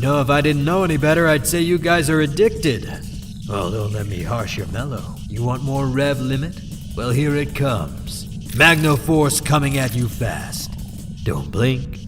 You know, if I didn't know any better, I'd say you guys are addicted. Well, don't let me harsh your mellow. You want more rev limit? Well, here it comes. Magna Force coming at you fast. Don't blink.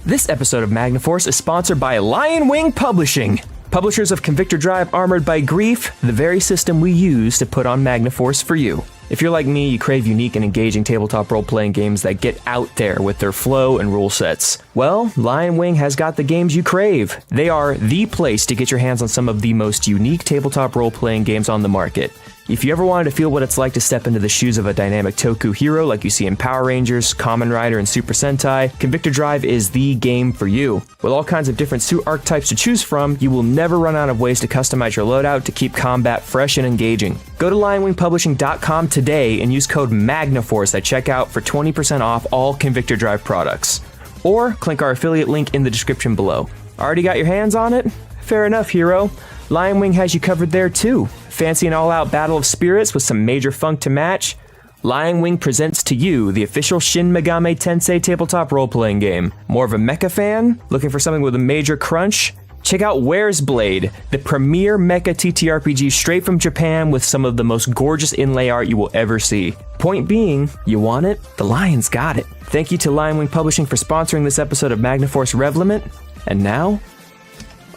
This episode of Magna Force is sponsored by Lion Wing Publishing, publishers of Convictor Drive Armored by Grief, the very system we use to put on Magna Force for you. If you're like me, you crave unique and engaging tabletop role-playing games that get out there with their flow and rule sets. Well, Lion Wing has got the games you crave. They are the place to get your hands on some of the most unique tabletop role-playing games on the market. If you ever wanted to feel what it's like to step into the shoes of a dynamic Toku hero like you see in Power Rangers, Kamen Rider, and Super Sentai, Convictor Drive is the game for you. With all kinds of different suit archetypes to choose from, you will never run out of ways to customize your loadout to keep combat fresh and engaging. Go to lionwingpublishing.com today and use code MAGNAFORCE at checkout for 20% off all Convictor Drive products. Or click our affiliate link in the description below. Already got your hands on it? Fair enough, hero. Lion Wing has you covered there too. Fancy an all-out battle of spirits with some major funk to match? Lion Wing presents to you the official Shin Megami Tensei tabletop role-playing game. More of a mecha fan? Looking for something with a major crunch? Check out Where's Blade, the premier mecha TTRPG straight from Japan with some of the most gorgeous inlay art you will ever see. Point being, you want it? The Lion's got it. Thank you to Lion Wing Publishing for sponsoring this episode of Magna Force Rev Limit. And now,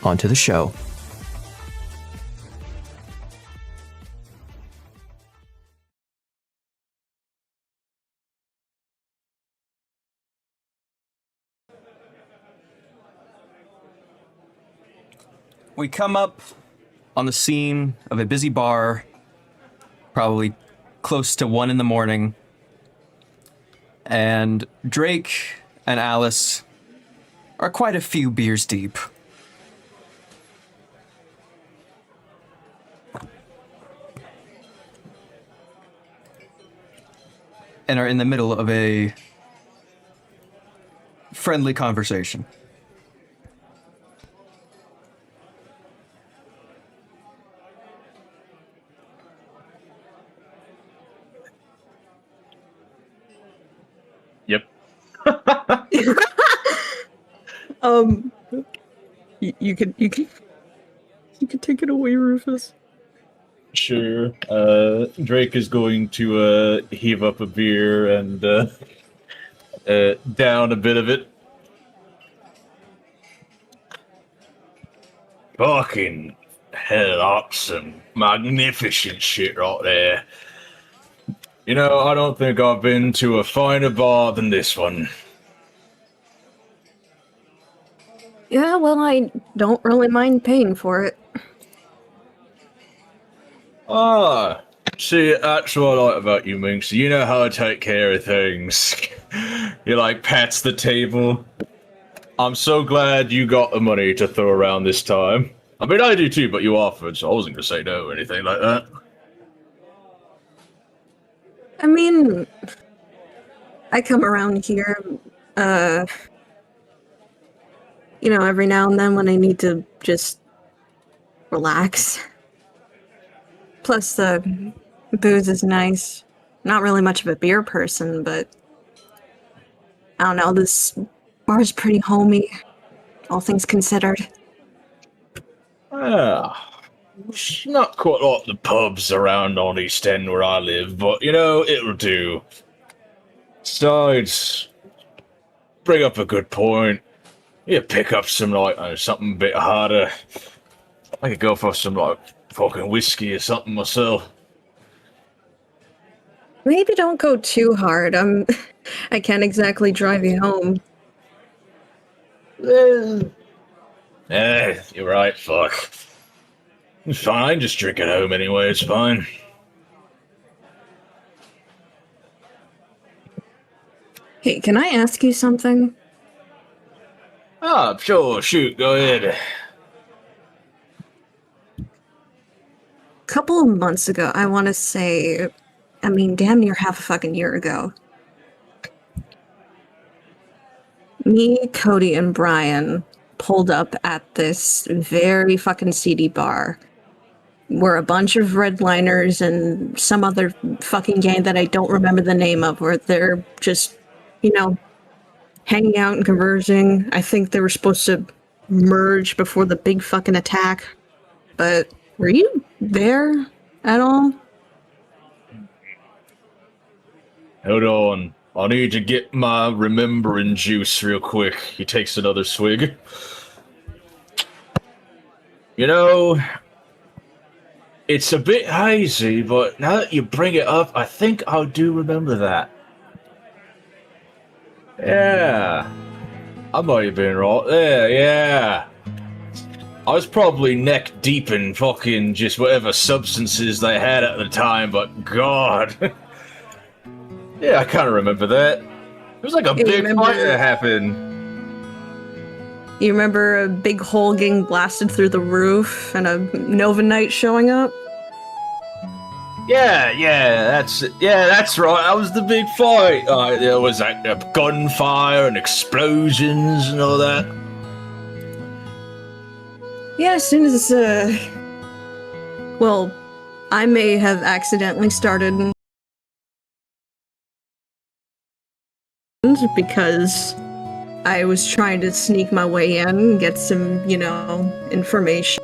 on to the show. We come up on the scene of a busy bar, probably close to 1 a.m, and Drake and Alice are quite a few beers deep. And are in the middle of a friendly conversation. Yep. You could take it away, Rufus. Sure. Drake is going to heave up a beer and down a bit of it. Fucking hell, that's some magnificent shit right there. You know, I don't think I've been to a finer bar than this one. Yeah, well, I don't really mind paying for it. Ah, see, that's what I like about you, Minx. You know how to take care of things. You like pats the table. I'm so glad you got the money to throw around this time. I mean, I do too, but you offered, so I wasn't gonna say no or anything like that. I mean, I come around here, every now and then when I need to just relax. Plus, the booze is nice. Not really much of a beer person, but I don't know, this bar is pretty homey, all things considered. It's not quite like the pubs around on East End where I live, but, you know, it'll do. Besides, bring up a good point. You pick up some, something a bit harder. I could go for some, fucking whiskey or something myself. Maybe don't go too hard. I can't exactly drive you home. You're right, fuck. It's fine, just drink at home anyway, it's fine. Hey, can I ask you something? Ah, sure, shoot, go ahead. A couple of months ago, I want to say, damn near half a fucking year ago. Me, Cody, and Brian pulled up at this very fucking seedy bar. We're a bunch of redliners and some other fucking gang that I don't remember the name of, where they're just, hanging out and conversing. I think they were supposed to merge before the big fucking attack. But were you there at all? Hold on. I need to get my remembering juice real quick. He takes another swig. You know, it's a bit hazy, but now that you bring it up, I think I do remember that. Yeah. I might have been right there, yeah. I was probably neck deep in fucking just whatever substances they had at the time, but God. Yeah, I kind of remember that. It was like a big fight that happened. You remember a big hole getting blasted through the roof and a Nova Knight showing up? Yeah, that's right. That was the big fight. There was like gunfire and explosions and all that. Yeah, as soon as, well, I may have accidentally started because I was trying to sneak my way in and get some, information.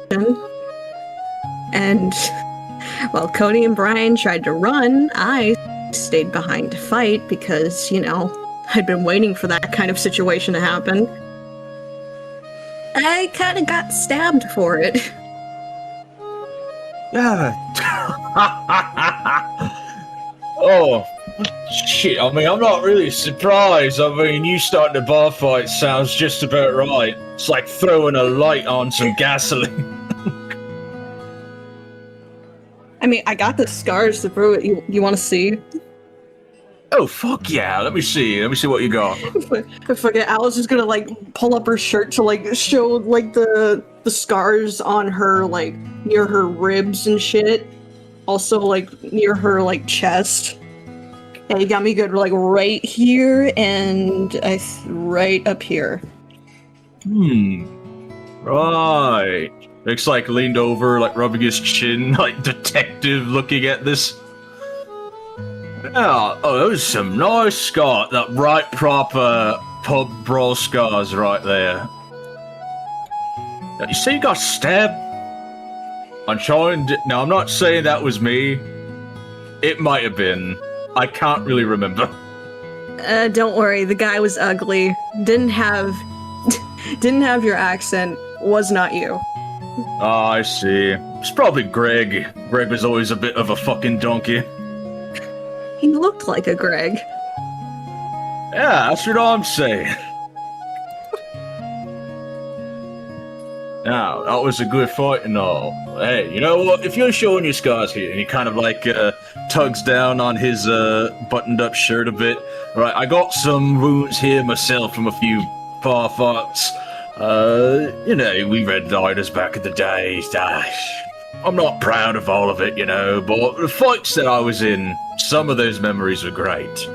And, while Cody and Brian tried to run, I stayed behind to fight because, I'd been waiting for that kind of situation to happen. I kind of got stabbed for it. Yeah. Oh, shit. I mean, I'm not really surprised. I mean, you starting a bar fight sounds just about right. It's like throwing a light on some gasoline. I mean, I got the scars to prove it. You want to see? Oh, fuck yeah. Let me see what you got. Fuck it. Alice is gonna, pull up her shirt to, show, the scars on her, near her ribs and shit. Also, near her, chest. Yeah, you got me good, right here and right up here. Right. Looks like leaned over, rubbing his chin, detective looking at this. Yeah, oh, those are some nice scars. That right proper pub brawl scars right there. Now, you say you got stabbed? I'm trying to... Now, I'm not saying that was me. It might have been. I can't really remember. Don't worry, the guy was ugly. Didn't have your accent. Was not you. Oh, I see. It's probably Greg. Greg was always a bit of a fucking donkey. He looked like a Greg. Yeah, that's what I'm saying. Now, that was a good fight and all. Hey, you know what? If you're showing your scars here, and he kind of tugs down on his buttoned up shirt a bit. Right, I got some wounds here myself from a few bar fights. We Red Riders back in the day. I'm not proud of all of it, but the fights that I was in, some of those memories are great.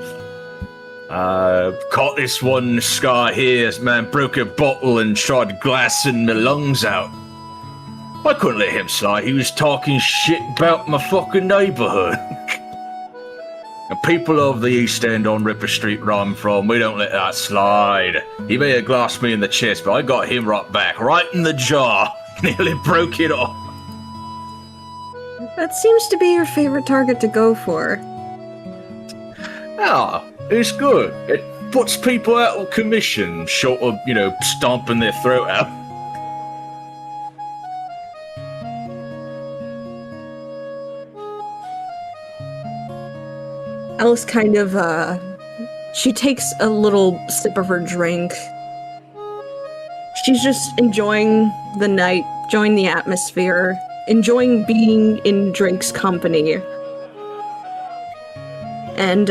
Caught this one scar here. This man broke a bottle and tried glassing my lungs out. I couldn't let him slide. He was talking shit about my fucking neighborhood. And people of the East End on Ripper Street where I'm from, we don't let that slide. He may have glassed me in the chest, but I got him right back, right in the jaw. Nearly broke it off. That seems to be your favorite target to go for. Yeah, it's good. It puts people out of commission, short of, stomping their throat out. Alice kind of, she takes a little sip of her drink. She's just enjoying the night, enjoying the atmosphere, enjoying being in Drake's company. And,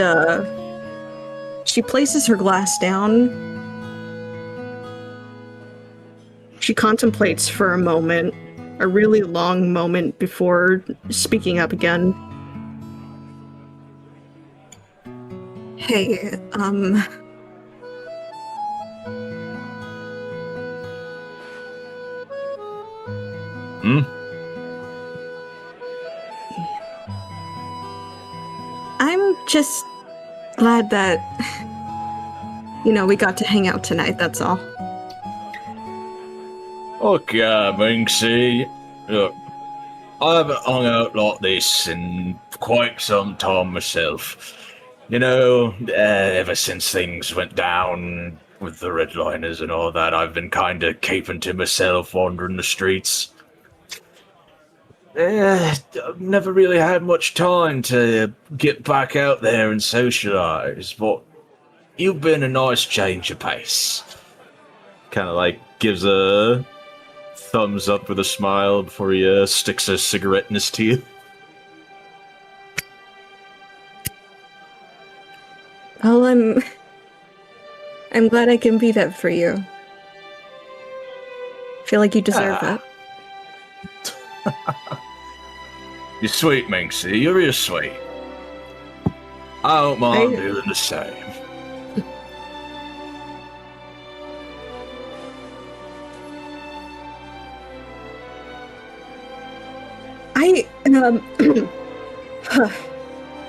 she places her glass down. She contemplates for a moment, a really long moment before speaking up again. Hey, I'm just glad that we got to hang out tonight, that's all. Okay, Minxie. Look, I haven't hung out like this in quite some time myself. Ever since things went down with the redliners and all that, I've been kind of keeping to myself, wandering the streets. I've never really had much time to get back out there and socialize, but you've been a nice change of pace. Kind of like gives a thumbs up with a smile before he sticks a cigarette in his teeth. Well, I'm glad I can be that for you. I feel like you deserve it. You're sweet, Minxie. You're real sweet. I hope Mom doing the same.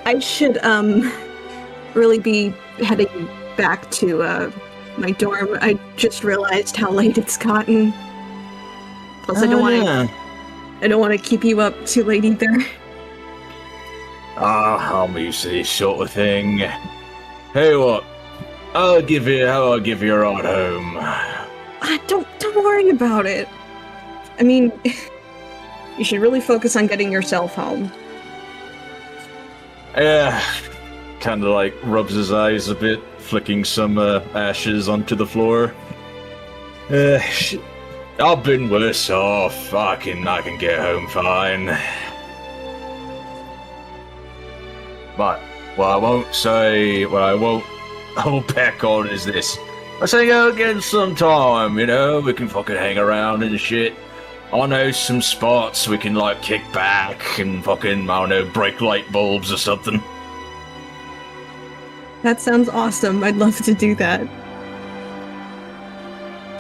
I should really be heading back to my dorm. I just realized how late it's gotten. Plus, I don't want to keep you up too late either. I'm used to this sort of thing. Hey, what? I'll give you a ride home. Don't worry about it. I mean, you should really focus on getting yourself home. Yeah, kind of like rubs his eyes a bit, flicking some ashes onto the floor. I've been worse off. I can get home fine. But what I won't hold back on is this. Let's hang out again sometime, we can fucking hang around and shit. I know some spots we can like kick back and fucking, I don't know, break light bulbs or something. That sounds awesome. I'd love to do that.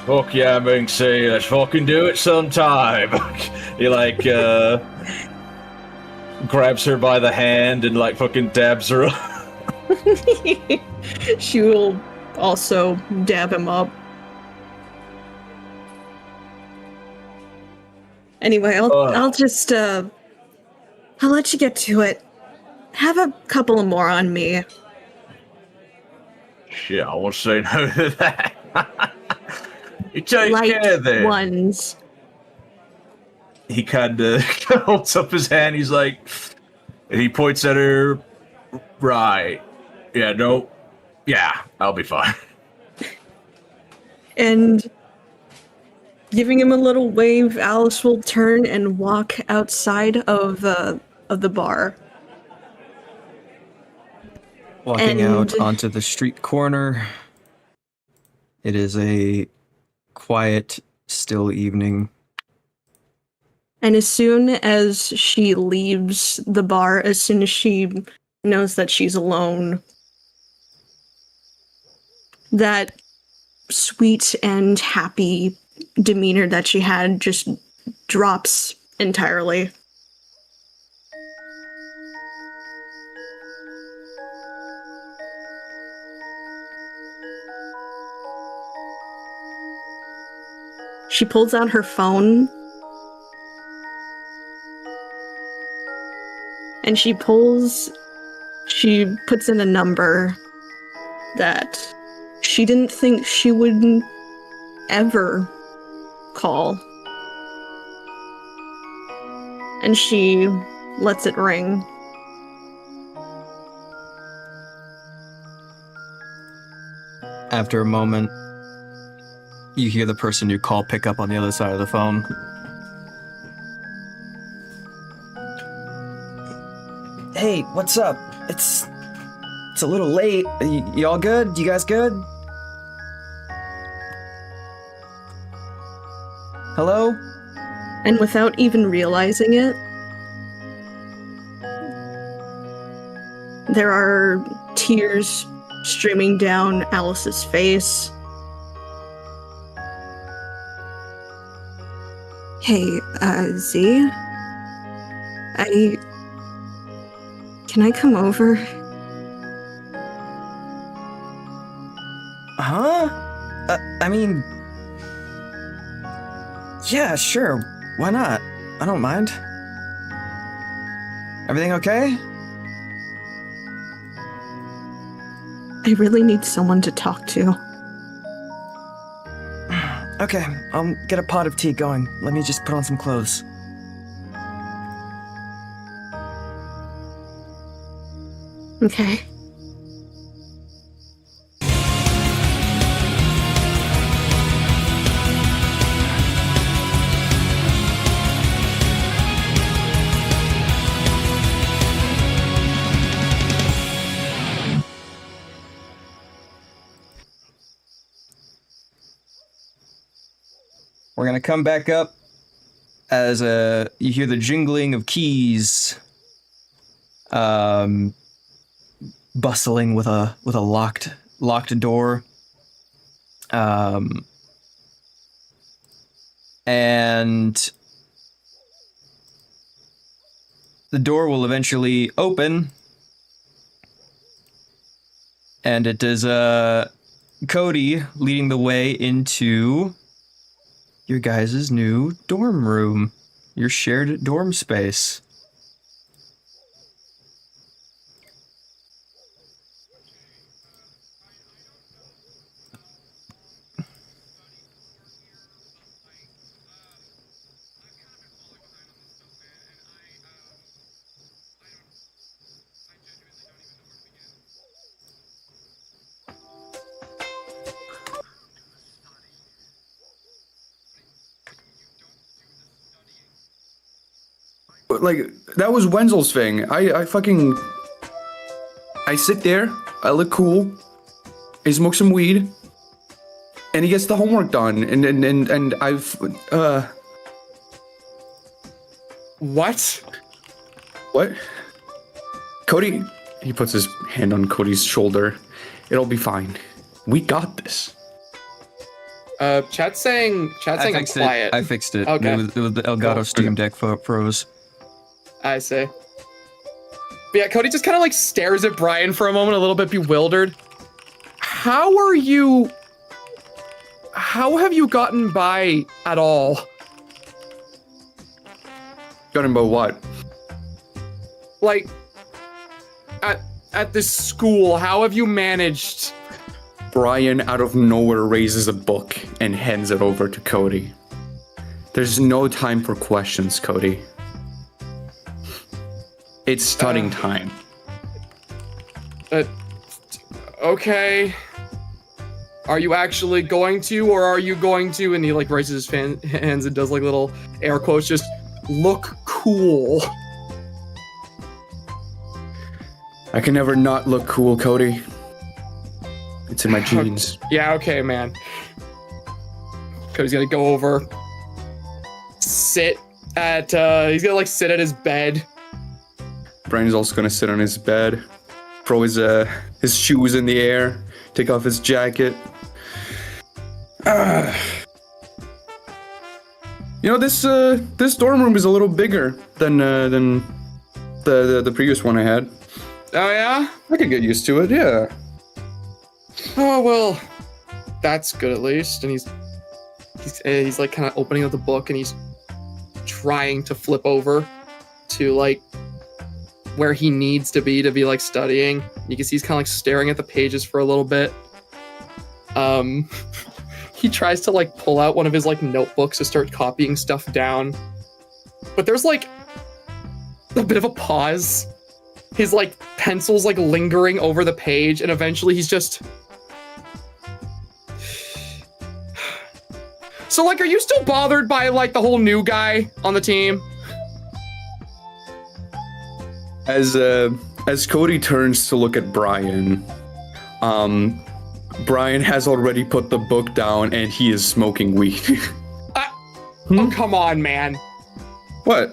Fuck yeah, Minxie, let's fucking do it sometime. He like grabs her by the hand and like fucking dabs her up. She will also dab him up. Anyway, I'll just I'll let you get to it. Have a couple of more on me. Shit, I won't say no to that. You take Light care there. Ones. He kind of holds up his hand. He's like, and he points at her. Right. Yeah. No. Yeah. I'll be fine. And giving him a little wave, Alice will turn and walk outside of the bar. Walking out onto the street corner. It is a quiet, still evening. And as soon as she leaves the bar, as soon as she knows that she's alone, that sweet and happy demeanor that she had just drops entirely. She pulls out her phone and she puts in a number that she didn't think she would ever call. And she lets it ring. After a moment, you hear the person you call pick up on the other side of the phone. Hey, what's up? It's a little late. You all good? You guys good? Hello? And without even realizing it, there are tears streaming down Alice's face. Hey, Z? Can I come over? Huh? I mean, yeah, sure. Why not? I don't mind. Everything okay? I really need someone to talk to. Okay, I'll get a pot of tea going. Let me just put on some clothes. Okay. We're gonna come back up as you hear the jingling of keys, bustling with a locked door, and the door will eventually open, and it is Cody leading the way into your guys' new dorm room, your shared dorm space. Like, that was Wenzel's thing. I sit there, I look cool, I smoke some weed, and he gets the homework done, and I've, What? What? Cody, he puts his hand on Cody's shoulder. It'll be fine. We got this. Chat's saying I'm quiet. I fixed it. Okay. It was the Elgato Steam Deck froze. I see. But yeah, Cody just kind of like stares at Brian for a moment, a little bit bewildered. How have you gotten by at all? Got him by what? Like, at this school, how have you managed? Brian out of nowhere raises a book and hands it over to Cody. There's no time for questions, Cody. It's studying time. Okay. Are you actually going to, or are you going to? And he like raises his hands and does like little air quotes, just look cool. I can never not look cool, Cody. It's in my genes. Yeah, okay, man. Cody's gonna go over, sit at, he's gonna like sit at his bed. Brian's also gonna sit on his bed, throw his shoes in the air, take off his jacket. You know, this dorm room is a little bigger than the previous one I had. Oh yeah? I could get used to it, yeah. Oh well, that's good at least. And he's like kind of opening up the book and he's trying to flip over to like where he needs to be like studying. You can see he's kind of like staring at the pages for a little bit. He tries to like pull out one of his like notebooks to start copying stuff down, but there's like a bit of a pause. His like pencil's like lingering over the page, and eventually he's just. So like, are you still bothered by like the whole new guy on the team? As Cody turns to look at Brian, Brian has already put the book down and he is smoking weed. Oh, come on, man. What?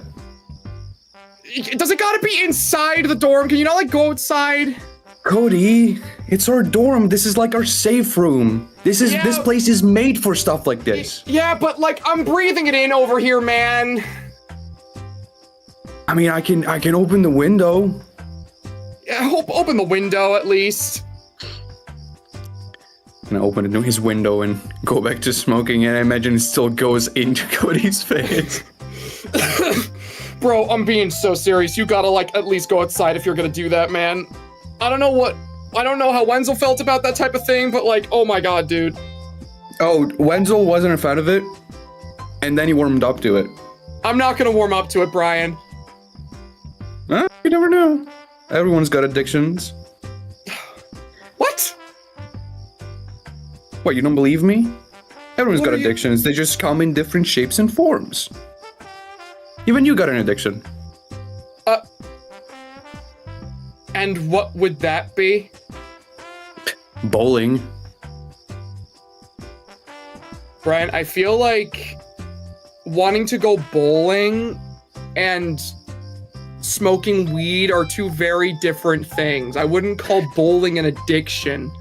Does it gotta be inside the dorm? Can you not like go outside? Cody, it's our dorm. This is like our safe room. This place is made for stuff like this. Yeah, but like I'm breathing it in over here, man. I mean, I can open the window. Yeah, open the window at least. gonna open his window and go back to smoking, and I imagine it still goes into Cody's face. Bro, I'm being so serious. You gotta, like, at least go outside if you're gonna do that, man. I don't know how Wenzel felt about that type of thing, but, like, oh my god, dude. Oh, Wenzel wasn't a fan of it, and then he warmed up to it. I'm not gonna warm up to it, Brian. You never know. Everyone's got addictions. What? What, you don't believe me? Everyone's What got are you- addictions. They just come in different shapes and forms. Even you got an addiction. And what would that be? Bowling. Brian, I feel like wanting to go bowling and smoking weed are two very different things. I wouldn't call bowling an addiction.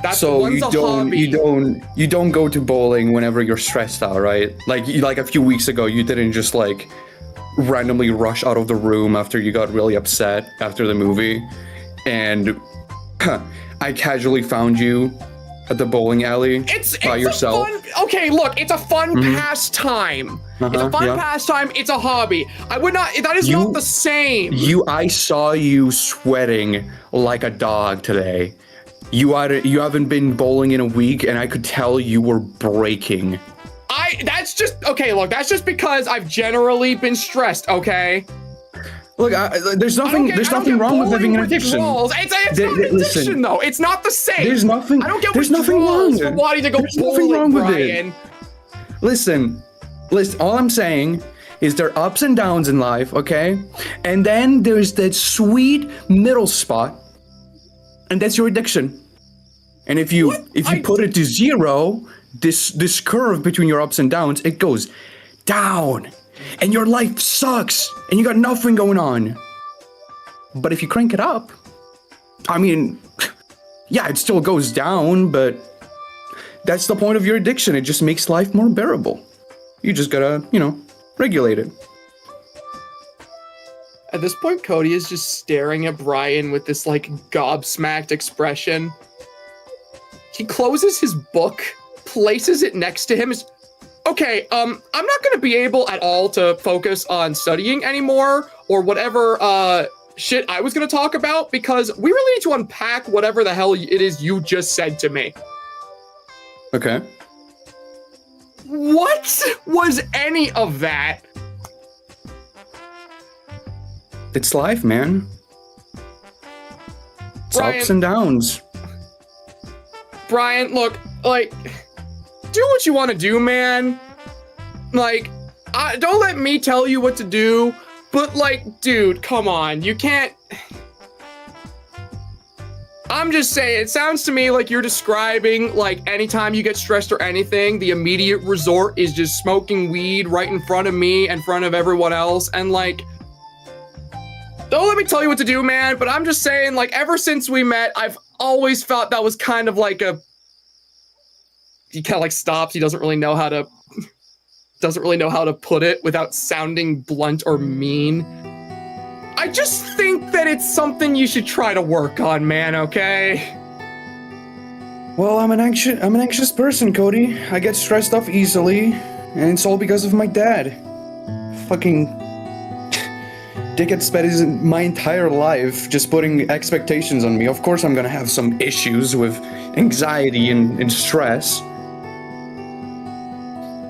That's So one's you a don't hobby. you don't go to bowling whenever you're stressed out, right? Like a few weeks ago, you didn't just like randomly rush out of the room after you got really upset after the movie, and I casually found you at the bowling alley It's by yourself. a fun. Okay, look, it's a fun pastime. It's a fun yeah. pastime. It's a hobby. I would not. That is not the same. I saw you sweating like a dog today. You haven't been bowling in a week, and I could tell you were breaking. That's just okay. Look, that's just because I've generally been stressed. Okay. Look, there's nothing wrong with having an addiction. It's not an addiction, though. It's not the same. There's nothing. I don't get There's nothing wrong. withdrawals for wanting to go There's bowling, nothing wrong with Brian. it. Listen. All I'm saying is there are ups and downs in life, okay? And then there's that sweet middle spot, and that's your addiction. And if you put it to zero, this curve between your ups and downs, it goes down, and your life sucks, and you got nothing going on. But if you crank it up, I mean, yeah, it still goes down, but that's the point of your addiction. It just makes life more bearable. You just gotta, regulate it. At this point, Cody is just staring at Brian with this like gobsmacked expression. He closes his book, places it next to him. Okay, I'm not gonna be able at all to focus on studying anymore or whatever shit I was gonna talk about because we really need to unpack whatever the hell it is you just said to me. Okay. What was any of that? It's life, man. It's Brian- ups and downs. Brian, look, like, do what you want to do, man. Like, don't let me tell you what to do, but, like, dude, come on. You can't... I'm just saying, it sounds to me like you're describing, like, anytime you get stressed or anything, the immediate resort is just smoking weed right in front of me, in front of everyone else, and, like... Don't let me tell you what to do, man, but I'm just saying, like, ever since we met, I've always felt that was kind of like a... He kind of, like, stops. He doesn't really know how to put it without sounding blunt or mean. I just think that it's something you should try to work on, man, okay? Well, I'm an anxious person, Cody. I get stressed up easily, and it's all because of my dad. Fucking dickhead spent my entire life just putting expectations on me. Of course I'm gonna have some issues with anxiety and stress.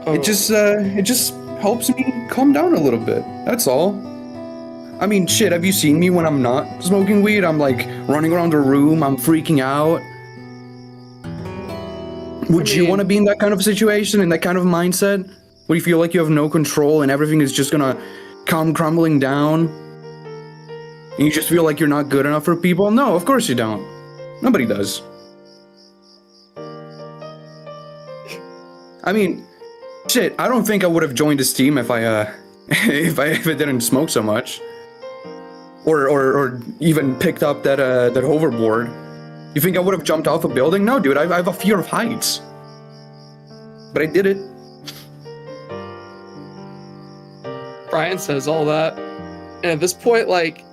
Oh. It just helps me calm down a little bit. That's all. I mean, shit, have you seen me when I'm not smoking weed? I'm like running around the room, I'm freaking out. Would you want to be in that kind of situation, in that kind of mindset? Where you feel like you have no control and everything is just gonna come crumbling down? And you just feel like you're not good enough for people? No, of course you don't. Nobody does. I mean, shit, I don't think I would have joined this team if I if I didn't smoke so much. Or even picked up that hoverboard. You think I would have jumped off a building? No, dude, I have a fear of heights. But I did it. Brian says all that. And at this point, like,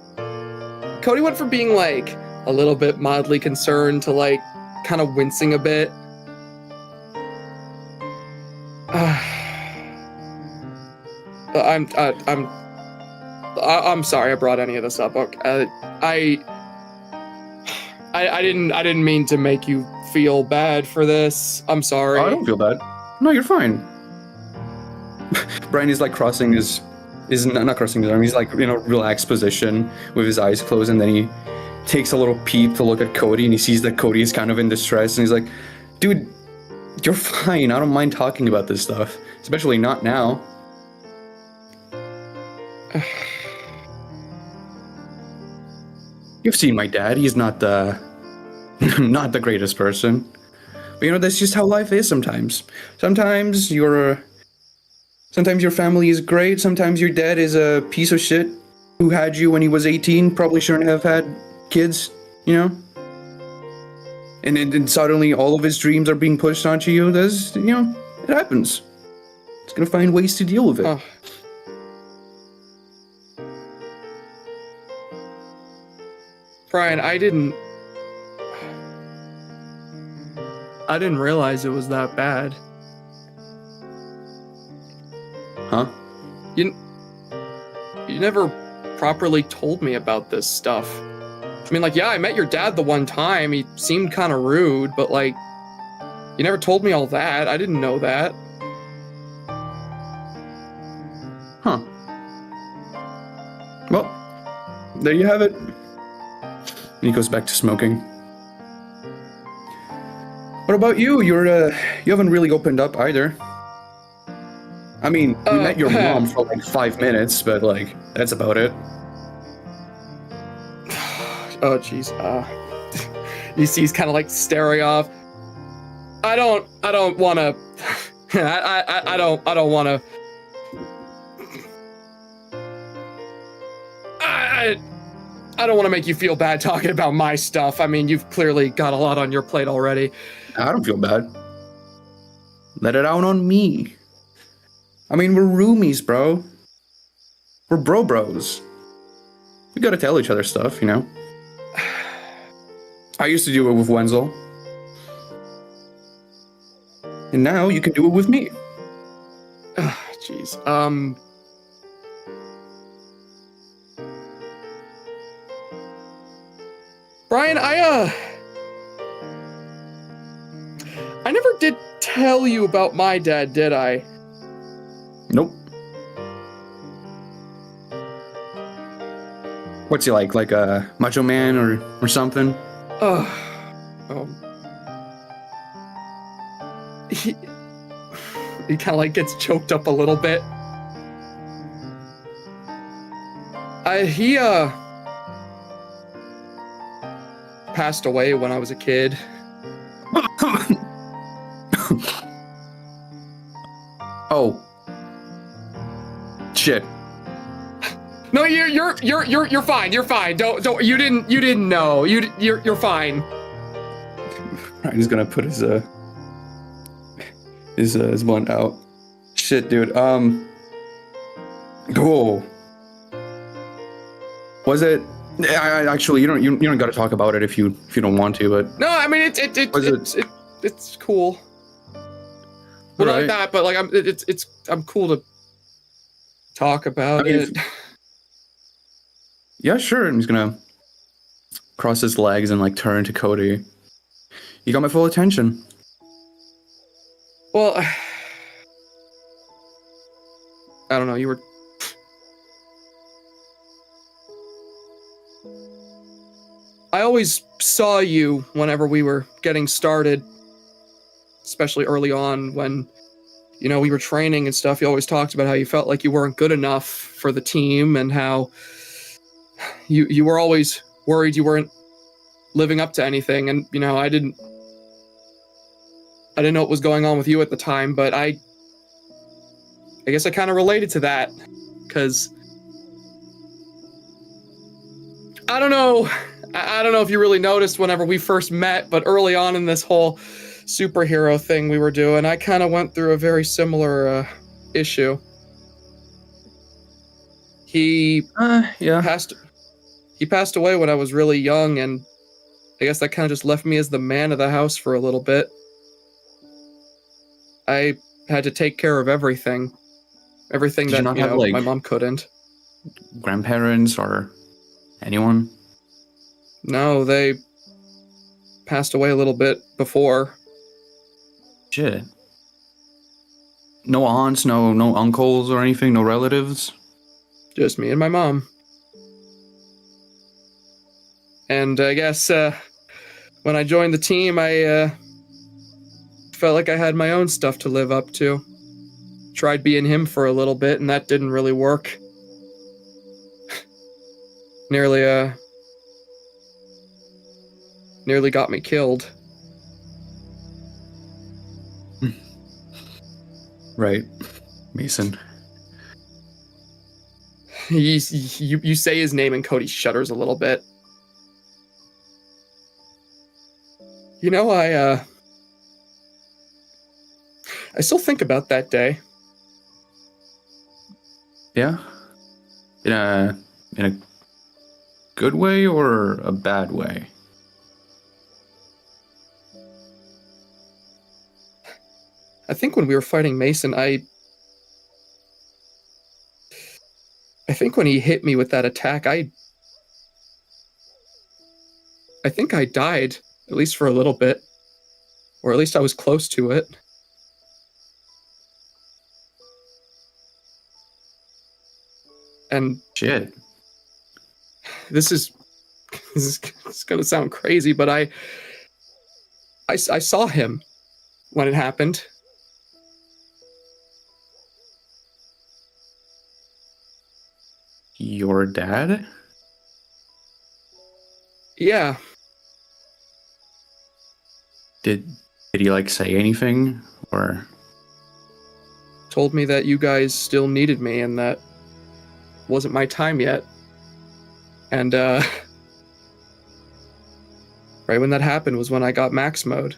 Cody went from being, like, a little bit mildly concerned to, like, kind of wincing a bit. I'm sorry I brought any of this up. Okay. I didn't mean to make you feel bad for this. I'm sorry. I don't feel bad. No, you're fine. Brian is like crossing his not crossing his arm. He's like in a relaxed position with his eyes closed, and then he takes a little peep to look at Cody, and he sees that Cody is kind of in distress, and he's like, "Dude, you're fine. I don't mind talking about this stuff, especially not now." You've seen my dad. He's not the not the greatest person. But you know, that's just how life is sometimes. Sometimes your family is great. Sometimes your dad is a piece of shit who had you when he was 18. Probably shouldn't have had kids, you know? And then suddenly all of his dreams are being pushed onto you. There's, you know, it happens. It's gonna find ways to deal with it. Oh. Brian, I didn't realize it was that bad. Huh? You never properly told me about this stuff. I mean, like, yeah, I met your dad the one time. He seemed kind of rude, but, like, you never told me all that. I didn't know that. Huh. Well, there you have it. And he goes back to smoking. What about you? You haven't really opened up either. I mean, we met your mom for like 5 minutes, but like, that's about it. Oh, jeez. You see he's kind of like staring off. I don't want to. I don't want to. I don't want to make you feel bad talking about my stuff. I mean, you've clearly got a lot on your plate already. I don't feel bad. Let it out on me. I mean, we're roomies, bro. We're bros. We gotta tell each other stuff, you know? I used to do it with Wenzel. And now you can do it with me. Jeez. Brian, I never did tell you about my dad, did I? Nope. What's he like? Like a macho man or something? He kind of like gets choked up a little bit. He passed away when I was a kid. Oh. Shit. No, you're fine. You're fine. Don't you didn't know. You're fine. He's gonna put his blunt out. Shit, dude. Cool. Was it? I actually, you don't got to talk about it if you don't want to, but no, I mean it's cool. Well, not like that, but like I'm cool to talk about it. Yeah, sure. I'm just gonna cross his legs and like turn to Cody. You got my full attention. Well, I don't know. You were. I always saw you whenever we were getting started, especially early on when, you know, we were training and stuff. You always talked about how you felt like you weren't good enough for the team and how you were always worried you weren't living up to anything. And, you know, I didn't know what was going on with you at the time, but I guess I kind of related to that because I don't know if you really noticed whenever we first met, but early on in this whole superhero thing we were doing, I kind of went through a very similar issue. He passed away when I was really young, and I guess that kind of just left me as the man of the house for a little bit. I had to take care of everything. Everything Did you that not have, like, my mom couldn't. grandparents or anyone? No, they passed away a little bit before. Shit. No aunts, no uncles or anything, no relatives? Just me and my mom. And I guess when I joined the team, I felt like I had my own stuff to live up to. Tried being him for a little bit, and that didn't really work. Nearly got me killed. Right. Mason. You say his name and Cody shudders a little bit. You know, I still think about that day. Yeah? In a good way or a bad way? I think when we were fighting Mason, I think when he hit me with that attack, I think I died, at least for a little bit. Or at least I was close to it. And Shit. this is gonna sound crazy, but I saw him when it happened. Your dad? Yeah. Did he, like, say anything? Or... Told me that you guys still needed me and that wasn't my time yet. And right when that happened was when I got max mode.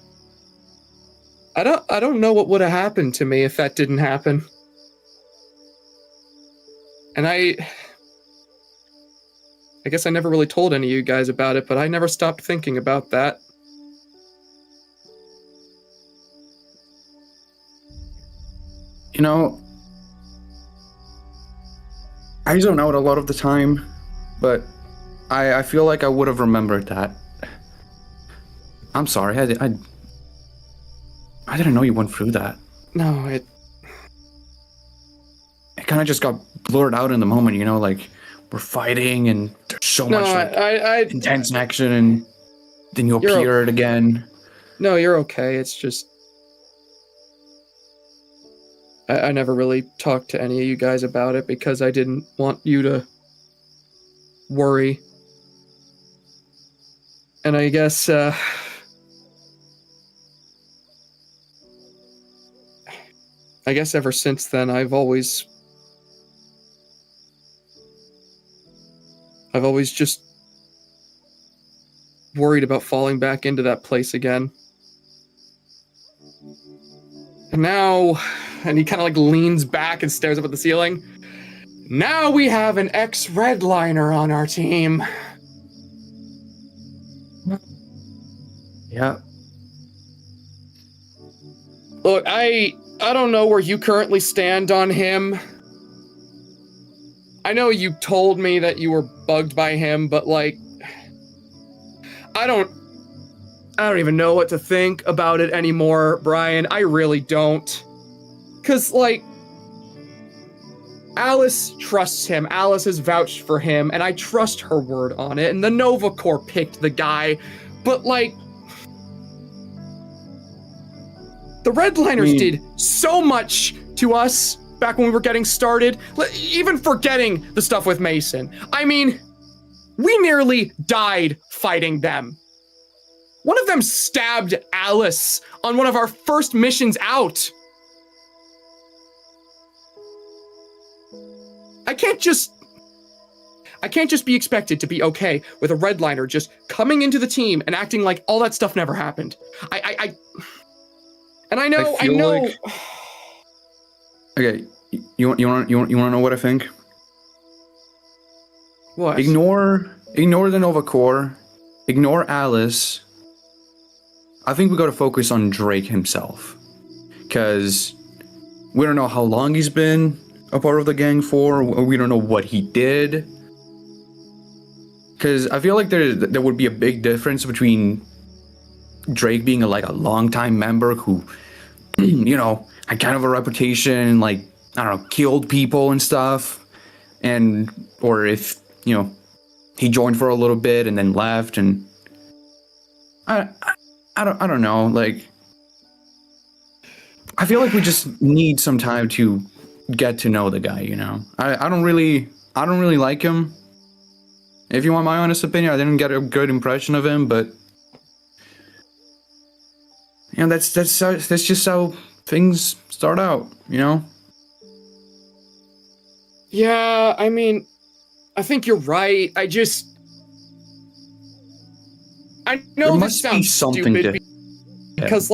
I don't know what would have happened to me if that didn't happen. And I guess I never really told any of you guys about it, but I never stopped thinking about that. You know, I zone out a lot of the time, but I feel like I would have remembered that. I'm sorry, I didn't know you went through that. No, It kind of just got blurred out in the moment, you know, like, we're fighting and there's so much like, intense action, and then you appeared again. No, you're okay. It's just I never really talked to any of you guys about it because I didn't want you to worry. And I guess I guess ever since then I've always just worried about falling back into that place again. And now, and he kind of like leans back and stares up at the ceiling. Now we have an ex-redliner on our team. Yeah. Look, I don't know where you currently stand on him. I know you told me that you were bugged by him, but like, I don't even know what to think about it anymore, Brian. I really don't. 'Cause like, Alice trusts him. Alice has vouched for him, and I trust her word on it. And the Nova Corps picked the guy, but like, the Redliners did so much to us back when we were getting started, even forgetting the stuff with Mason. I mean, we nearly died fighting them. One of them stabbed Alice on one of our first missions out. I can't just be expected to be okay with a redliner just coming into the team and acting like all that stuff never happened. I know. Like... Okay, you want to know what I think? What? Ignore the Nova Corps. ignore Alice. I think we got to focus on Drake himself, because we don't know how long he's been a part of the gang for. We don't know what he did. Because I feel like there would be a big difference between Drake being a longtime member who, had kind of a reputation, I don't know, killed people and stuff, or if he joined for a little bit and then left, and I don't know, I feel like we just need some time to get to know the guy, I don't really like him. If you want my honest opinion, I didn't get a good impression of him, but that's just how things start out, Yeah, I mean, I think you're right. I know this sounds stupid because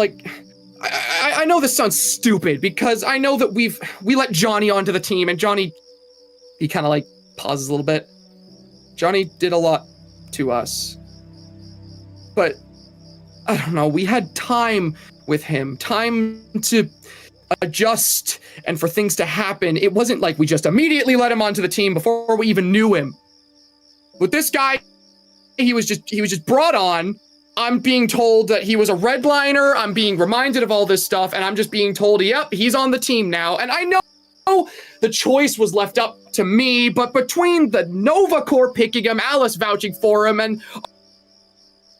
I know this sounds stupid because I know that we let Johnny onto the team, and Johnny, he kind of pauses a little bit. Johnny did a lot to us, but I don't know, we had time with him, time to adjust and for things to happen. It wasn't like we just immediately let him onto the team before we even knew him. With this guy, he was just brought on. I'm being told that he was a redliner. I'm being reminded of all this stuff, and I'm just being told, yep, he's on the team now. And I know the choice was left up to me, but between the Nova Corps picking him, Alice vouching for him, and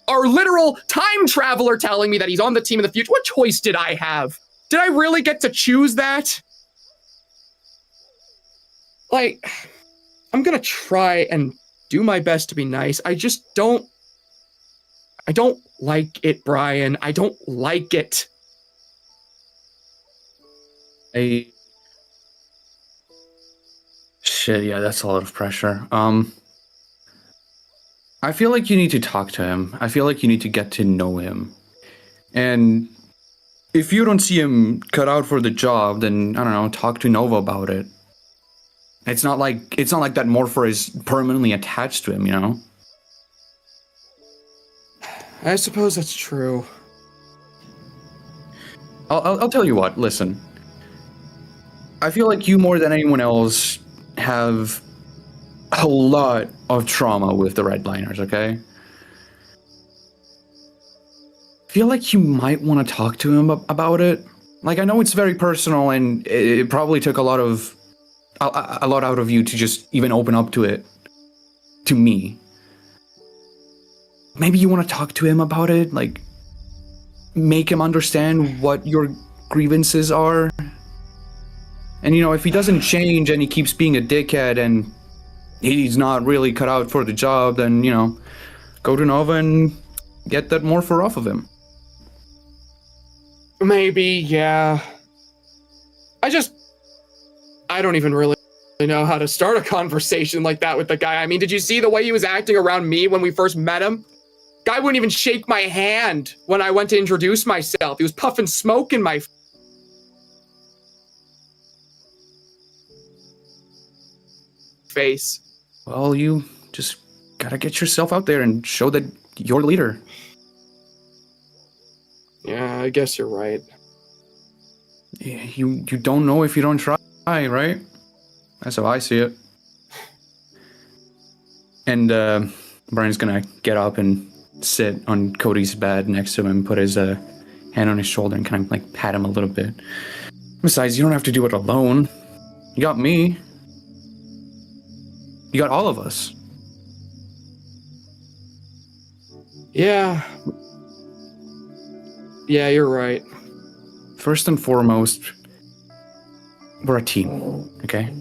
our literal time traveler telling me that he's on the team in the future, what choice did I have? Did I really get to choose that? I'm gonna try and do my best to be nice. I don't like it, Brian. I don't like it. Shit, yeah, that's a lot of pressure. I feel like you need to talk to him. I feel like you need to get to know him. And if you don't see him cut out for the job, then, I don't know, talk to Nova about it. It's not like that Morpher is permanently attached to him, I suppose that's true. I'll tell you what, listen. I feel like you more than anyone else have a lot of trauma with the Redliners, okay? I feel like you might want to talk to him about it. I know it's very personal, and it probably took a lot out of you to just even open up to it, to me. Maybe you want to talk to him about it, make him understand what your grievances are. And, if he doesn't change and he keeps being a dickhead and he's not really cut out for the job, then, go to Nova and get that Morpher off of him. Maybe, yeah. I don't even really know how to start a conversation like that with the guy. I mean, did you see the way he was acting around me when we first met him? Guy wouldn't even shake my hand when I went to introduce myself. He was puffing smoke in my face. Well, you just gotta get yourself out there and show that you're the leader. Yeah, I guess you're right. You don't know if you don't try, right? That's how I see it. And Brian's gonna get up and sit on Cody's bed next to him, put his hand on his shoulder and kind of pat him a little bit. Besides, you don't have to do it alone. You got me. You got all of us. Yeah. Yeah, you're right. First and foremost, we're a team, okay?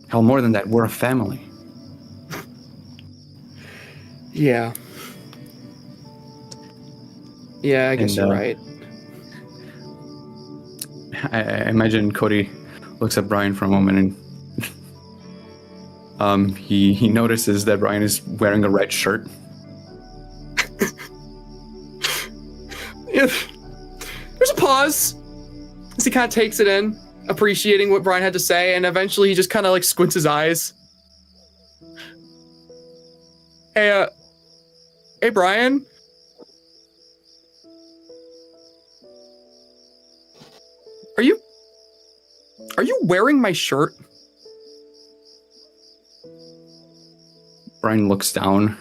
Hell, more than that, we're a family. Yeah. Yeah, I guess you're right. I imagine Cody looks at Brian for a moment and he notices that Brian is wearing a red shirt. Yeah. There's a pause as he kind of takes it in, appreciating what Brian had to say, and eventually he just kind of squints his eyes. Hey, Hey, Brian. Are you wearing my shirt? Brian looks down.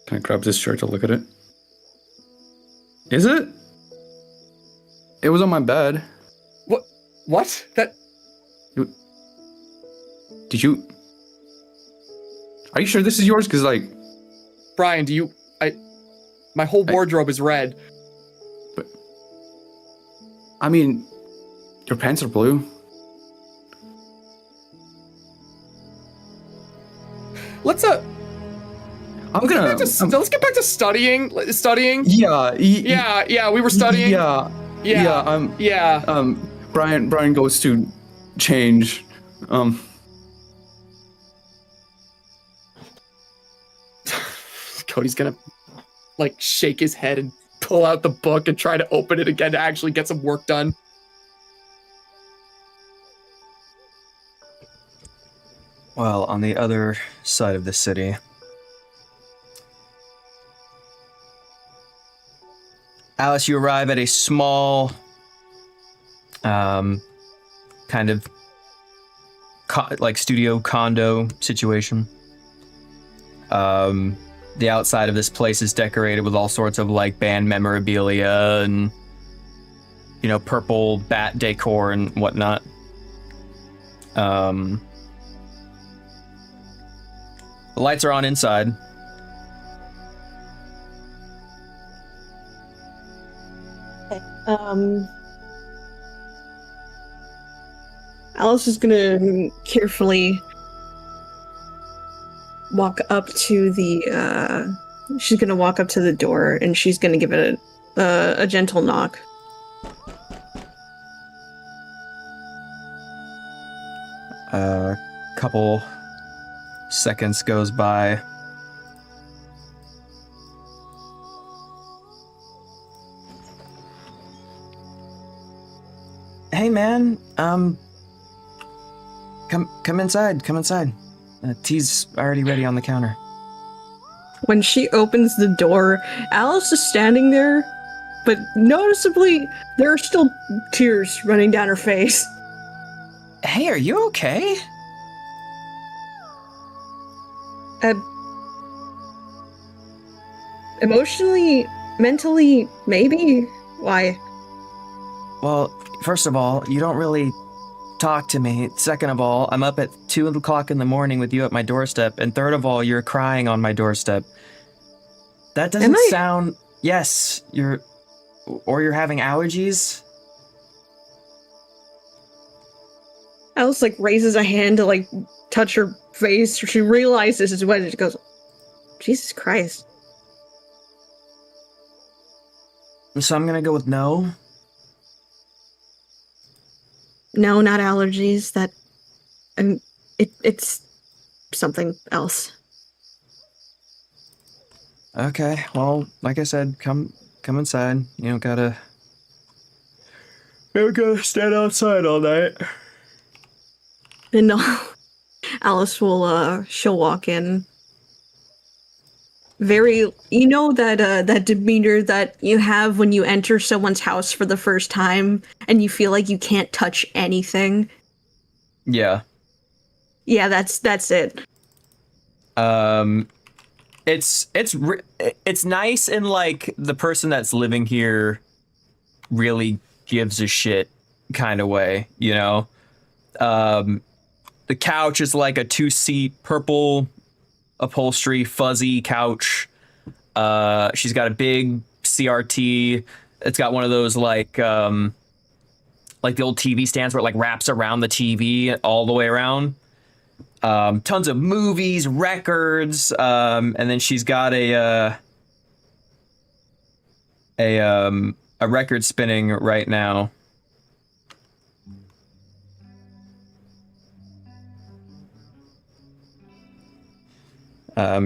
Kind of grabs his shirt to look at it. Is it? It was on my bed. What? Did you? Are you sure this is yours? Because, like... Brian, my whole wardrobe is red. But... I mean, your pants are blue. Let's I'm gonna... let's get back to studying. Yeah. Yeah, we were studying. Yeah. Brian goes to change. Cody's gonna like shake his head and pull out the book and try to open it again to actually get some work done. Well, on the other side of the city, Alice, you arrive at a small, kind of like studio condo situation. The outside of this place is decorated with all sorts of like band memorabilia and, you know, purple bat decor and whatnot. The lights are on inside. Alice is gonna carefully walk up to the she's gonna walk up to the door and she's gonna give it a gentle knock. A couple seconds goes by. Hey man, come inside, tea's already ready on the counter. When she opens the door, Alice is standing there, but noticeably there are still tears running down her face. Hey, are you okay? Emotionally, mentally, maybe? Why? Well, first of all, you don't really talk to me. Second of all, I'm up at 2 o'clock in the morning with you at my doorstep. And third of all, you're crying on my doorstep. That doesn't sound... Yes, you're having allergies? Alice, like, raises a hand to, like, touch her face. She realizes it's wet and she goes, Jesus Christ. So I'm gonna go with no? No, not allergies. It's something else. Okay, well, like I said, come inside. You don't gotta stand outside all night. And Alice will she'll walk in. Very, you know that demeanor that you have when you enter someone's house for the first time and you feel like you can't touch anything. Yeah. Yeah, that's it. It's nice in like the person that's living here really gives a shit kind of way, you know. The couch is like a 2-seat purple upholstery, fuzzy couch. She's got a big CRT. It's got one of those like the old TV stands where it like wraps around the TV all the way around. Tons of movies, records, and then she's got a record spinning right now.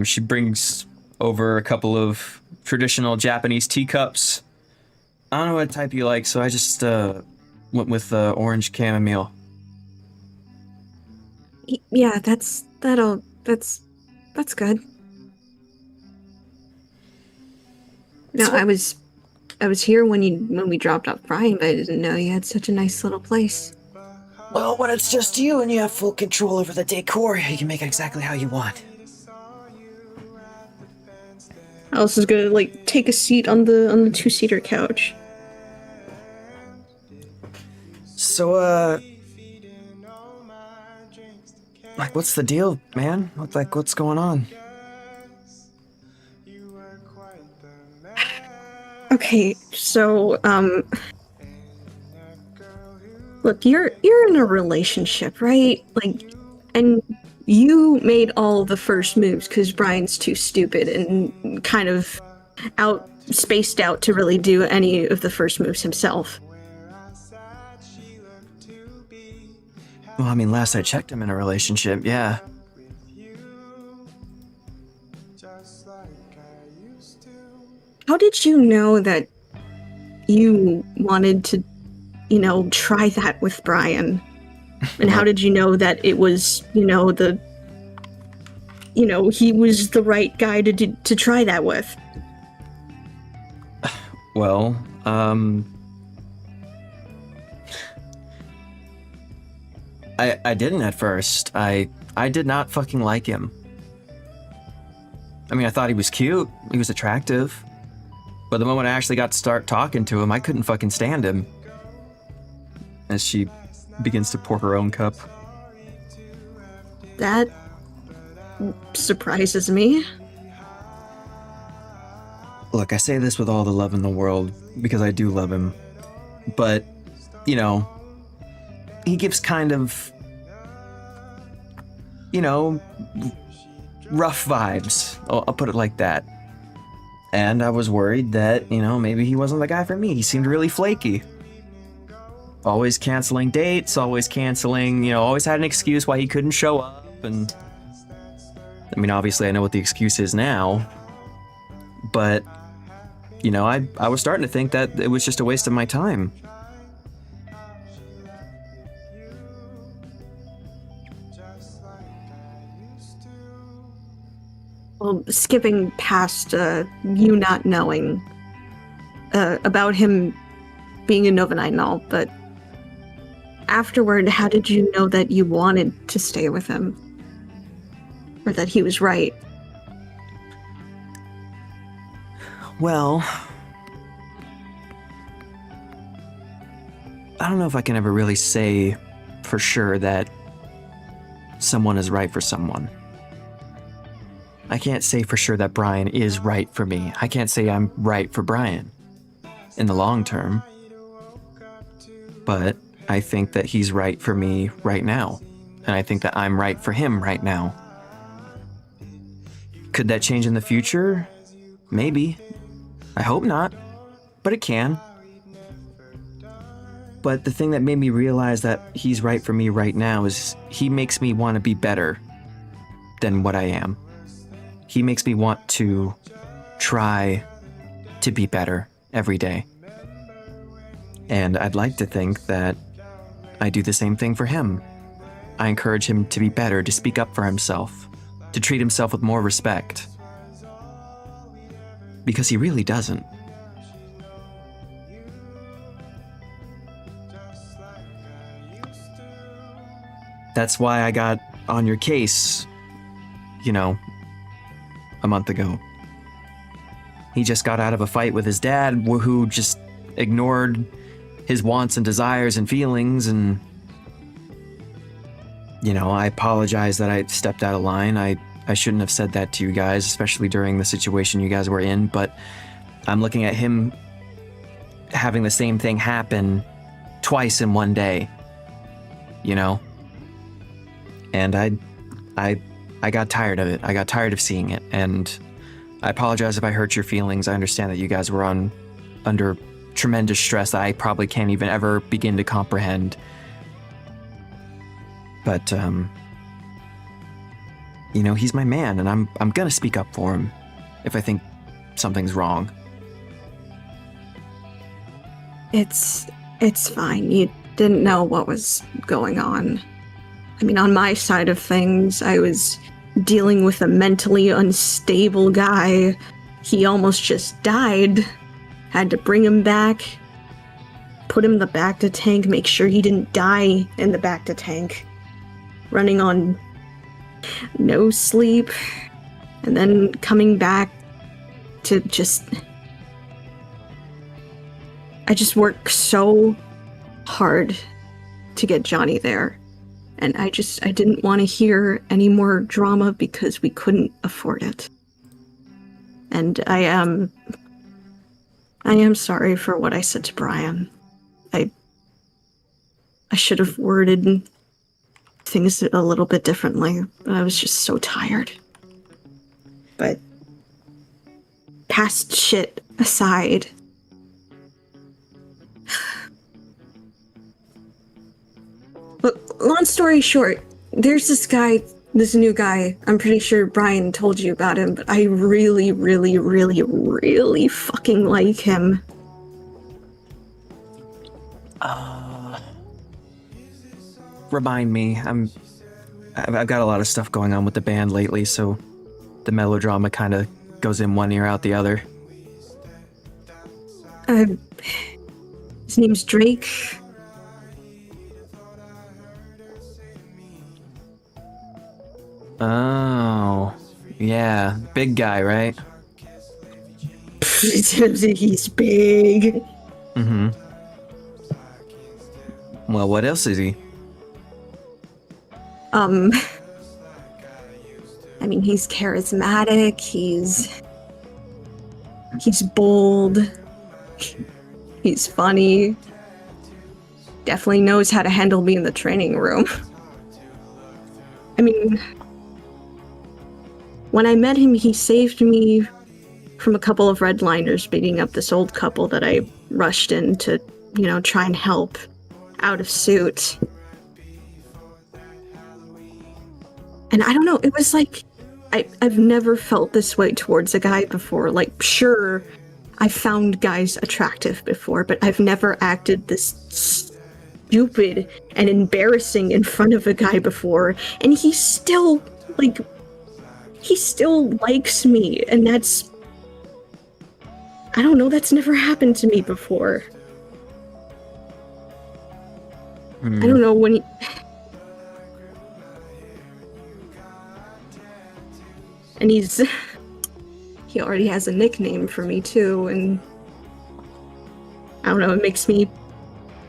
She brings over a couple of traditional Japanese teacups. I don't know what type you like, so I just went with orange chamomile. Yeah, that's good. No, I was here when we dropped off Brian, but I didn't know you had such a nice little place. Well, when it's just you and you have full control over the decor, you can make it exactly how you want. Alice is gonna like take a seat on the two-seater couch. So, like, what's the deal, man? What's going on? Okay, so look, you're in a relationship, right? Like, and you made all the first moves because Brian's too stupid and kind of spaced out to really do any of the first moves himself. Well, I mean, last I checked, I'm in a relationship, yeah. How did you know that you wanted to, try that with Brian? And how did you know that it was, he was the right guy to try that with? Well, I didn't at first. I did not fucking like him. I mean, I thought he was cute. He was attractive. But the moment I actually got to start talking to him, I couldn't fucking stand him. As she begins to pour her own cup. That surprises me. Look, I say this with all the love in the world, because I do love him. But, he gives kind of, rough vibes. I'll put it like that. And I was worried that, maybe he wasn't the guy for me. He seemed really flaky. Always canceling dates, always canceling, always had an excuse why he couldn't show up. And, I mean, obviously I know what the excuse is now. But, I was starting to think that it was just a waste of my time. Well, skipping past you not knowing about him being a Nova Knight and all, but afterward, how did you know that you wanted to stay with him? Or that he was right? Well, I don't know if I can ever really say for sure that someone is right for someone. I can't say for sure that Brian is right for me. I can't say I'm right for Brian in the long term. But I think that he's right for me right now. And I think that I'm right for him right now. Could that change in the future? Maybe. I hope not. But it can. But the thing that made me realize that he's right for me right now is he makes me want to be better than what I am. He makes me want to try to be better every day. And I'd like to think that I do the same thing for him. I encourage him to be better, to speak up for himself, to treat himself with more respect. Because he really doesn't. That's why I got on your case, a month ago. He just got out of a fight with his dad who just ignored his wants and desires and feelings, and I apologize that I stepped out of line. I shouldn't have said that to you guys, especially during the situation you guys were in, but I'm looking at him having the same thing happen twice in one day, and I got tired of it. I got tired of seeing it, and I apologize if I hurt your feelings. I understand that you guys were under tremendous stress that I probably can't even ever begin to comprehend. But, he's my man, and I'm gonna speak up for him if I think something's wrong. It's fine. You didn't know what was going on. I mean, on my side of things, I was dealing with a mentally unstable guy he almost just died. Had to bring him back, put him in the Bacta tank, make sure he didn't die in the Bacta tank. Running on no sleep, and then coming back to just... I just worked so hard to get Johnny there. And I didn't want to hear any more drama because we couldn't afford it. And I am sorry for what I said to Brian. I should have worded things a little bit differently, but I was just so tired. But past shit aside, long story short, there's this new guy. I'm pretty sure Brian told you about him, but I really, really, really, really fucking like him. Remind me. I've got a lot of stuff going on with the band lately, so the melodrama kind of goes in one ear out the other. His name's Drake. Oh, yeah, big guy, right? He's big. Mm-hmm. Well, what else is he? I mean, he's charismatic, he's bold, he's funny, definitely knows how to handle me in the training room. I mean, when I met him, he saved me from a couple of redliners beating up this old couple that I rushed in to, try and help out of suit. And I don't know, it was like, I've never felt this way towards a guy before. Like, sure, I found guys attractive before, but I've never acted this stupid and embarrassing in front of a guy before. And he still likes me, and that's... I don't know, that's never happened to me before. I don't know, when and he already has a nickname for me too, and I don't know, it makes me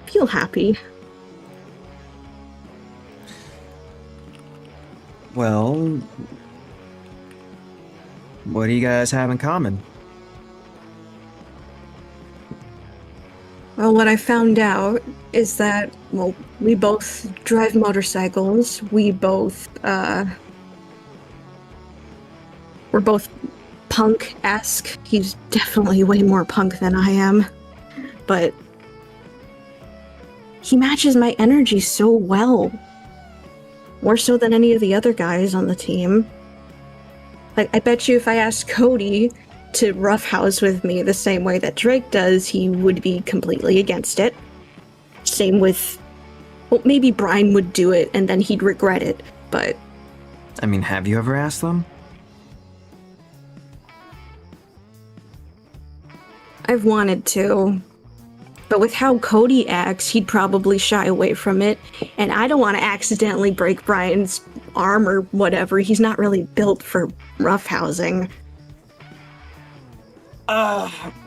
feel happy. Well, what do you guys have in common? Well, what I found out is that, well, we both drive motorcycles, we're both punk-esque. He's definitely way more punk than I am, but he matches my energy so well. More so than any of the other guys on the team. Like, I bet you if I asked Cody to roughhouse with me the same way that Drake does, he would be completely against it. Same with... Well, maybe Brian would do it and then he'd regret it, but... I mean, have you ever asked them? I've wanted to. But with how Cody acts, he'd probably shy away from it. And I don't want to accidentally break Brian's arm or whatever. He's not really built for roughhousing.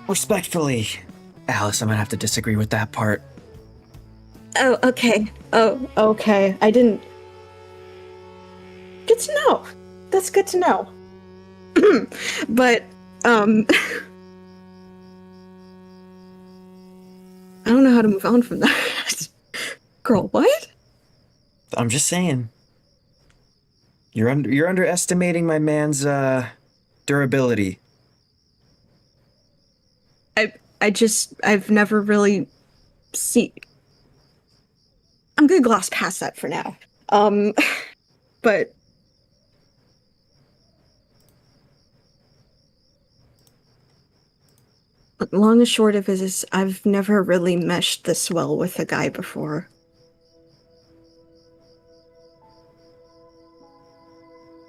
Respectfully, Alice, I'm gonna have to disagree with that part. Oh, okay. Oh, okay. I didn't... Good to know. That's good to know. But, I don't know how to move on from that. Girl, what? I'm just saying. You're underestimating my man's durability. I've never really I'm gonna gloss past that for now. But long and short of it is I've never really meshed this well with a guy before.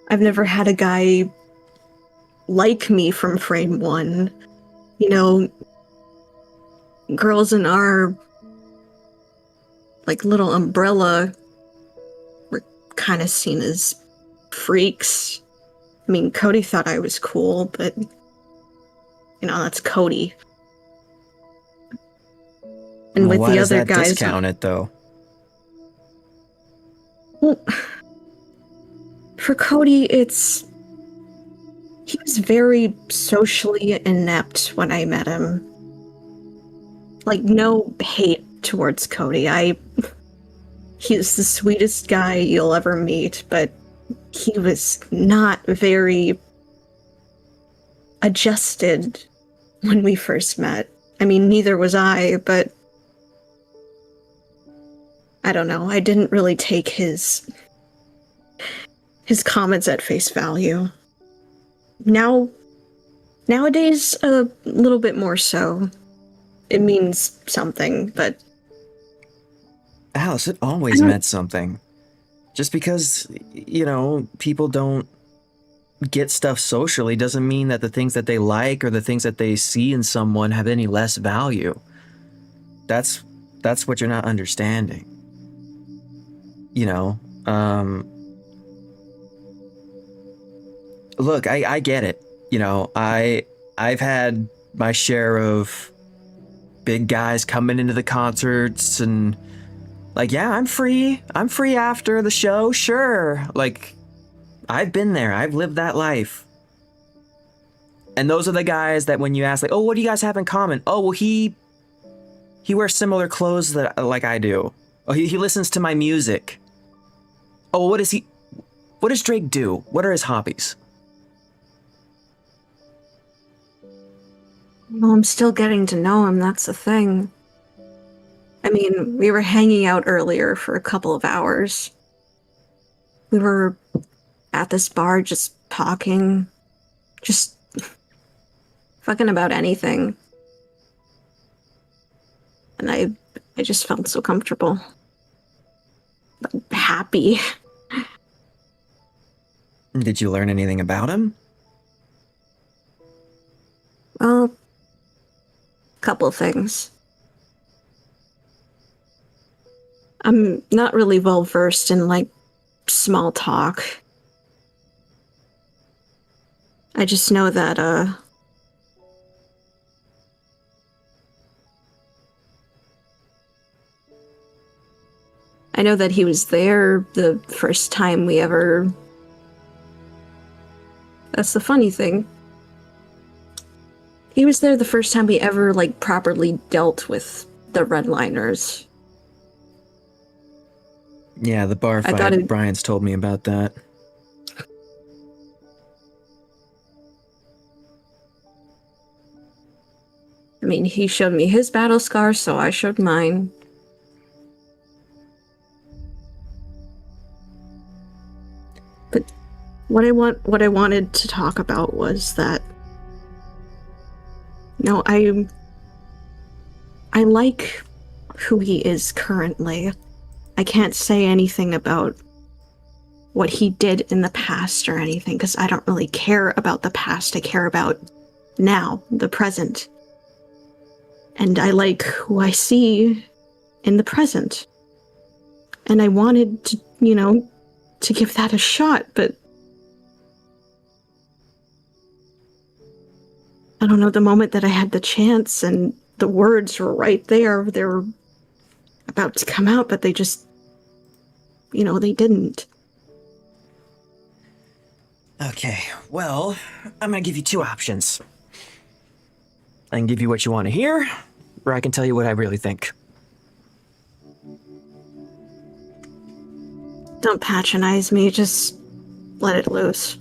I've never had a guy like me from frame one. You know, girls in our like little umbrella were kind of seen as freaks. I mean, Cody thought I was cool, but you know, that's Cody. And with Why the does other that guys, discount it though? well, for Cody, he was very socially inept when I met him. Like, no hate towards Cody. He's the sweetest guy you'll ever meet, but he was not very adjusted when we first met. I mean, neither was I, but I don't know. I didn't really take his comments at face value. Nowadays, a little bit more so. It means something, but Alice, it always meant something. Just because, you know, people don't get stuff socially doesn't mean that the things that they like or the things that they see in someone have any less value. That's what you're not understanding. You know, look, I get it. You know, I've had my share of big guys coming into the concerts and like, yeah, I'm free after the show, sure. Like, I've been there, I've lived that life. And those are the guys that when you ask, like, oh, what do you guys have in common? Oh, well, he wears similar clothes that like I do. Oh, he listens to my music. Oh, what does Drake do? What are his hobbies? well, I'm still getting to know him, that's the thing. I mean, we were hanging out earlier for a couple of hours. We were at this bar just talking, just fucking about anything. And I just felt so comfortable. Happy. Did you learn anything about him? Well, a couple of things. I'm not really well versed in, like, small talk. I just know that, I know that he was there the first time we ever... That's the funny thing. He was there the first time we ever, like, properly dealt with the redliners. Yeah, the bar fight. Brian's told me about that. I mean, he showed me his battle scars, so I showed mine. But what I wanted to talk about was that, you know, I like who he is currently. I can't say anything about what he did in the past or anything, because I don't really care about the past. I care about now, the present. And I like who I see in the present. And I wanted to, you know, to give that a shot, but I don't know, the moment that I had the chance and the words were right there, they were about to come out, but they just, you know, they didn't. Okay, well, I'm gonna give you two options. I can give you what you want to hear, or I can tell you what I really think. Don't patronize me, just let it loose.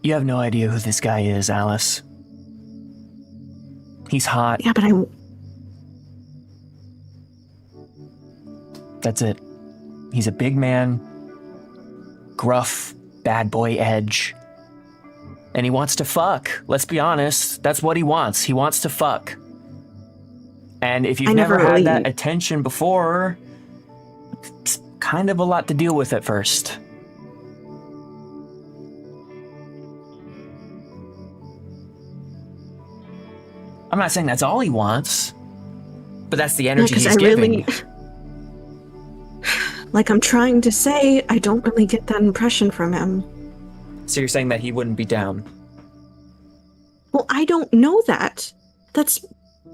You have no idea who this guy is, Alice. He's hot. Yeah, but That's it. He's a big man, gruff, bad boy edge. And he wants to fuck. Let's be honest. That's what he wants. He wants to fuck. And if you've never had that attention before, it's kind of a lot to deal with at first. I'm not saying that's all he wants, but that's the energy Because he's giving. Like I'm trying to say, I don't really get that impression from him. So you're saying that he wouldn't be down? Well, I don't know that.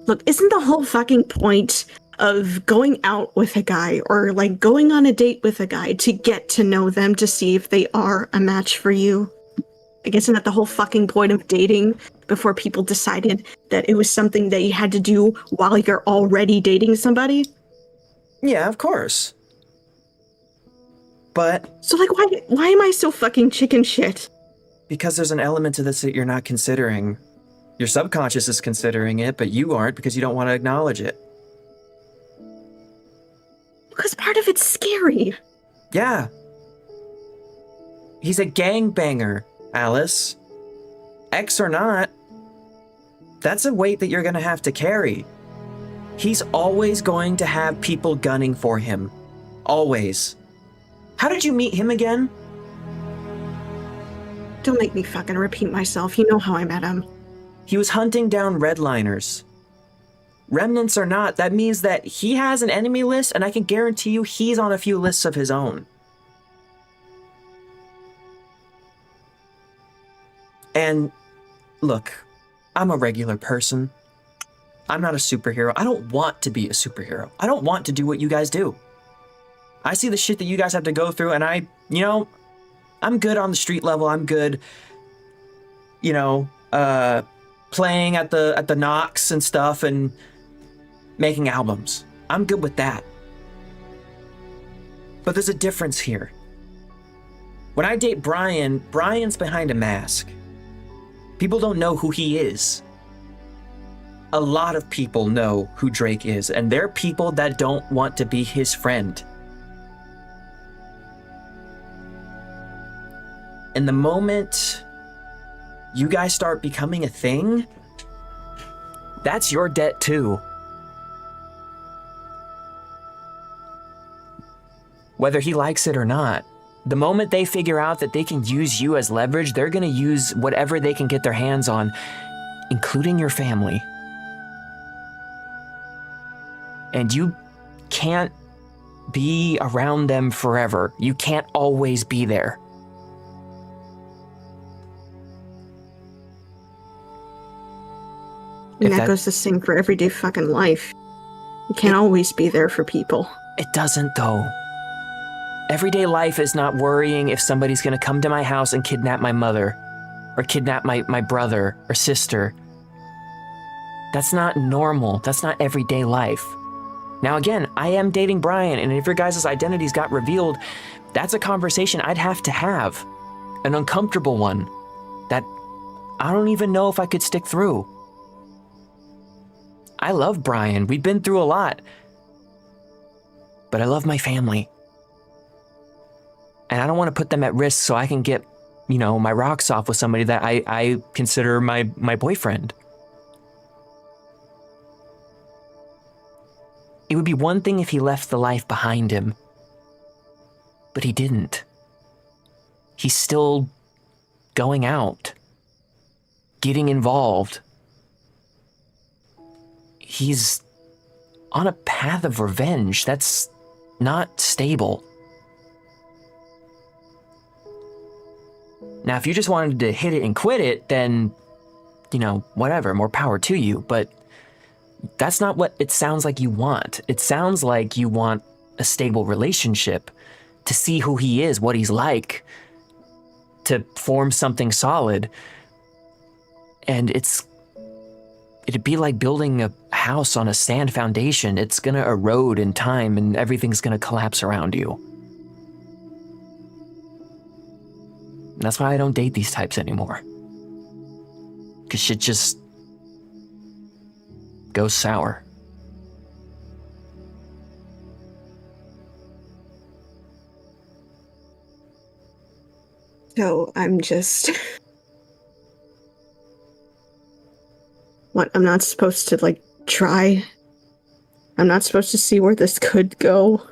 Look, isn't the whole fucking point of going out with a guy or like going on a date with a guy to get to know them to see if they are a match for you? Like, isn't that the whole fucking point of dating before people decided that it was something that you had to do while you're already dating somebody? Yeah, of course. But So like, why am I so fucking chicken shit? because there's an element to this that you're not considering. Your subconscious is considering it, but you aren't because you don't want to acknowledge it. Because part of it's scary. Yeah. He's a gangbanger, Alice. Ex or not, that's a weight that you're going to have to carry. He's always going to have people gunning for him. Always. How did you meet him again? Don't make me fucking repeat myself. You know how I met him. He was hunting down redliners. Remnants or not, that means that he has an enemy list, and I can guarantee you he's on a few lists of his own. And look, I'm a regular person. I'm not a superhero. I don't want to be a superhero. I don't want to do what you guys do. I see the shit that you guys have to go through, and I'm good on the street level. I'm good, playing at the Knox and stuff and making albums. I'm good with that. But there's a difference here. When I date Brian, Brian's behind a mask. People don't know who he is. A lot of people know who Drake is, and they're people that don't want to be his friend. And the moment you guys start becoming a thing, that's your debt too. Whether he likes it or not, the moment they figure out that they can use you as leverage, they're gonna use whatever they can get their hands on, including your family. And you can't be around them forever. You can't always be there. And that goes the same for everyday fucking life. You can't always be there for people. It doesn't, though. Everyday life is not worrying if somebody's gonna come to my house and kidnap my mother, or kidnap my brother or sister. That's not normal. That's not everyday life. Now again, I am dating Brian, and if your guys' identities got revealed, that's a conversation I'd have to have. An uncomfortable one that I don't even know if I could stick through. I love Brian. We've been through a lot. But I love my family. And I don't want to put them at risk so I can get, my rocks off with somebody that I consider my boyfriend. It would be one thing if he left the life behind him. But he didn't. He's still going out, getting involved. He's on a path of revenge that's not stable. Now, if you just wanted to hit it and quit it, then, whatever, more power to you. But that's not what it sounds like you want. It sounds like you want a stable relationship, to see who he is, what he's like, to form something solid. And it'd be like building a house on a sand foundation. It's gonna erode in time and everything's gonna collapse around you. And that's why I don't date these types anymore. 'Cause shit just goes sour. So I'm just... What, I'm not supposed to, try? I'm not supposed to see where this could go?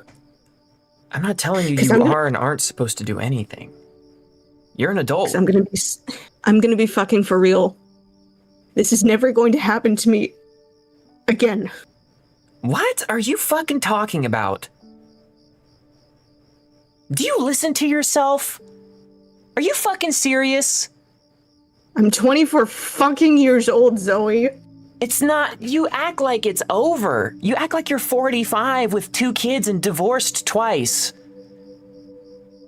I'm not telling you 'Cause you I'm are and aren't supposed to do anything. You're an adult. 'Cause I'm gonna be fucking for real. This is never going to happen to me Again. What are you fucking talking about? Do you listen to yourself? Are you fucking serious? I'm 24 fucking years old, Zoe. It's not. You act like it's over. You act like you're 45 with 2 kids and divorced twice.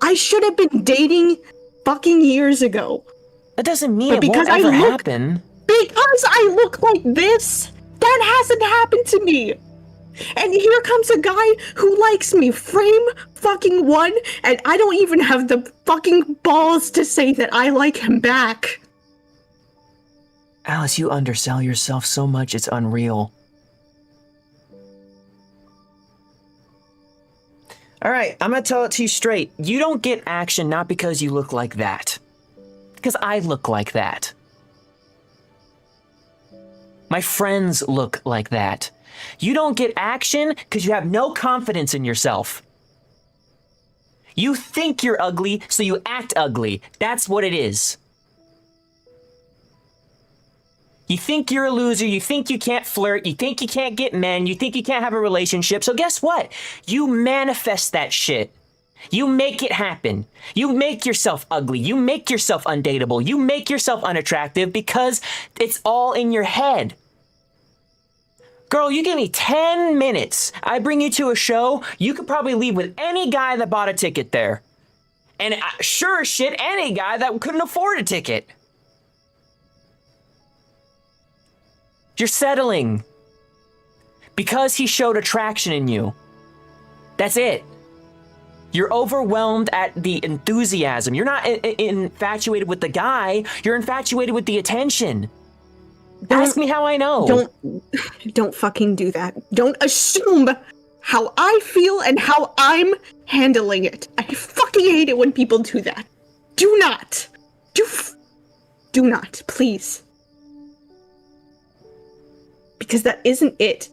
I should have been dating fucking years ago. That doesn't mean But it because won't I ever look- happen. Because I look like this, that hasn't happened to me. And here comes a guy who likes me, frame fucking one, and I don't even have the fucking balls to say that I like him back. Alice, you undersell yourself so much it's unreal. Alright, I'm gonna tell it to you straight. You don't get action not because you look like that. Because I look like that. My friends look like that. You don't get action because you have no confidence in yourself. You think you're ugly, so you act ugly. That's what it is. You think you're a loser, you think you can't flirt, you think you can't get men, you think you can't have a relationship, so guess what? You manifest that shit. You make it happen. You make yourself ugly, you make yourself undateable, you make yourself unattractive because it's all in your head. Girl, you give me 10 minutes, I bring you to a show, you could probably leave with any guy that bought a ticket there. And sure as shit, any guy that couldn't afford a ticket. You're settling because he showed attraction in you. That's it. You're overwhelmed at the enthusiasm. You're not infatuated with the guy. You're infatuated with the attention. Ask me how I know. Don't fucking do that. Don't assume how I feel and how I'm handling it. I fucking hate it when people do that. Do not. Do not, please. Because that isn't it.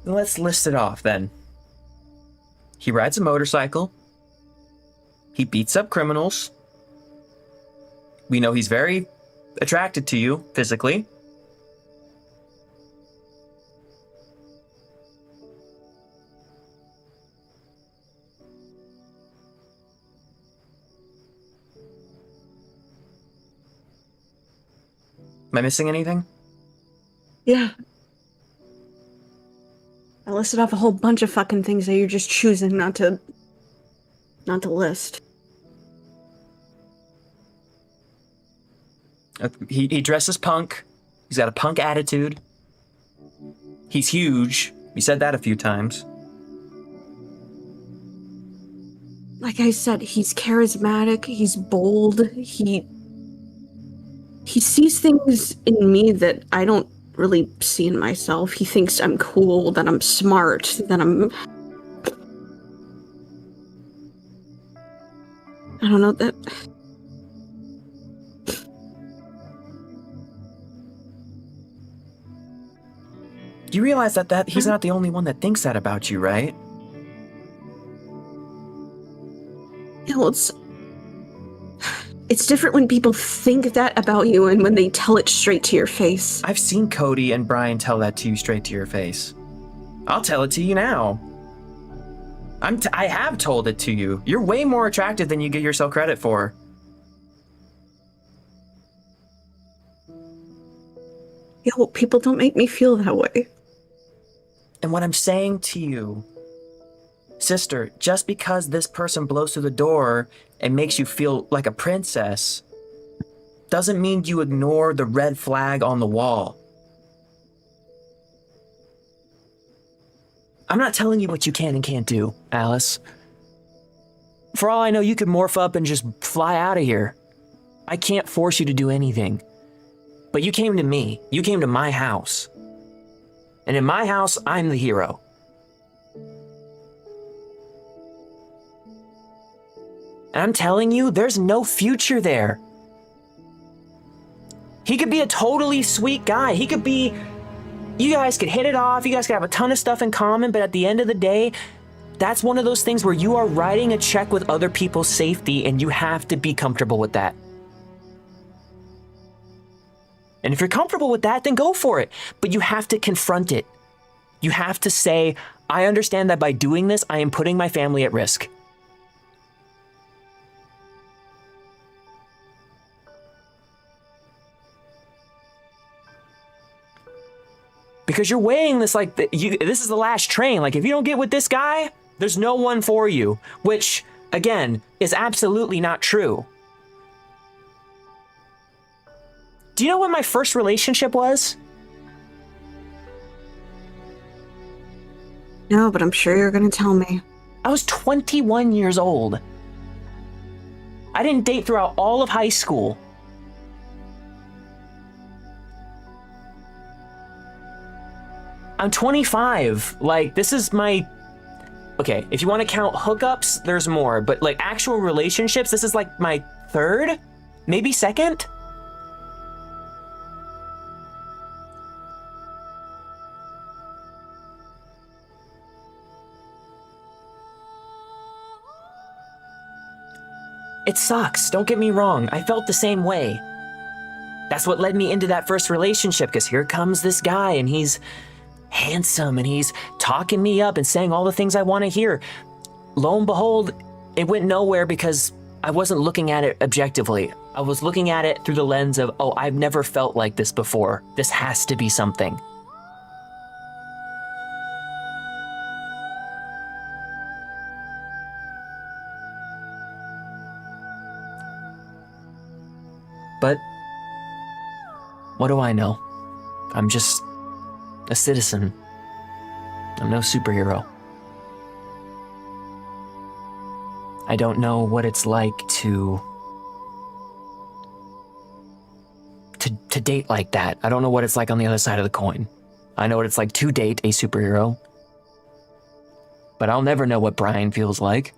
Let's list it off then. He rides a motorcycle. He beats up criminals. We know he's very attracted to you physically. Am I missing anything? Yeah. I listed off a whole bunch of fucking things that you're just choosing not to list. He dresses punk. He's got a punk attitude. He's huge. We said that a few times. Like I said, he's charismatic, he's bold, he sees things in me that I don't really see in myself. He thinks I'm cool, that I'm smart, that I'm... I don't know, that... You realize that he's not the only one that thinks that about you, right? Yeah, well, it's different when people think that about you and when they tell it straight to your face. I've seen Cody and Brian tell that to you straight to your face. I'll tell it to you now. I have told it to you. You're way more attractive than you give yourself credit for. Yeah, well, people don't make me feel that way. And what I'm saying to you, sister, just because this person blows through the door and makes you feel like a princess doesn't mean you ignore the red flag on the wall. I'm not telling you what you can and can't do, Alice. For all I know, you could morph up and just fly out of here. I can't force you to do anything. But you came to me. You came to my house. And in my house, I'm the hero. And I'm telling you, there's no future there. He could be a totally sweet guy. He could be you guys could hit it off, you guys could have a ton of stuff in common, but at the end of the day, that's one of those things where you are writing a check with other people's safety, and you have to be comfortable with that. And if you're comfortable with that, then go for it. But you have to confront it. You have to say, I understand that by doing this, I am putting my family at risk. Because you're weighing this like, this is the last train. Like, if you don't get with this guy, there's no one for you. Which, again, is absolutely not true. Do you know what my first relationship was? No, but I'm sure you're gonna tell me. I was 21 years old. I didn't date throughout all of high school. I'm 25. Like, this is my... Okay, if you want to count hookups, there's more. But, like, actual relationships, this is, like, my third? Maybe second? It sucks, don't get me wrong. I felt the same way. That's what led me into that first relationship, because here comes this guy, and he's handsome, and he's talking me up and saying all the things I want to hear. Lo and behold, it went nowhere because I wasn't looking at it objectively. I was looking at it through the lens of, oh, I've never felt like this before. This has to be something. But what do I know? I'm just a citizen. I'm no superhero. I don't know what it's like to date like that. I don't know what it's like on the other side of the coin. I know what it's like to date a superhero. But I'll never know what Brian feels like.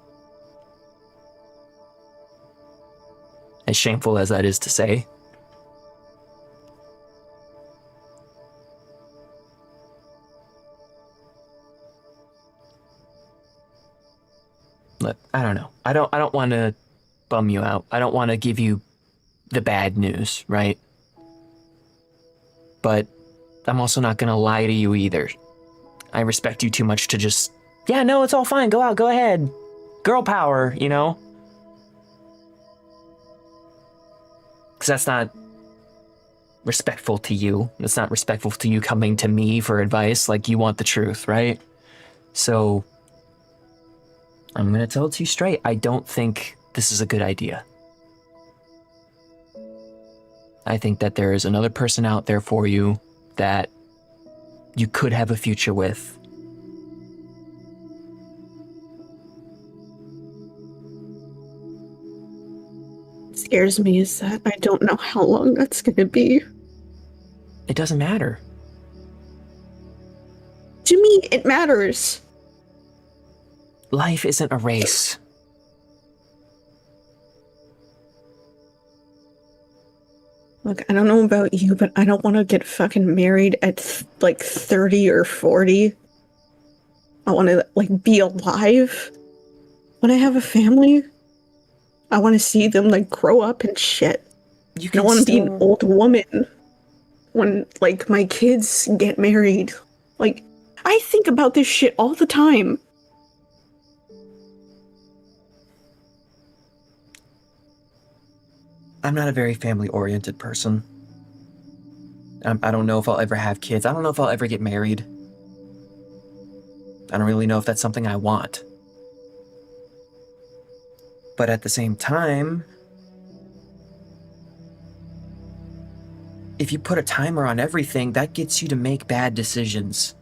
As shameful as that is to say. Look, I don't know. I don't want to bum you out. I don't want to give you the bad news, right? But I'm also not going to lie to you either. I respect you too much to just, yeah, no, it's all fine. Go out, go ahead. Girl power, you know? Because that's not respectful to you. It's not respectful to you coming to me for advice. Like, you want the truth, right? So I'm going to tell it to you straight. I don't think this is a good idea. I think that there is another person out there for you that you could have a future with. What scares me is that I don't know how long that's gonna be. It doesn't matter. To me, it matters. Life isn't a race. Look, I don't know about you, but I don't want to get fucking married at like 30 or 40. I want to like be alive. When I have a family, I want to see them like grow up and shit. I don't want to be an old woman when like my kids get married. Like, I think about this shit all the time. I'm not a very family-oriented person. I don't know if I'll ever have kids. I don't know if I'll ever get married. I don't really know if that's something I want. But at the same time, if you put a timer on everything, that gets you to make bad decisions.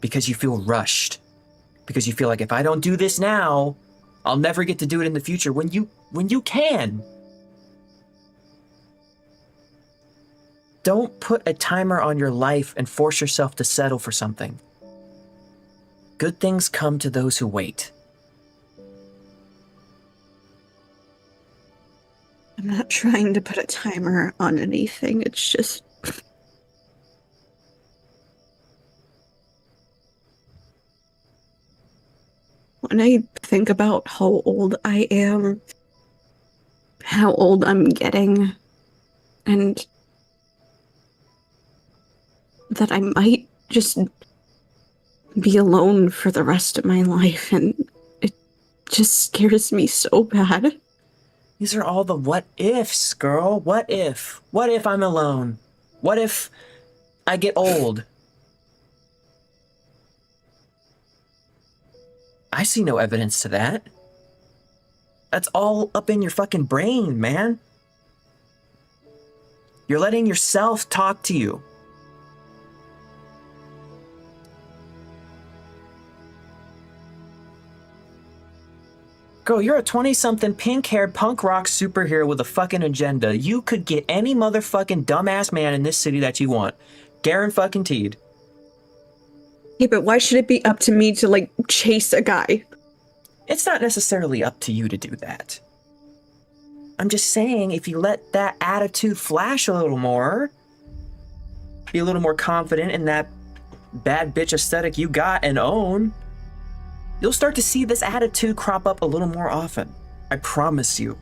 Because you feel rushed. Because you feel like, if I don't do this now, I'll never get to do it in the future when you can. Don't put a timer on your life and force yourself to settle for something. Good things come to those who wait. I'm not trying to put a timer on anything. It's just when I think about how old I am, how old I'm getting, and that I might just be alone for the rest of my life, and it just scares me so bad. These are all the what ifs, girl. What if? What if I'm alone? What if I get old? I see no evidence to that. That's all up in your fucking brain, man. You're letting yourself talk to you. Girl, you're a 20-something pink-haired punk rock superhero with a fucking agenda. You could get any motherfucking dumbass man in this city that you want. Guaranteed. Yeah, but why should it be up to me to, like, chase a guy? It's not necessarily up to you to do that. I'm just saying, if you let that attitude flash a little more, be a little more confident in that bad bitch aesthetic you got and own, you'll start to see this attitude crop up a little more often. I promise you.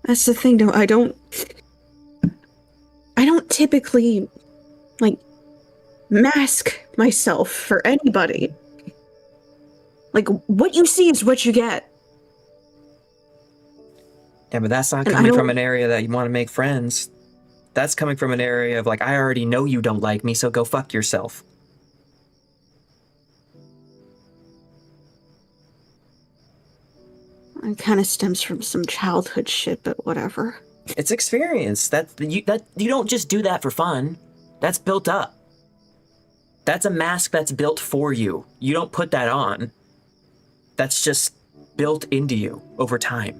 That's the thing, though. I don't typically, like, mask myself for anybody. Like, what you see is what you get. Yeah, but that's not And I coming don't- from an area that you want to make friends. That's coming from an area of, like, I already know you don't like me, so go fuck yourself. It kind of stems from some childhood shit, but whatever. It's experience. That you don't just do that for fun. That's built up. That's a mask that's built for you. You don't put that on. That's just built into you over time.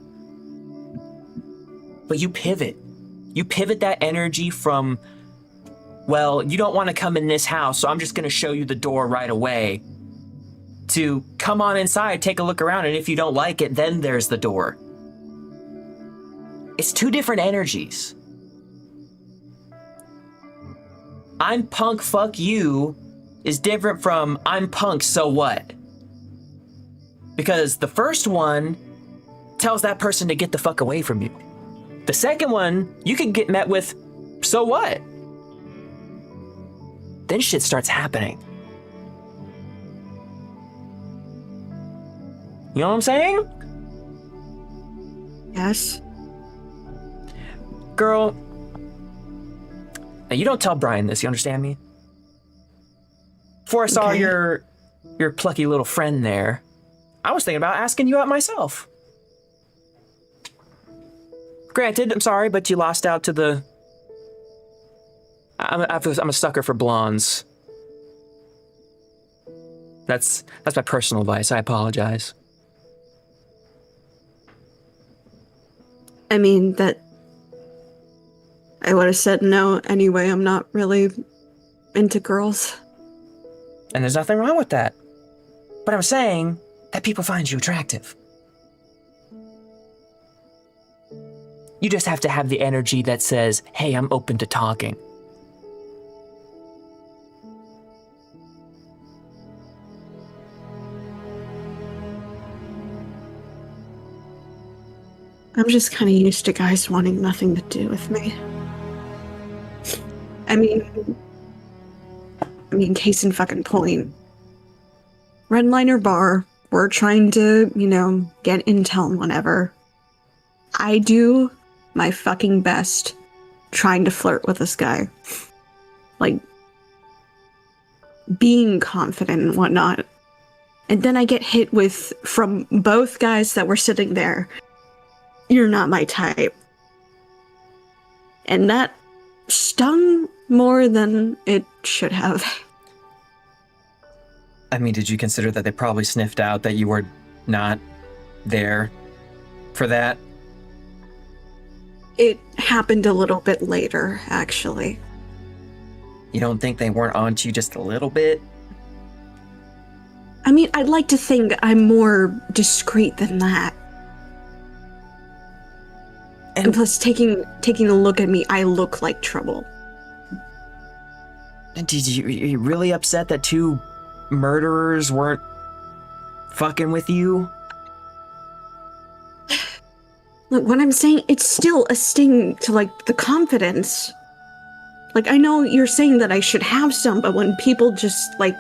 But you pivot. You pivot that energy from, well, you don't want to come in this house, so I'm just going to show you the door right away, to come on inside, take a look around, and if you don't like it, then there's the door. It's two different energies. I'm punk, fuck you is different from I'm punk, so what? Because the first one tells that person to get the fuck away from you. The second one, you can get met with, so what? Then shit starts happening. You know what I'm saying? Yes. Girl, now you don't tell Brian this, you understand me? Before I saw Okay. your plucky little friend there, I was thinking about asking you out myself. Granted, I'm sorry, but you lost out to the... I'm a sucker for blondes. That's my personal advice. I apologize. I mean, that I would have said no anyway. I'm not really into girls. And there's nothing wrong with that. But I'm saying that people find you attractive. You just have to have the energy that says, hey, I'm open to talking. I'm just kind of used to guys wanting nothing to do with me. I mean, case in fucking point. Redliner Bar, we're trying to, get intel and whatever. I do my fucking best trying to flirt with this guy. Like, being confident and whatnot. And then I get hit with, from both guys that were sitting there, you're not my type. And that stung more than it should have. I mean, did you consider that they probably sniffed out that you were not there for that? It happened a little bit later, actually. You don't think they weren't onto you just a little bit? I mean, I'd like to think I'm more discreet than that. And plus, taking a look at me, I look like trouble. Did you really upset that 2 murderers weren't fucking with you? Look, what I'm saying, it's still a sting to, like, the confidence. Like, I know you're saying that I should have some, but when people just, like,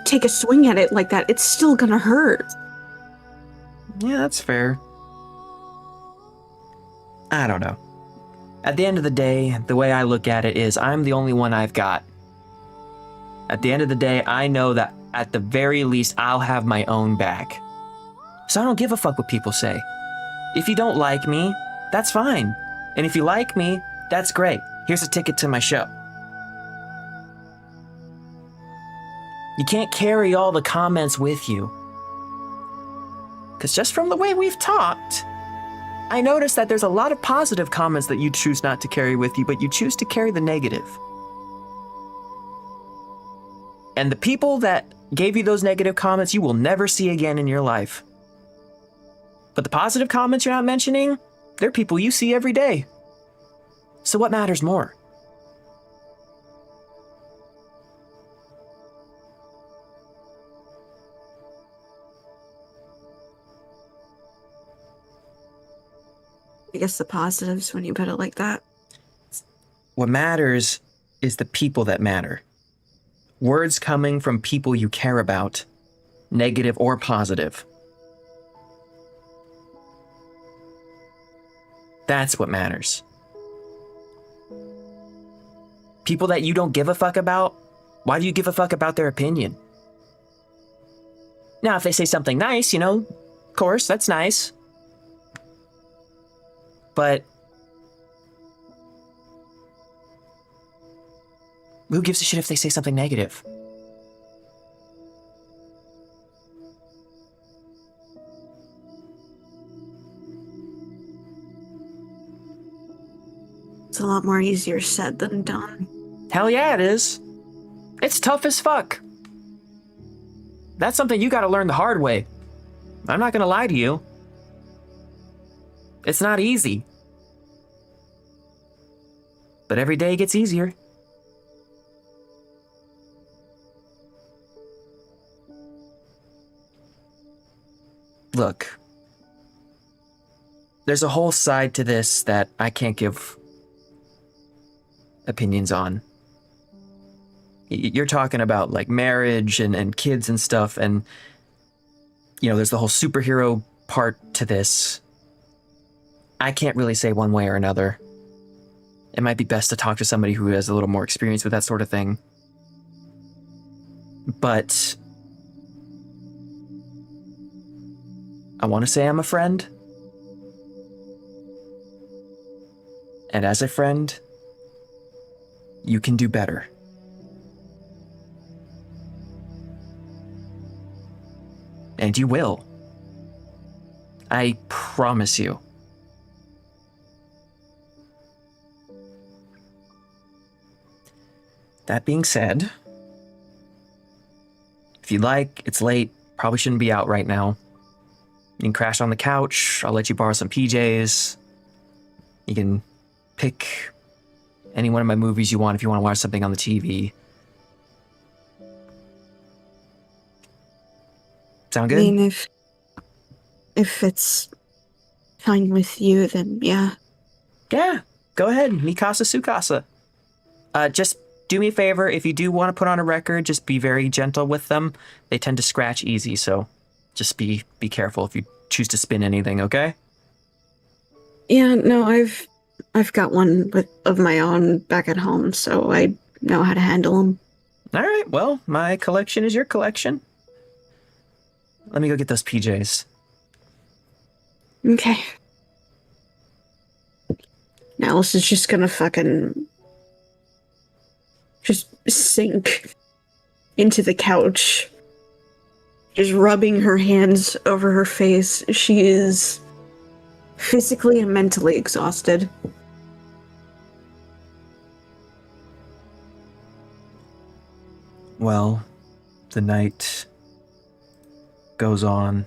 take a swing at it like that, it's still gonna hurt. Yeah, that's fair. I don't know. At the end of the day, the way I look at it is I'm the only one I've got. At the end of the day, I know that at the very least, I'll have my own back. So I don't give a fuck what people say. If you don't like me, that's fine. And if you like me, that's great. Here's a ticket to my show. You can't carry all the comments with you. Because just from the way we've talked, I noticed that there's a lot of positive comments that you choose not to carry with you, but you choose to carry the negative. And the people that gave you those negative comments, you will never see again in your life. But the positive comments you're not mentioning, they're people you see every day. So what matters more? I guess the positives when you put it like that. What matters is the people that matter. Words coming from people you care about, negative or positive. That's what matters. People that you don't give a fuck about, why do you give a fuck about their opinion? Now, if they say something nice, of course, that's nice. But who gives a shit if they say something negative? It's a lot more easier said than done. Hell yeah, it is. It's tough as fuck. That's something you gotta learn the hard way. I'm not gonna lie to you. It's not easy. But every day gets easier. Look, there's a whole side to this that I can't give opinions on. You're talking about like marriage and kids and stuff, and there's the whole superhero part to this. I can't really say one way or another. It might be best to talk to somebody who has a little more experience with that sort of thing. But I want to say I'm a friend. And as a friend, you can do better. And you will. I promise you. That being said, if you'd like, it's late, probably shouldn't be out right now. You can crash on the couch, I'll let you borrow some PJs. You can pick any one of my movies you want if you want to watch something on the TV. Sound good? I mean, if it's fine with you, then yeah. Yeah, go ahead. Mikasa Sukasa. Just do me a favor, if you do want to put on a record, just be very gentle with them. They tend to scratch easy, so just be careful if you choose to spin anything, okay? Yeah, no, I've got one of my own back at home, so I know how to handle them. All right, well, my collection is your collection. Let me go get those PJs. Okay. Now Alice is just gonna fucking just sink into the couch, just rubbing her hands over her face. She is physically and mentally exhausted. Well, the night goes on.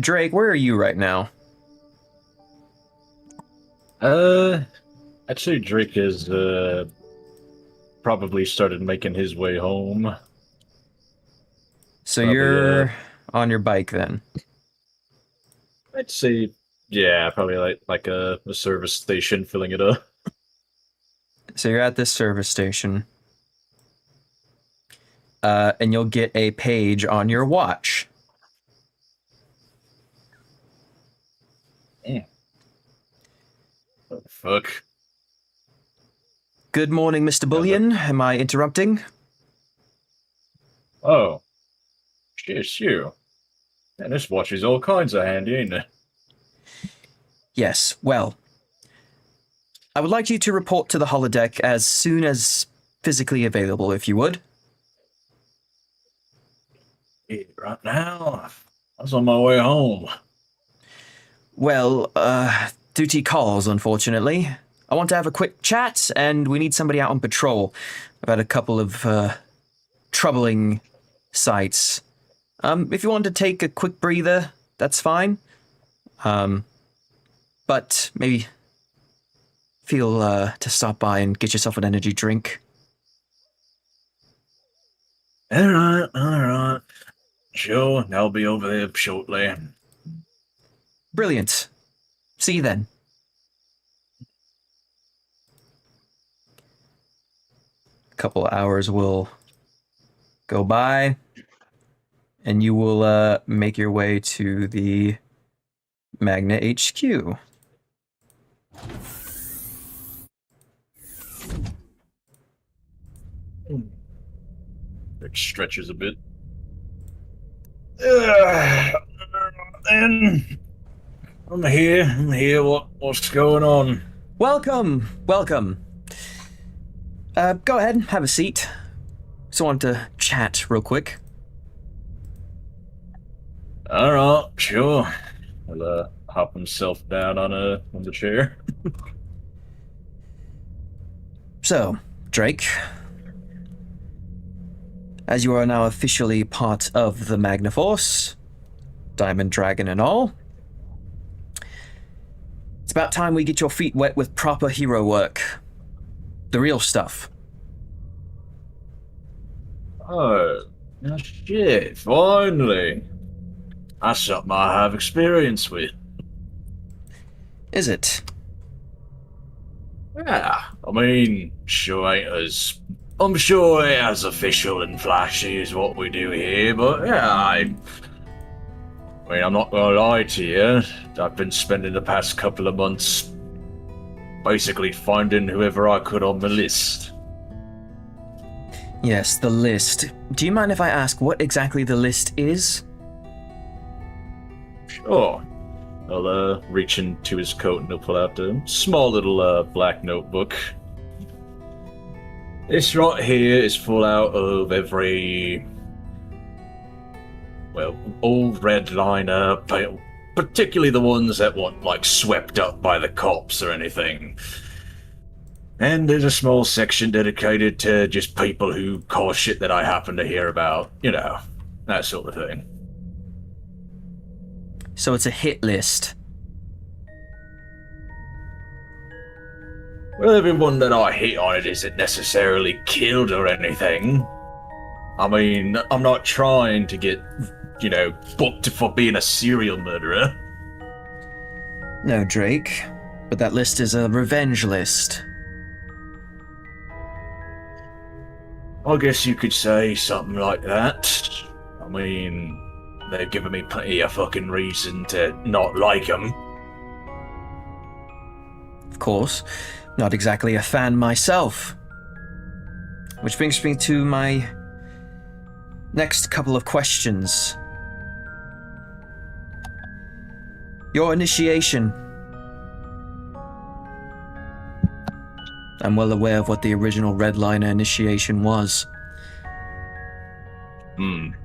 Drake, where are you right now? I'd say Drake has probably started making his way home. So Probably, you're on your bike then. I'd say, yeah, probably like a service station filling it up. So you're at this service station. And you'll get a page on your watch. Oh, fuck. Good morning, Mr. Bullion. Am I interrupting? Oh. Cheers, you. And this watch is all kinds of handy, ain't it? Yes, well, I would like you to report to the holodeck as soon as physically available, if you would. Yeah, right now, I was on my way home. Well, duty calls, unfortunately. I want to have a quick chat, and we need somebody out on patrol. I've had a couple of, troubling sights. If you want to take a quick breather, that's fine. But maybe feel, to stop by and get yourself an energy drink. Alright. Sure, I'll be over there shortly. Brilliant. See you then. A couple of hours will go by, and you will make your way to the MAGNA HQ. It stretches a bit. And I'm here. What's going on? Welcome. Go ahead, have a seat. Just want to chat real quick. Alright, sure. He'll hop himself down on the chair. So, Drake, as you are now officially part of the MAGNA Force, Diamond Dragon and all, it's about time we get your feet wet with proper hero work. The real stuff. Oh, shit, finally. That's something I have experience with. Is it? Yeah, I mean, I'm sure it as official and flashy as what we do here, but yeah, I mean, I'm not gonna lie to you. I've been spending the past couple of months basically finding whoever I could on the list. Yes, the list. Do you mind if I ask what exactly the list is? Sure. I'll reach into his coat and he'll pull out a small little black notebook. This right here is full out of every, well, old redliner, particularly the ones that weren't like swept up by the cops or anything. And there's a small section dedicated to just people who cause shit that I happen to hear about, you know, that sort of thing. So it's a hit list. Well, everyone that I hit on it isn't necessarily killed or anything. I mean, I'm not trying to get, you know, booked for being a serial murderer. No, Drake. But that list is a revenge list. I guess you could say something like that. I mean, they've given me plenty of fucking reason to not like them. Of course. Not exactly a fan myself. Which brings me to my next couple of questions. Your initiation. I'm well aware of what the original Redliner initiation was. Kind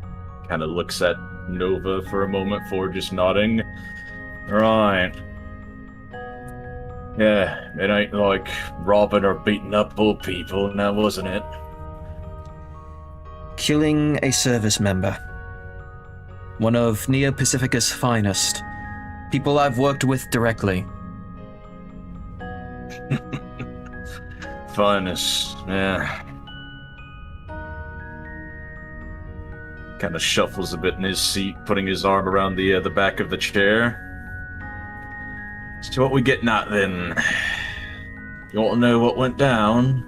of looks at Nova for a moment before just nodding. Right. Yeah, it ain't like robbing or beating up old people, now wasn't it? Killing a service member. One of Neo Pacifica's finest. People I've worked with directly. finest, yeah. Kind of shuffles a bit in his seat, putting his arm around the back of the chair. So what we getting at then? You want to know what went down?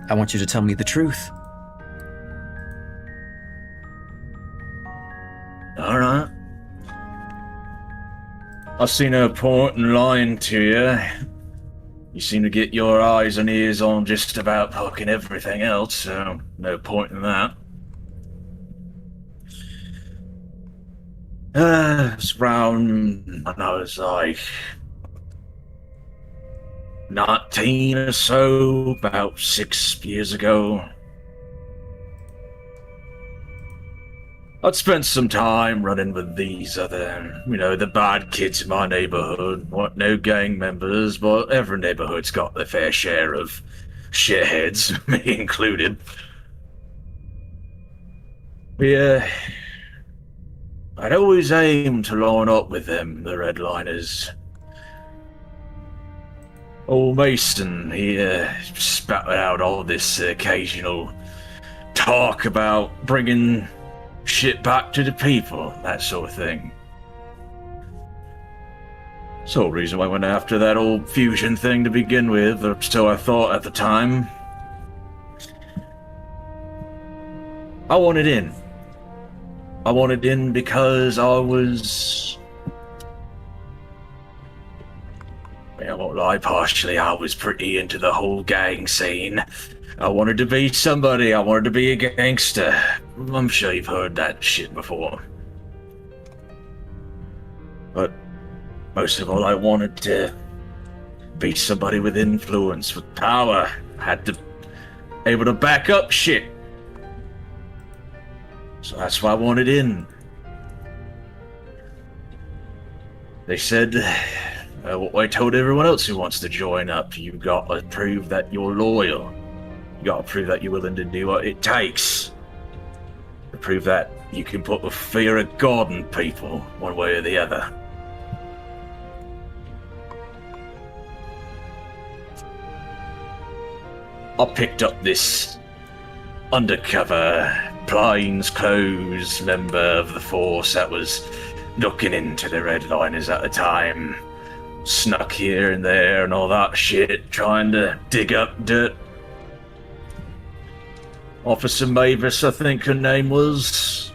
I want you to tell me the truth. Alright. I see no point in lying to you. You seem to get your eyes and ears on just about fucking everything else, so no point in that. It's around when I was like 19 or so, about 6 years ago. I'd spent some time running with these other, the bad kids in my neighborhood. Weren't no gang members, but every neighborhood's got their fair share of shitheads, me included. Yeah. I'd always aimed to line up with them, the redliners. Old Mason, he spat out all this occasional talk about bringing shit back to the people, that sort of thing. Sole reason why I went after that old fusion thing to begin with, or so I thought at the time. I wanted in. I wanted in because I was... I won't lie, partially I was pretty into the whole gang scene. I wanted to be somebody, I wanted to be a gangster. I'm sure you've heard that shit before. But most of all, I wanted to be somebody with influence, with power. I had to be able to back up shit. So that's why I wanted in. They said, what I told everyone else who wants to join up, you got to prove that you're loyal. You got to prove that you're willing to do what it takes. To prove that you can put the fear of God in people, one way or the other. I picked up this undercover, plainclothes member of the force that was looking into the redliners at the time. Snuck here and there and all that shit, trying to dig up dirt. Officer Mavis, I think her name was.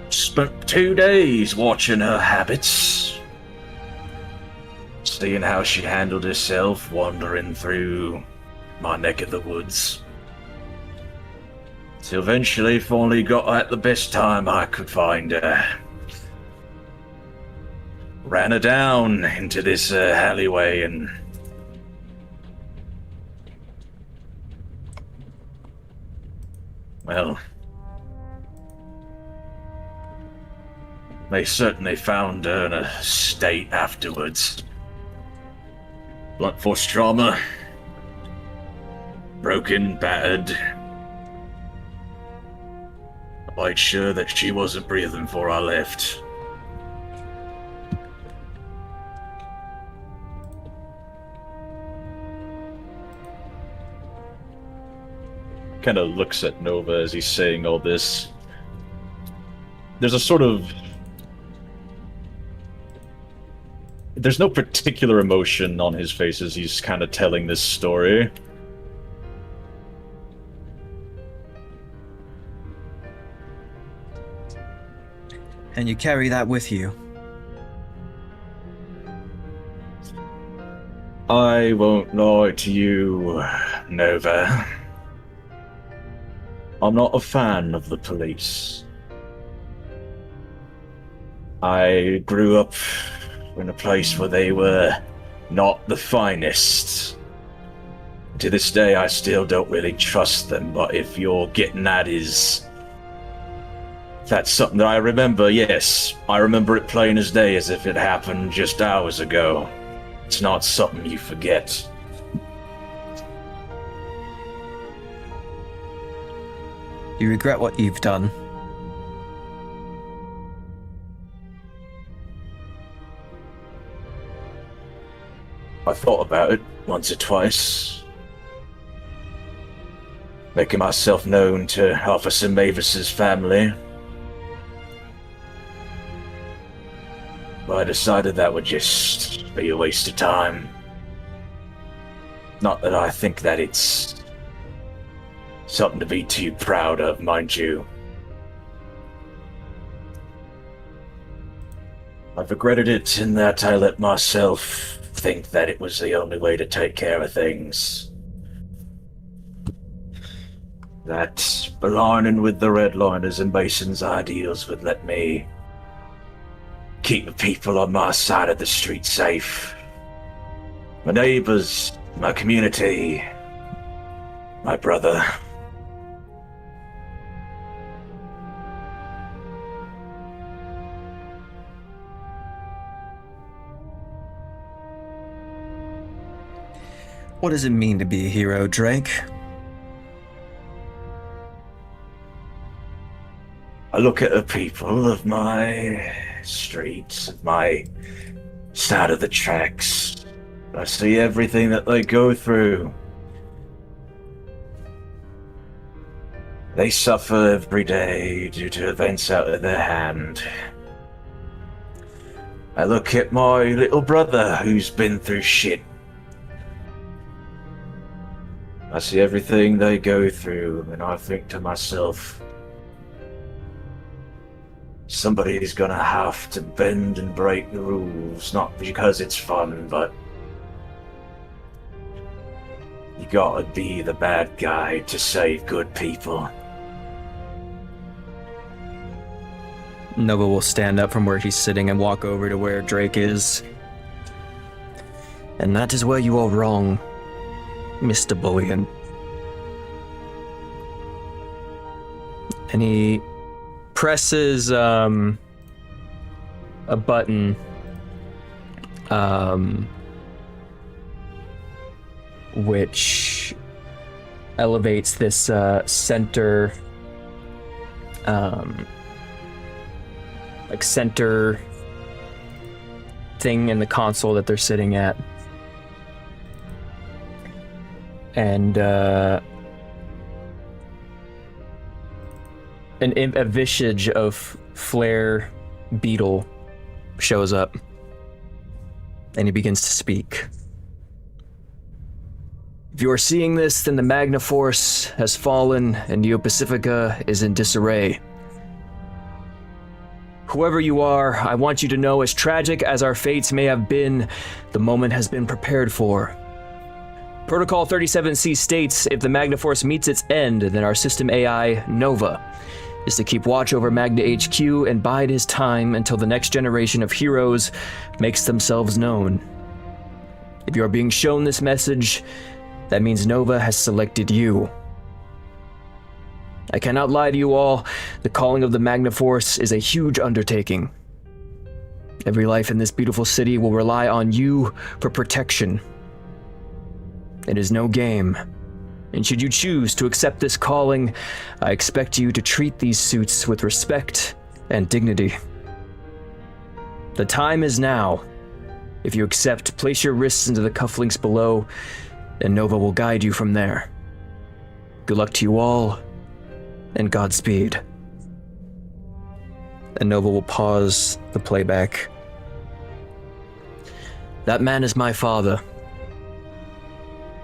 Spent 2 days watching her habits. Seeing how she handled herself, wandering through my neck of the woods. Till eventually finally got at the best time I could find her. Ran her down into this alleyway and... Well... They certainly found her in a state afterwards. Blunt force trauma. Broken, battered. Quite sure that she wasn't breathing before I left. Kind of looks at Nova as he's saying all this. There's a sort of... There's no particular emotion on his face as he's kind of telling this story. And you carry that with you. I won't lie to you, Nova. I'm not a fan of the police. I grew up in a place where they were not the finest. To this day, I still don't really trust them, but if you're getting at is... That's something that I remember, yes. I remember it plain as day, as if it happened just hours ago. It's not something you forget. You regret what you've done. I thought about it once or twice. Making myself known to Officer Mavis's family. But I decided that would just be a waste of time. Not that I think that it's something to be too proud of, mind you. I've regretted it in that I let myself think that it was the only way to take care of things. That aligning with the redliners and Mason's ideals would let me keep the people on my side of the street safe. My neighbors, my community, my brother. What does it mean to be a hero, Drake? I look at the people of my streets, of my side of the tracks. I see everything that they go through. They suffer every day due to events out of their hand. I look at my little brother who's been through shit. I see everything they go through, and I think to myself, somebody's gonna have to bend and break the rules, not because it's fun, but you gotta be the bad guy to save good people. Nova will stand up from where he's sitting and walk over to where Drake is. And that is where you are wrong, Mr. Bullion. And he presses a button which elevates this center center thing in the console that they're sitting at. And a visage of Flare Beetle shows up, and he begins to speak. If you are seeing this, then the Magna Force has fallen, and Neo Pacifica is in disarray. Whoever you are, I want you to know, as tragic as our fates may have been, the moment has been prepared for. Protocol 37C states, if the Magna Force meets its end, then our system AI, Nova, is to keep watch over Magna HQ and bide his time until the next generation of heroes makes themselves known. If you are being shown this message, that means Nova has selected you. I cannot lie to you all, the calling of the Magna Force is a huge undertaking. Every life in this beautiful city will rely on you for protection. It is no game, and should you choose to accept this calling, I expect you to treat these suits with respect and dignity. The time is now. If you accept, place your wrists into the cufflinks below, and Nova will guide you from there. Good luck to you all, and Godspeed. And Nova will pause the playback. That man is my father.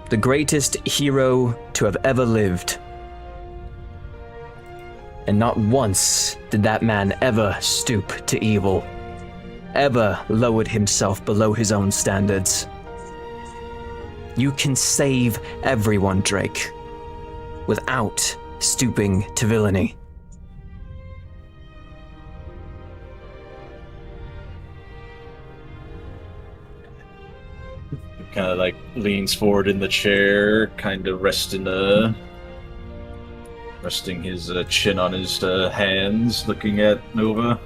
The greatest hero to have ever lived. And not once did that man ever stoop to evil, ever lowered himself below his own standards. You can save everyone, Drake, without stooping to villainy. Kind of like leans forward in the chair, kind of resting his chin on his hands, looking at Nova.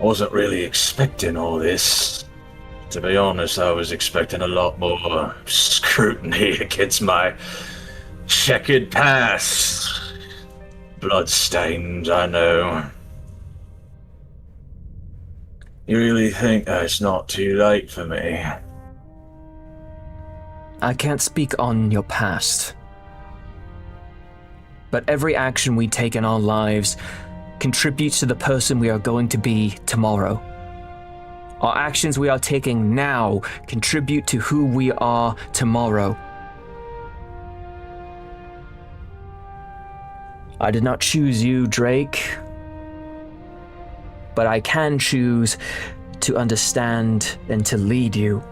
I wasn't really expecting all this. To be honest, I was expecting a lot more scrutiny against my checkered past. Bloodstained, I know. You really think it's not too late for me? I can't speak on your past. But every action we take in our lives contributes to the person we are going to be tomorrow. Our actions we are taking now contribute to who we are tomorrow. I did not choose you, Drake. But I can choose to understand and to lead you.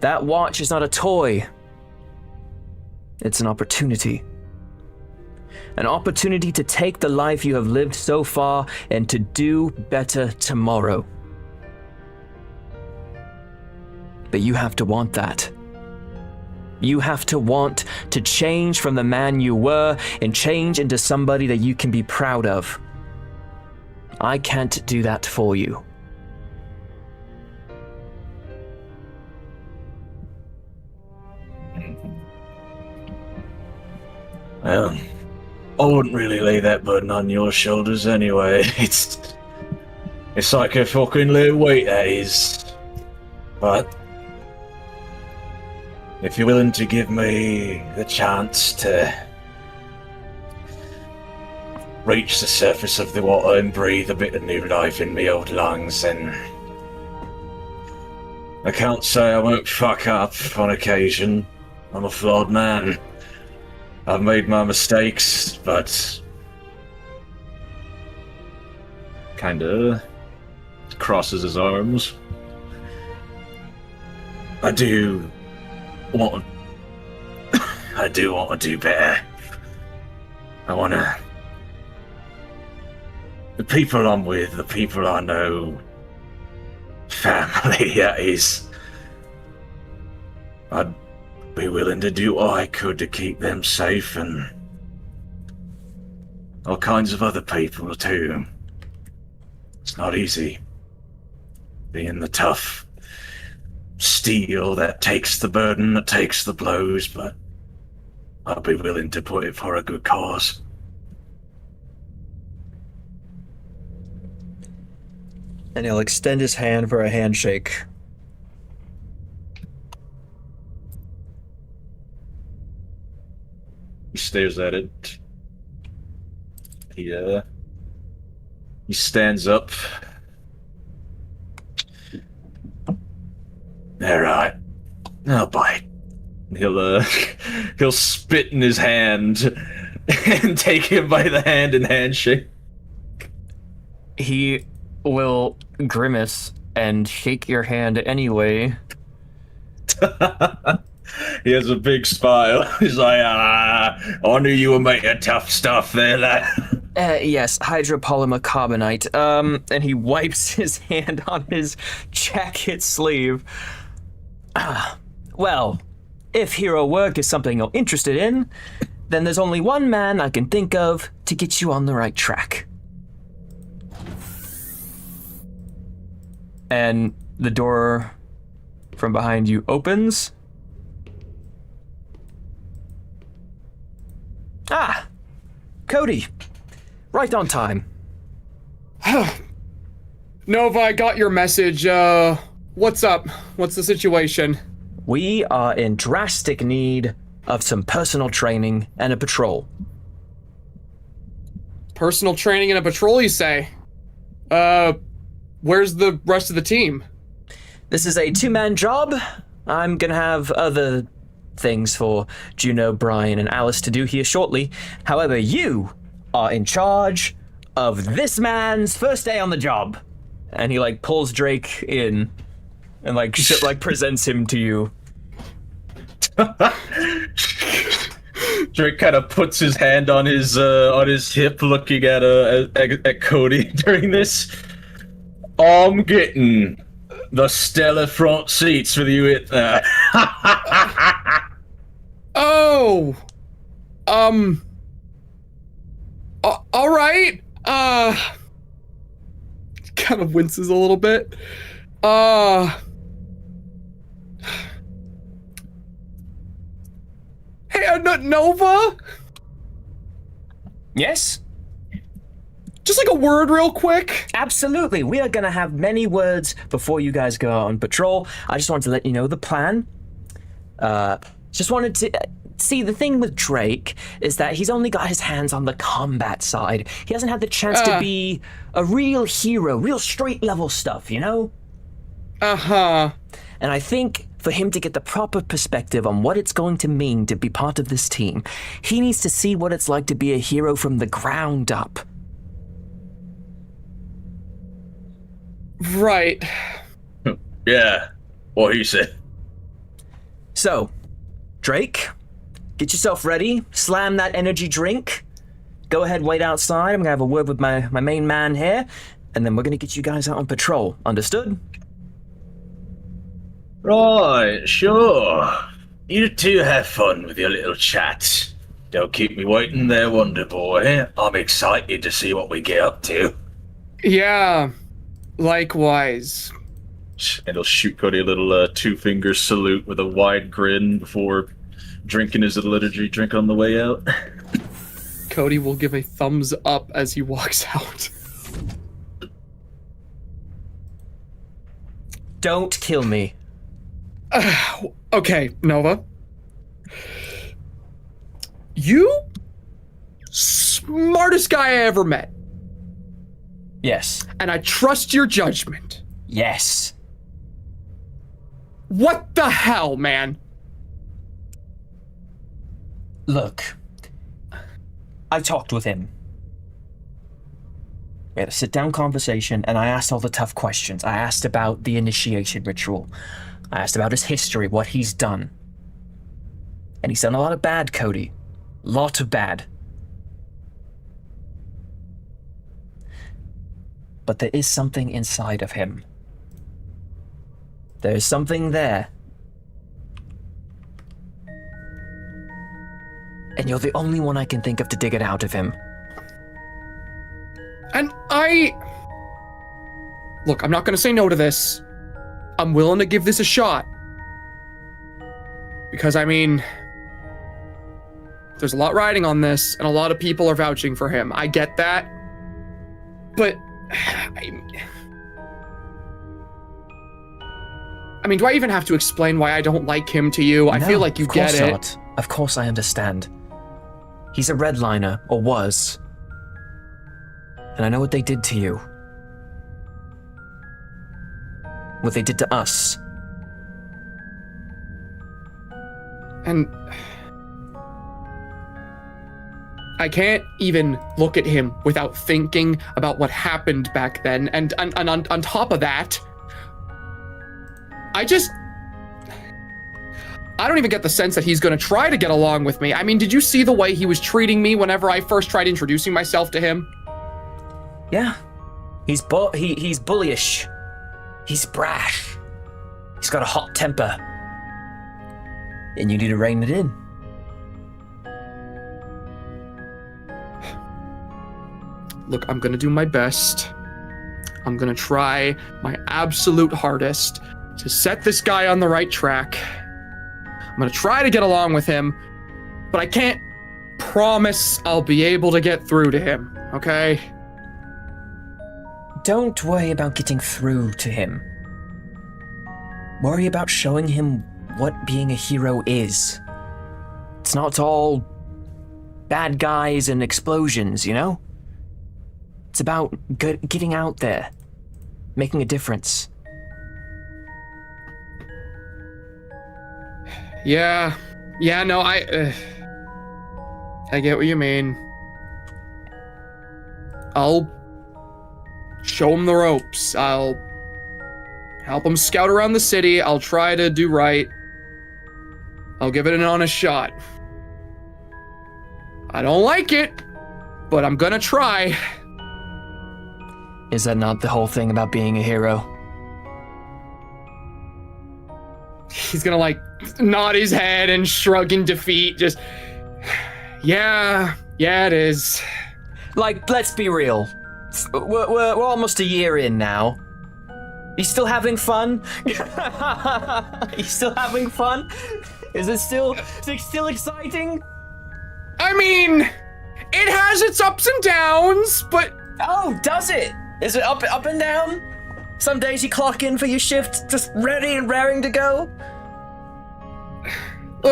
That watch is not a toy. It's an opportunity. An opportunity to take the life you have lived so far and to do better tomorrow. But you have to want that. You have to want to change from the man you were and change into somebody that you can be proud of. I can't do that for you. Well, I wouldn't really lay that burden on your shoulders anyway. It's like a fucking little weight, that is. But if you're willing to give me the chance to reach the surface of the water and breathe a bit of new life in me old lungs, then I can't say I won't fuck up on occasion. I'm a flawed man. I've made my mistakes, but kinda crosses his arms. I do want to do better. I wanna. The people I'm with, the people I know, family, that is. I'd be willing to do all I could to keep them safe, and all kinds of other people too. It's not easy being the tough steel that takes the burden, that takes the blows, but I'll be willing to put it for a good cause. And he'll extend his hand for a handshake. He stares at it. He stands up. Alright. I'll bite. He'll spit in his hand and take him by the hand and handshake. He will grimace and shake your hand anyway. He has a big smile. He's like, I knew you were making tough stuff there, lad. Yes, hydropolymer carbonite. And he wipes his hand on his jacket sleeve. Well, if hero work is something you're interested in, then there's only one man I can think of to get you on the right track. And the door from behind you opens. Ah, Cody. Right on time. Nova, I got your message. What's up? What's the situation? We are in drastic need of some personal training and a patrol. Personal training and a patrol, you say? Where's the rest of the team? This is a two-man job. I'm gonna have other things for Juno, Brian, and Alice to do here shortly. However, you are in charge of this man's first day on the job. And he pulls Drake in and presents him to you. Drake kind of puts his hand on his hip, looking at Cody during this. I'm getting the stellar front seats with you at that. Oh! Alright. Kind of winces a little bit. Hey, Nova? Yes? just like a word real quick? Absolutely. We are going to have many words before you guys go on patrol. I just wanted to let you know the plan. Just wanted to... See, the thing with Drake is that he's only got his hands on the combat side. He hasn't had the chance to be a real hero, real straight level stuff, you know? Uh-huh. And I think for him to get the proper perspective on what it's going to mean to be part of this team, he needs to see what it's like to be a hero from the ground up. Right. Yeah, what he said. So, Drake, get yourself ready, slam that energy drink, go ahead, wait outside, I'm gonna have a word with my main man here, and then we're gonna get you guys out on patrol, understood? Right, sure. You two have fun with your little chat. Don't keep me waiting there, Wonder Boy. I'm excited to see what we get up to. Yeah, likewise. And he'll shoot Cody a little two-finger salute with a wide grin before drinking his little energy drink on the way out. Cody will give a thumbs up as he walks out. Don't kill me. Okay, Nova. You smartest guy I ever met. Yes. And I trust your judgment. Yes. What the hell, man? Look, I talked with him. We had a sit-down conversation, and I asked all the tough questions. I asked about the initiation ritual. I asked about his history, what he's done. And he's done a lot of bad, Cody. Lot of bad. But there is something inside of him. There's something there. And you're the only one I can think of to dig it out of him. And Look, I'm not gonna say no to this. I'm willing to give this a shot. Because, I mean, there's a lot riding on this, and a lot of people are vouching for him. I get that. But, I mean, do I even have to explain why I don't like him to you? I feel like you get it. Not. Of course I understand. He's a redliner, or was. And I know what they did to you. What they did to us. And I can't even look at him without thinking about what happened back then. And on top of that, I don't even get the sense that he's going to try to get along with me. I mean, did you see the way he was treating me whenever I first tried introducing myself to him? Yeah. He's bullyish. He's brash. He's got a hot temper. And you need to rein it in. Look, I'm going to do my best. I'm going to try my absolute hardest to set this guy on the right track. I'm going to try to get along with him, but I can't promise I'll be able to get through to him, okay? Don't worry about getting through to him. Worry about showing him what being a hero is. It's not all bad guys and explosions, you know? It's about getting out there, making a difference. Yeah, no, I get what you mean. I'll show him the ropes. I'll help him scout around the city. I'll try to do right. I'll give it an honest shot. I don't like it, but I'm gonna try. Is that not the whole thing about being a hero? He's gonna like nod his head and shrug in defeat. Just, yeah, it is. Like, let's be real. We're almost a year in now. You still having fun? You still having fun? Is it still exciting? I mean, it has its ups and downs, but Oh, does it? Is it up and down? Some days you clock in for your shift, just ready and raring to go.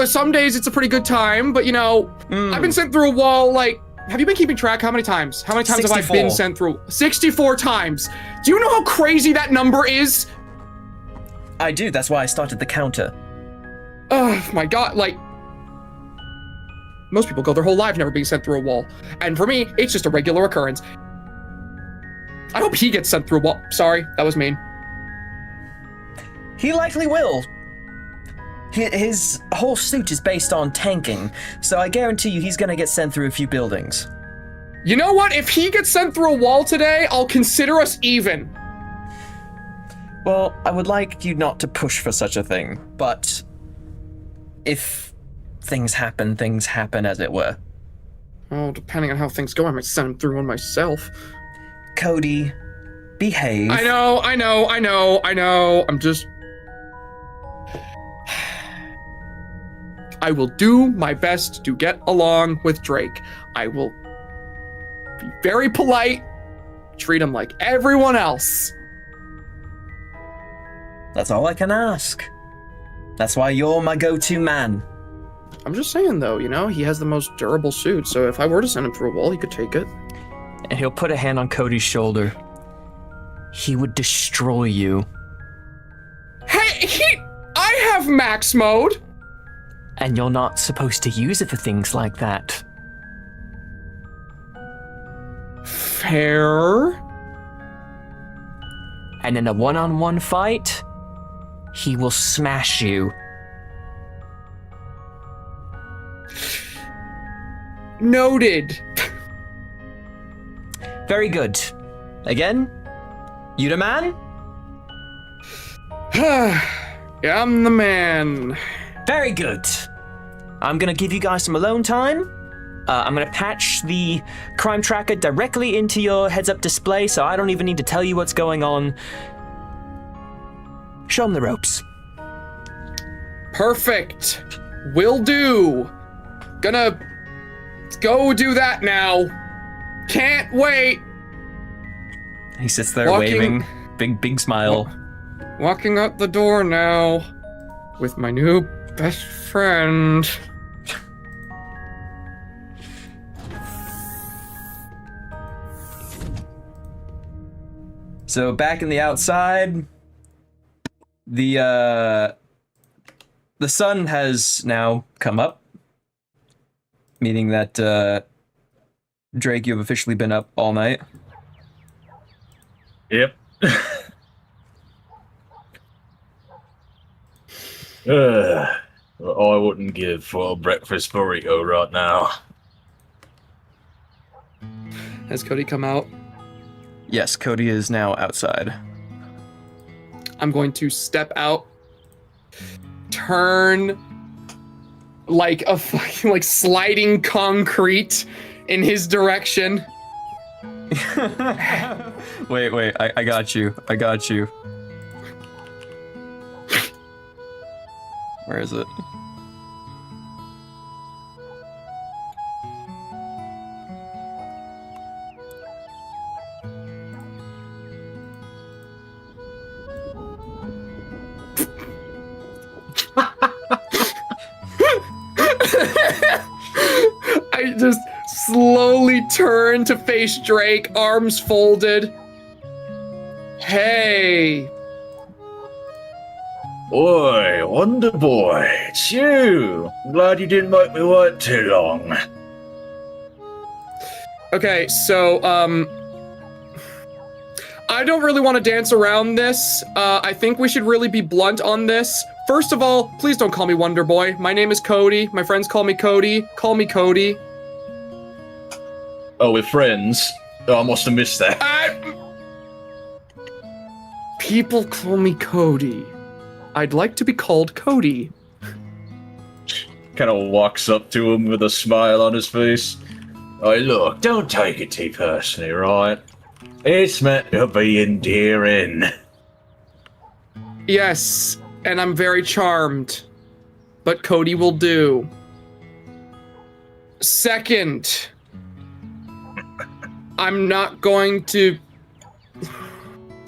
Some days it's a pretty good time, but you know, I've been sent through a wall, like, have you been keeping track? How many times? How many times 64. have I been sent through? 64 times. Do you know how crazy that number is? I do, that's why I started the counter. Oh my god, like, most people go their whole life never being sent through a wall. And for me, it's just a regular occurrence. I hope he gets sent through a wall. Sorry, that was mean. He likely will. His whole suit is based on tanking, so I guarantee you he's gonna get sent through a few buildings. You know what? If he gets sent through a wall today, I'll consider us even. Well, I would like you not to push for such a thing, but if things happen as it were. Oh, depending on how things go, I might send him through one myself. Cody, behave. I know. I'm just... I will do my best to get along with Drake. I will be very polite, treat him like everyone else. That's all I can ask. That's why you're my go-to man. I'm just saying, though, you know, he has the most durable suit, so if I were to send him through a wall, he could take it. And he'll put a hand on Cody's shoulder. He would destroy you. Hey, I have max mode! And you're not supposed to use it for things like that. Fair. And in a one-on-one fight, he will smash you. Noted. Very good. Again, you the man? Yeah, I'm the man. Very good. I'm gonna give you guys some alone time. I'm gonna patch the crime tracker directly into your heads-up display, so I don't even need to tell you what's going on. Show them the ropes. Perfect. Will do. Gonna go do that now. Can't wait. He sits there Walking- waving, big smile. Walking out the door now with my new best friend. So back in the outside, the sun has now come up, meaning that Drake, you have officially been up all night. Yep. I wouldn't give for a breakfast burrito right now. Has Cody come out? Yes, Cody is now outside. I'm going to step out, turn like a fucking like sliding concrete in his direction. Wait, I got you. Where is it? I just slowly turn to face Drake, arms folded. Hey. Oi, Wonder Boy, it's you. I'm glad you didn't make me wait too long. Okay, so, I don't really want to dance around this. I think we should really be blunt on this. First of all, please don't call me Wonder Boy. My name is Cody. My friends call me Cody. Call me Cody. Oh, we're friends? Oh, I must have missed that. People call me Cody. I'd like to be called Cody. Kind of walks up to him with a smile on his face. Hey, look, don't take it too personally, right? It's meant to be endearing. Yes, and I'm very charmed. But Cody will do. Second, I'm not going to...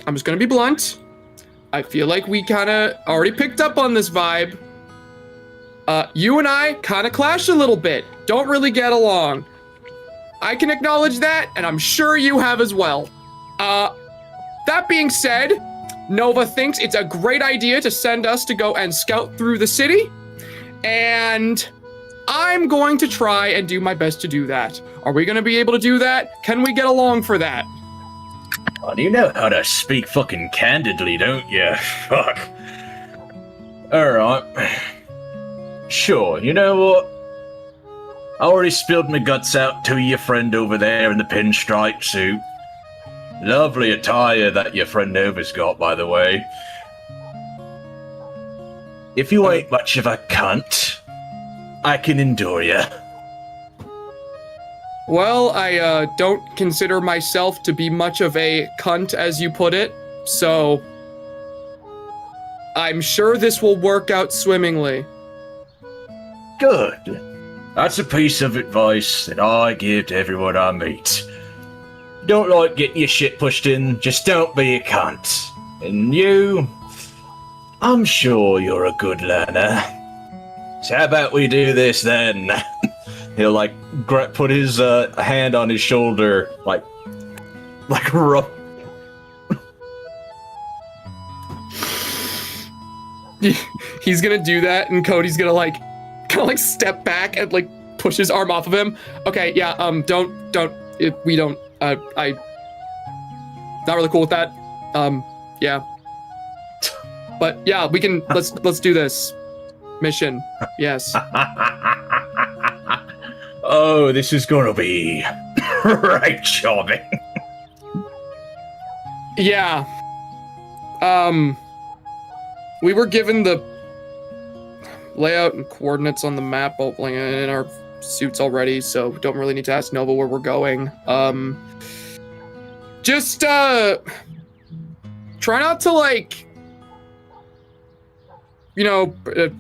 I'm just gonna be blunt. I feel like we kind of already picked up on this vibe. You and I kind of clash a little bit. Don't really get along. I can acknowledge that, and I'm sure you have as well. That being said, Nova thinks it's a great idea to send us to go and scout through the city, and I'm going to try and do my best to do that. Are we going to be able to do that? Can we get along for that? Oh, you know how to speak fucking candidly, don't you? Fuck. Alright. Sure, you know what? I already spilled my guts out to your friend over there in the pinstripe suit. Lovely attire that your friend Nova's got, by the way. If you ain't much of a cunt, I can endure ya. Well, I don't consider myself to be much of a cunt, as you put it, so I'm sure this will work out swimmingly. Good. That's a piece of advice that I give to everyone I meet. Don't like getting your shit pushed in, just don't be a cunt. And you, I'm sure you're a good learner. So how about we do this then? He'll like put his hand on his shoulder, like rough. He's gonna do that, and Cody's gonna like kind of like step back and like push his arm off of him. Okay, yeah, we don't, I not really cool with that. Yeah. But yeah, we can, let's do this. Mission, yes. Oh, this is gonna be right charming. Yeah. We were given the layout and coordinates on the map in our suits already, so don't really need to ask Nova where we're going. Just try not to like, you know,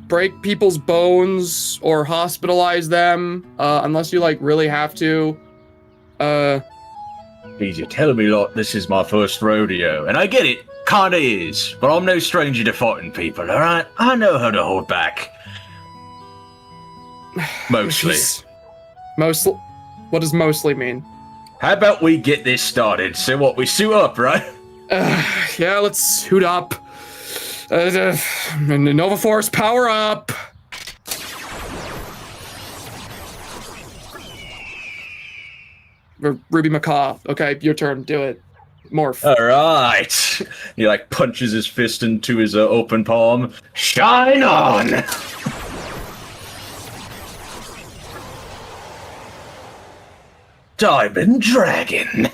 break people's bones or hospitalize them, unless you like really have to. Please, you're telling me like this is my first rodeo, and I get it, kinda is, but I'm no stranger to fighting people, alright? I know how to hold back. Mostly. Mostly? What does mostly mean? How about we get this started? So what, we suit up, right? Yeah, let's suit up. Nova Force, power up! Ruby Macaw. Okay, your turn. Do it. Morph. Alright. He like punches his fist into his open palm. Shine on! Diamond Dragon.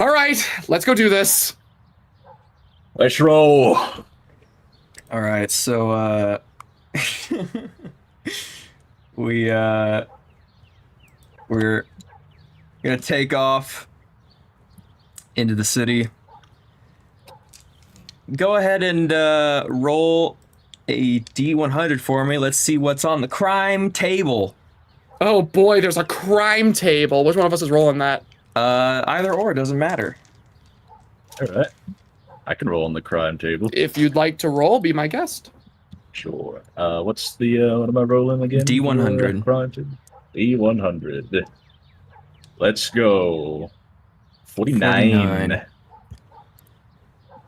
All right, let's go do this. Let's roll. All right, so we're gonna take off into the city. Go ahead and roll a D100 for me. Let's see what's on the crime table. Oh boy, there's a crime table. Which one of us is rolling that? Either or, doesn't matter. All right. I can roll on the crime table. If you'd like to roll, be my guest. Sure. What's the, what am I rolling again? D100. Crime table? D100. Let's go. 49.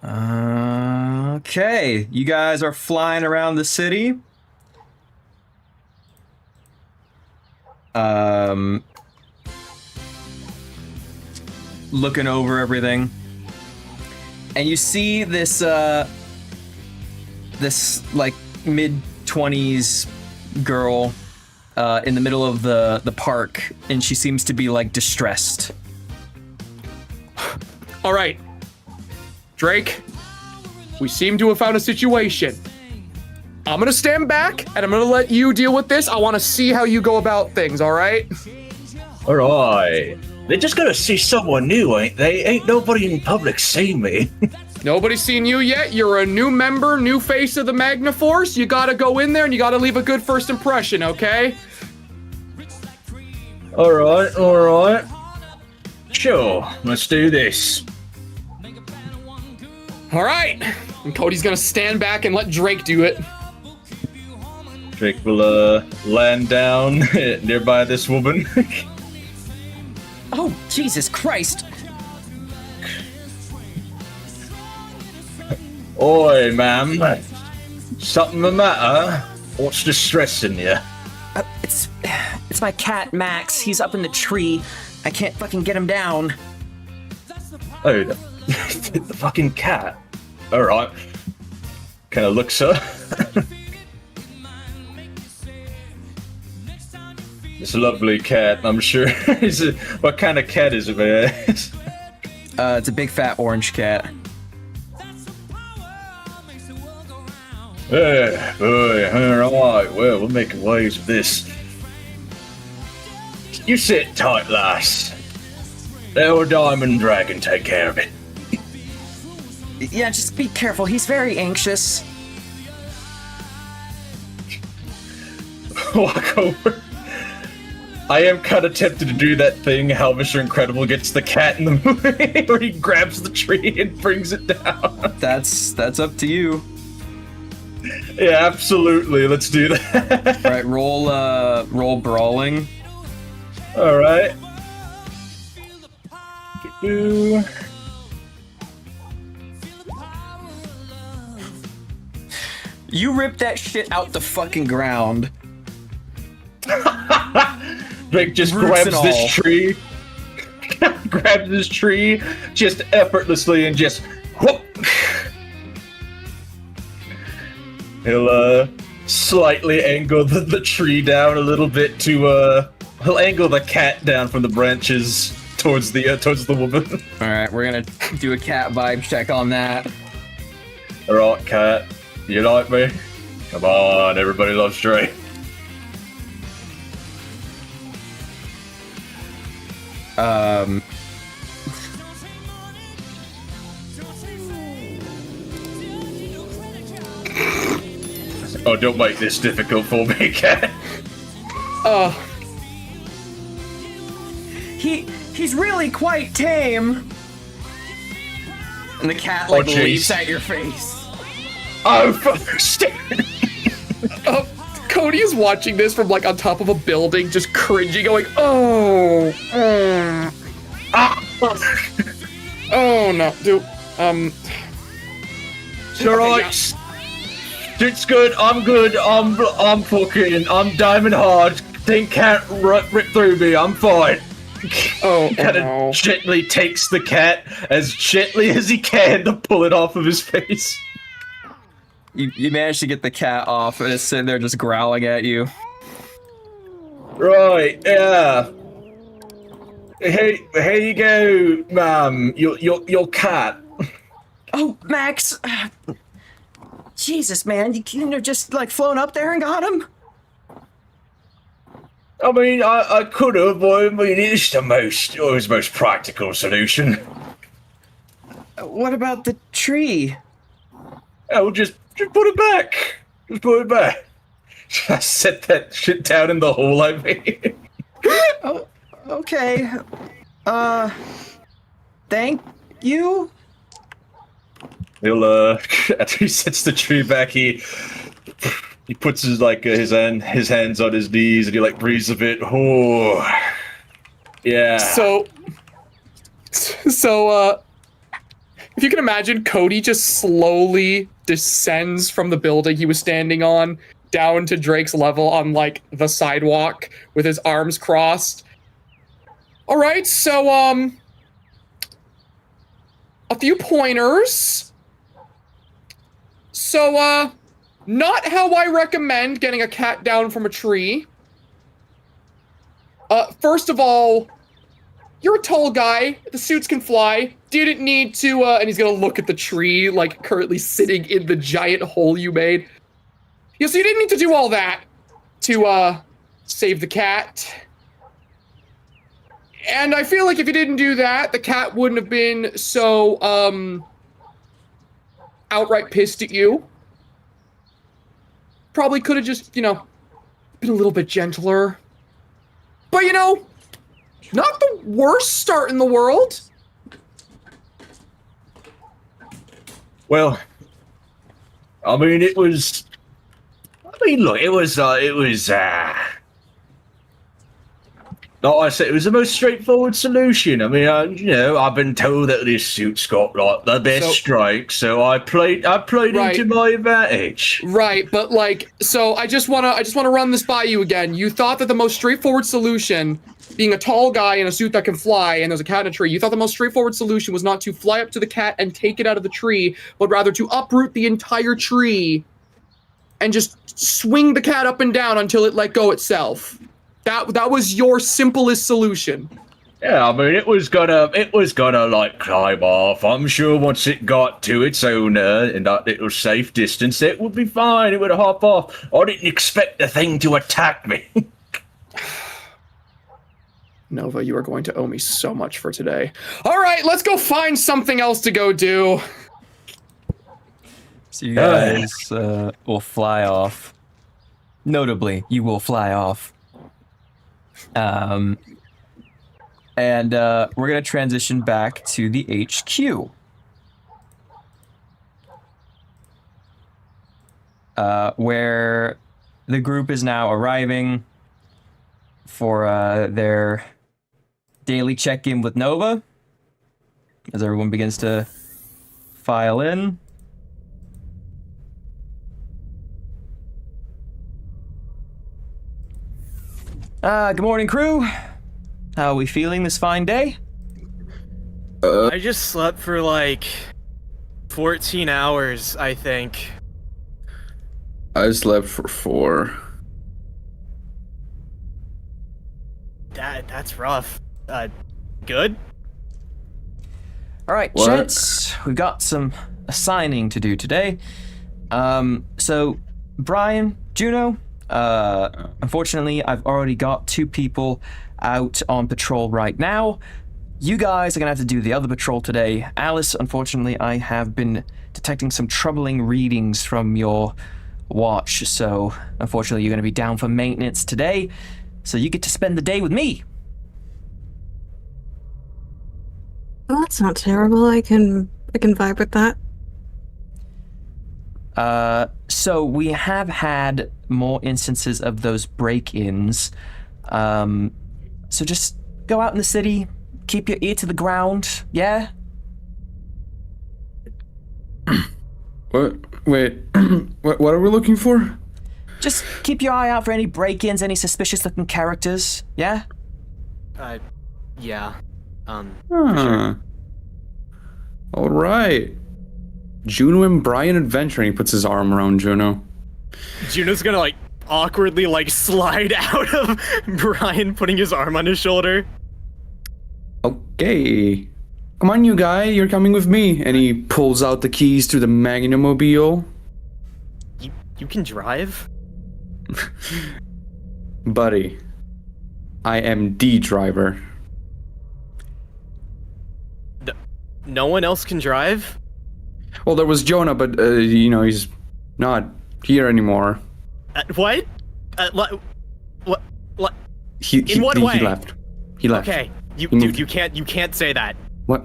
Okay, you guys are flying around the city. Looking over everything. And you see this this like mid-20s girl in the middle of the park, and she seems to be like distressed. All right, Drake, we seem to have found a situation. I'm gonna stand back and I'm gonna let you deal with this. I want to see how you go about things, all right? All right. They're just gonna see someone new, ain't they? Ain't nobody in public seen me. Nobody's seen you yet. You're a new member, new face of the Magna Force. You gotta go in there and you gotta leave a good first impression, okay? Alright. Sure, let's do this. All right. And Cody's gonna stand back and let Drake do it. Drake will land down nearby this woman. Oh, Jesus Christ. Oi, ma'am. Something the matter? What's distressing you? It's my cat, Max. He's up in the tree. I can't fucking get him down. Oh, the fucking cat. Alright. Kind of looks up. This lovely cat, I'm sure. What kind of cat is it, man? It's a big fat orange cat. Yeah, boy, alright. Well, we're making waves with this. You sit tight, lass. The old diamond dragon take care of it. Yeah, just be careful. He's very anxious. Walk over. I am kind of tempted to do that thing how Mr. Incredible gets the cat in the movie, where he grabs the tree and brings it down. That's up to you. Yeah, absolutely. Let's do that. All right, roll brawling. All right. You ripped that shit out the fucking ground. Drake just Roots grabs and all. this tree, just effortlessly, and just whoop. He'll slightly angle the tree down a little bit to he'll angle the cat down from the branches towards the woman. All right, we're gonna do a cat vibe check on that. All right, cat, you like me? Come on, everybody loves Drake. Oh, don't make this difficult for me, cat. He's really quite tame. And the cat like jeez. leaps at your face. Oh, fuck, stick. Cody is watching this from like on top of a building, just cringing, going, "Oh, oh no, dude, It's alright. It's good. I'm good. I'm fucking. I'm diamond hard. Thing can't rip through me. I'm fine. oh, Kind of no." gently takes the cat as gently as he can to pull it off of his face. You managed to get the cat off, and it's sitting there just growling at you. Right. Yeah. Hey, here you go, ma'am. Your cat. Oh, Max. Jesus, man, you couldn't have just like flown up there and got him? I mean, I could have, but I mean, it's the most practical solution. What about the tree? Oh, just put it back. Just put it back. Just set that shit down in the hole I made. Oh, okay. Thank you? He'll, after he sets the tree back, he puts his, like, his hands on his knees, and he, like, breathes a bit. Oh, yeah. So, if you can imagine, Cody just slowly descends from the building he was standing on down to Drake's level on like the sidewalk with his arms crossed. All right, so a few pointers. So not how I recommend getting a cat down from a tree. First of all, you're a tall guy. The suits can fly. Didn't need to, and he's gonna look at the tree, like currently sitting in the giant hole you made. Yeah, so you didn't need to do all that to, save the cat. And I feel like if you didn't do that, the cat wouldn't have been so, outright pissed at you. Probably could have just, been a little bit gentler. But Not the worst start in the world. Well, I mean, it was. I mean, look, it was. Like I said, it was the most straightforward solution. I mean, I've been told that this suit's got like the best strike, so I played into my advantage. Right, but like, so I just wanna run this by you again. You thought that the most straightforward solution, being a tall guy in a suit that can fly and there's a cat in a tree, you thought the most straightforward solution was not to fly up to the cat and take it out of the tree, but rather to uproot the entire tree and just swing the cat up and down until it let go itself. That was your simplest solution. Yeah, I mean, it was gonna like climb off. I'm sure once it got to its owner in that little safe distance, it would be fine. It would hop off. I didn't expect the thing to attack me. Nova, you are going to owe me so much for today. All right, let's go find something else to go do. So you guys will fly off. Notably, you will fly off. And we're going to transition back to the HQ. Where the group is now arriving for their daily check-in with Nova. As everyone begins to file in. Good morning, crew. How are we feeling this fine day? I just slept for like 14 hours, I think. I slept for 4. That's rough. Good? All right, What? gents, we've got some assigning to do today. So, Brian, Juno, unfortunately, I've already got 2 people out on patrol right now. You guys are gonna have to do the other patrol today. Alice, unfortunately, I have been detecting some troubling readings from your watch, so unfortunately you're gonna be down for maintenance today. So you get to spend the day with me. Well, that's not terrible. I can vibe with that. So we have had more instances of those break-ins. So just go out in the city, keep your ear to the ground, yeah? What? Wait. What are we looking for? Just keep your eye out for any break-ins, any suspicious-looking characters, yeah? Yeah. Huh. All right. Juno and Brian adventuring. He puts his arm around Juno. Juno's gonna like awkwardly like slide out of Brian putting his arm on his shoulder. Okay. Come on, you guy. You're coming with me. And he pulls out the keys to the MAGNA mobile. You can drive? Buddy, I am the driver. No one else can drive? Well, there was Jonah, but, he's not here anymore. What? What? In what way? He left. He left. Okay, you can't say that. What?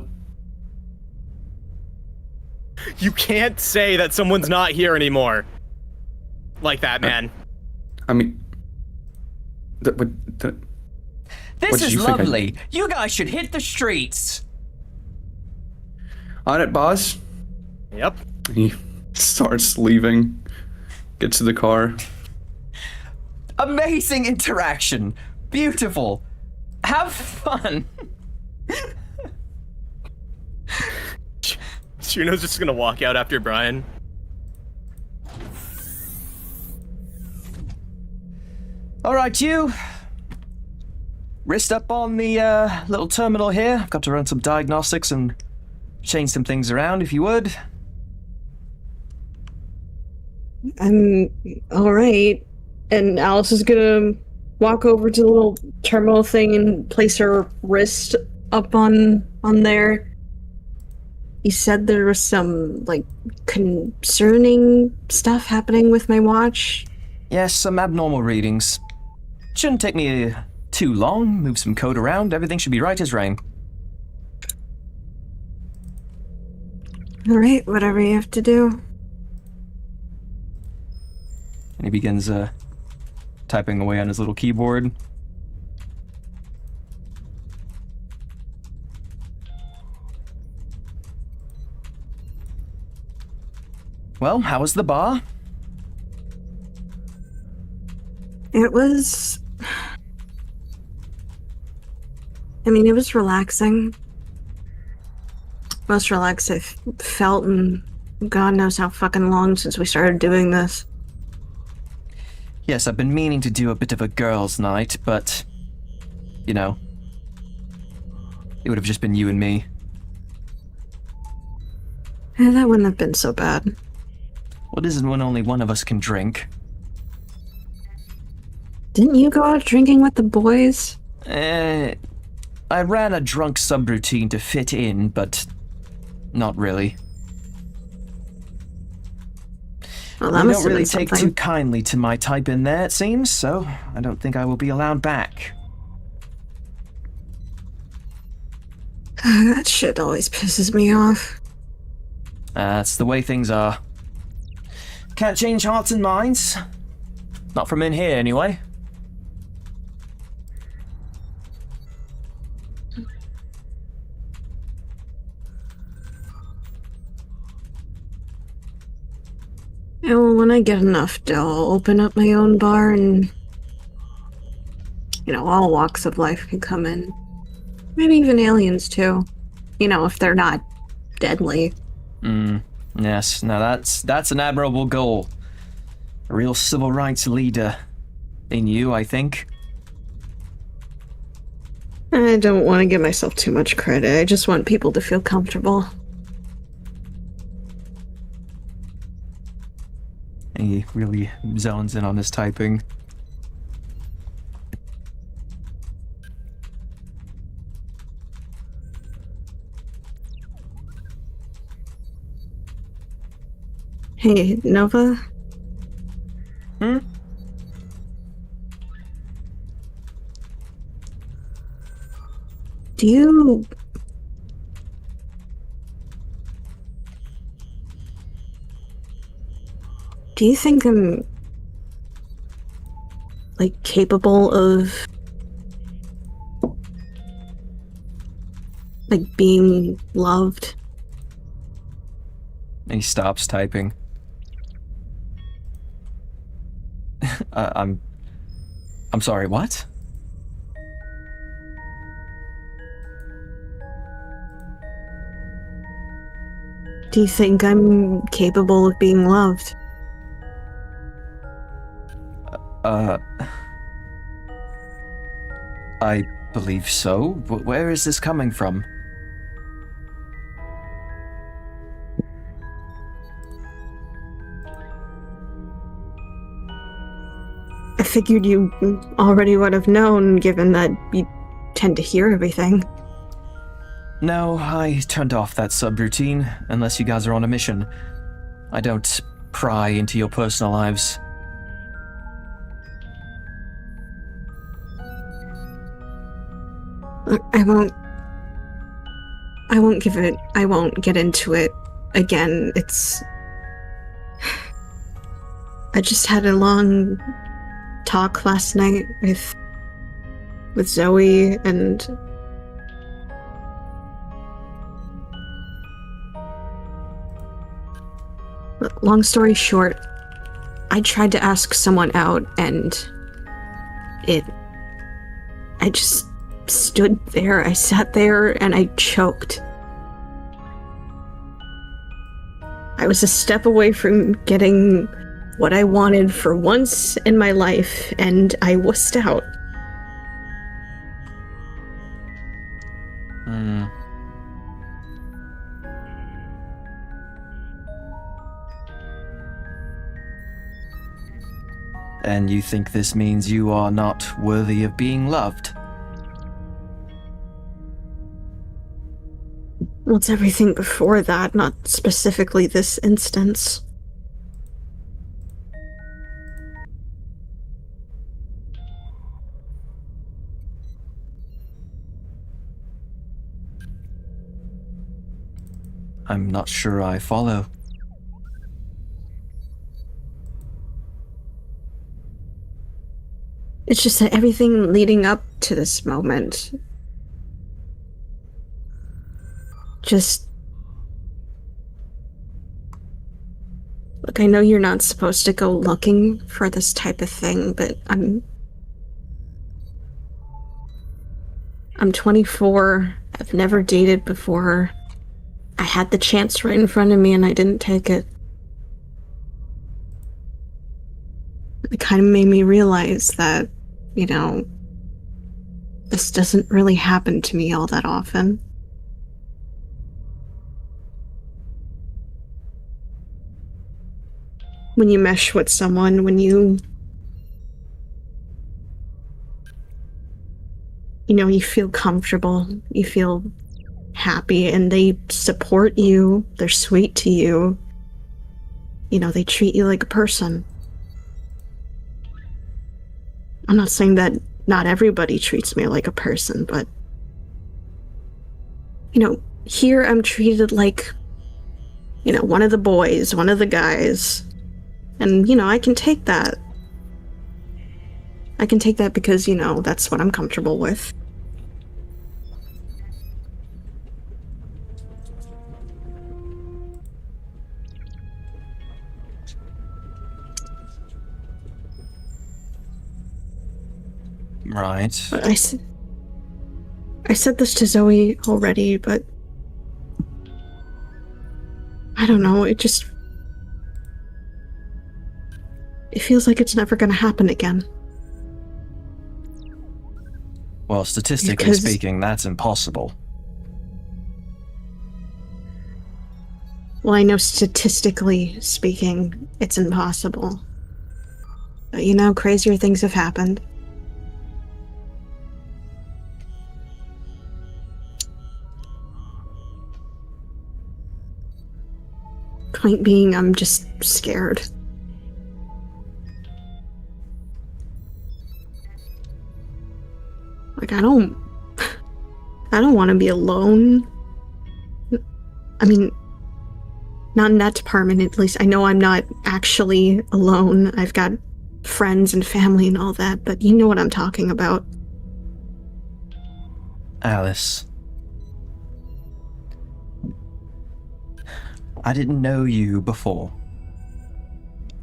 You can't say that someone's not here anymore. Like that, man. I mean... This what did is you think lovely. You guys should hit the streets. On it, boss. Yep. He starts leaving. Gets to the car. Amazing interaction. Beautiful. Have fun. Juno's just gonna walk out after Brian. All right, you. Wrist up on the little terminal here. I've got to run some diagnostics and change some things around, if you would. All right. And Alice is gonna walk over to the little terminal thing and place her wrist up on there. You said there was some, like, concerning stuff happening with my watch? Yes, some abnormal readings. Shouldn't take me too long. Move some code around. Everything should be right as rain. All right, whatever you have to do. And he begins typing away on his little keyboard. Well, how was the bar? It was... I mean, it was relaxing. Most relaxed I've felt in God knows how fucking long since we started doing this. Yes, I've been meaning to do a bit of a girls' night, but... You know... It would have just been you and me. That wouldn't have been so bad. What isn't when only one of us can drink? Didn't you go out drinking with the boys? I ran a drunk subroutine to fit in, but not really. Well, that You must don't have really been take something. too kindly to my type in there, it seems, so I don't think I will be allowed back. That shit always pisses me off. That's the way things are. Can't change hearts and minds. Not from in here, anyway. Yeah, well, when I get enough dough, I'll open up my own bar and... You know, all walks of life can come in. Maybe even aliens, too. You know, if they're not deadly. Yes, now that's an admirable goal. A real civil rights leader. In you, I think. I don't want to give myself too much credit. I just want people to feel comfortable. And he really zones in on his typing. Hey, Nova? Hmm? Do you... Do you think I'm... like, capable of... like, being loved? And he stops typing. I'm sorry, what? Do you think I'm capable of being loved? I believe so. Where is this coming from? I figured you already would have known, given that you tend to hear everything. No, I turned off that subroutine, unless you guys are on a mission. I don't pry into your personal lives. Look, I won't get into it again. I just had a long talk last night with Zoe, and long story short, I tried to ask someone out, and I just stood there. I sat there and I choked. I was a step away from getting what I wanted for once in my life, and I wussed out. And you think this means you are not worthy of being loved? Well, it's everything before that, not specifically this instance. I'm not sure I follow. It's just that everything leading up to this moment just... Look, I know you're not supposed to go looking for this type of thing, but I'm 24. I've never dated before. I had the chance right in front of me and I didn't take it. It kind of made me realize that, you know, this doesn't really happen to me all that often. When you mesh with someone, when you feel comfortable, you feel happy, and they support you, they're sweet to you, they treat you like a person. I'm not saying that not everybody treats me like a person, but, here I'm treated like, one of the boys, one of the guys. And, I can take that. I can take that because, that's what I'm comfortable with. Right. But I said this to Zoe already, but I don't know, it feels like it's never gonna happen again. Well, statistically speaking, that's impossible. Well, I know statistically speaking, it's impossible. But crazier things have happened. Point being, I'm just scared. Like, I don't want to be alone. I mean, not in that department, at least. I know I'm not actually alone. I've got friends and family and all that, but you know what I'm talking about. Alice. I didn't know you before.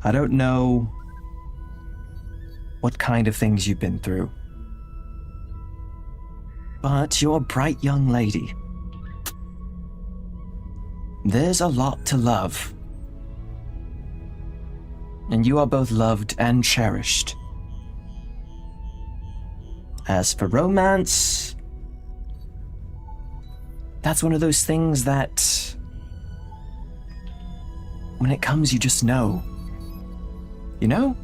I don't know what kind of things you've been through. But you're a bright young lady. There's a lot to love. And you are both loved and cherished. As for romance, that's one of those things that when it comes, you just know. You know?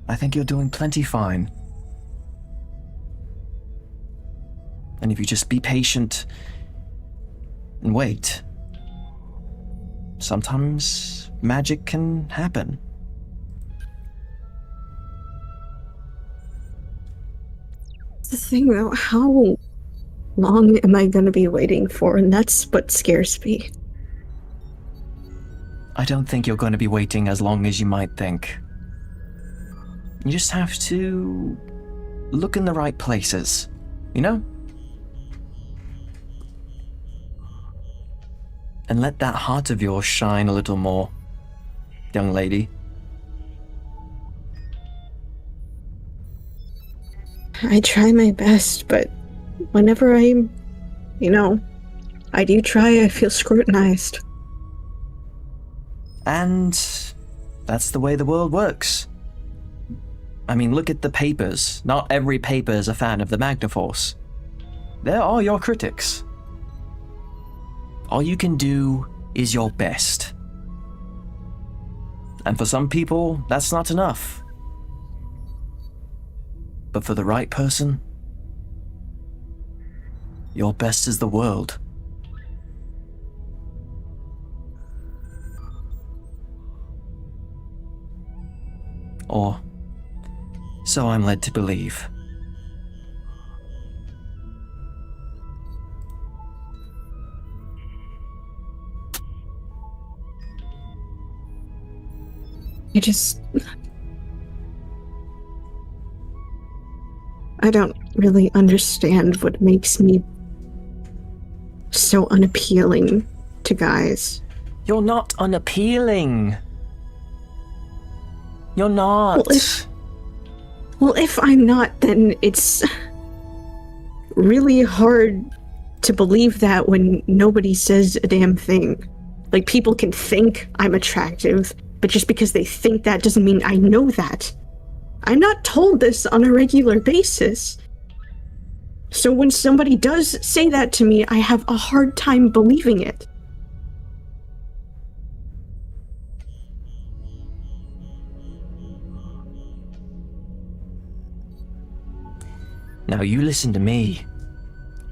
I think you're doing plenty fine. And if you just be patient and wait, sometimes magic can happen. The thing though, how long am I gonna be waiting for? And that's what scares me. I don't think you're going to be waiting as long as you might think. You just have to look in the right places, you know? And let that heart of yours shine a little more, young lady. I try my best, but whenever I do try, I feel scrutinized. And that's the way the world works. I mean, look at the papers. Not every paper is a fan of the MAGNA Force. There are your critics. All you can do is your best. And for some people, that's not enough. But for the right person, your best is the world. Or so I'm led to believe. I don't really understand what makes me so unappealing to guys. You're not unappealing. You're not. Well, if I'm not, then it's really hard to believe that when nobody says a damn thing. Like, people can think I'm attractive, but just because they think that doesn't mean I know that. I'm not told this on a regular basis. So when somebody does say that to me, I have a hard time believing it. Now you listen to me,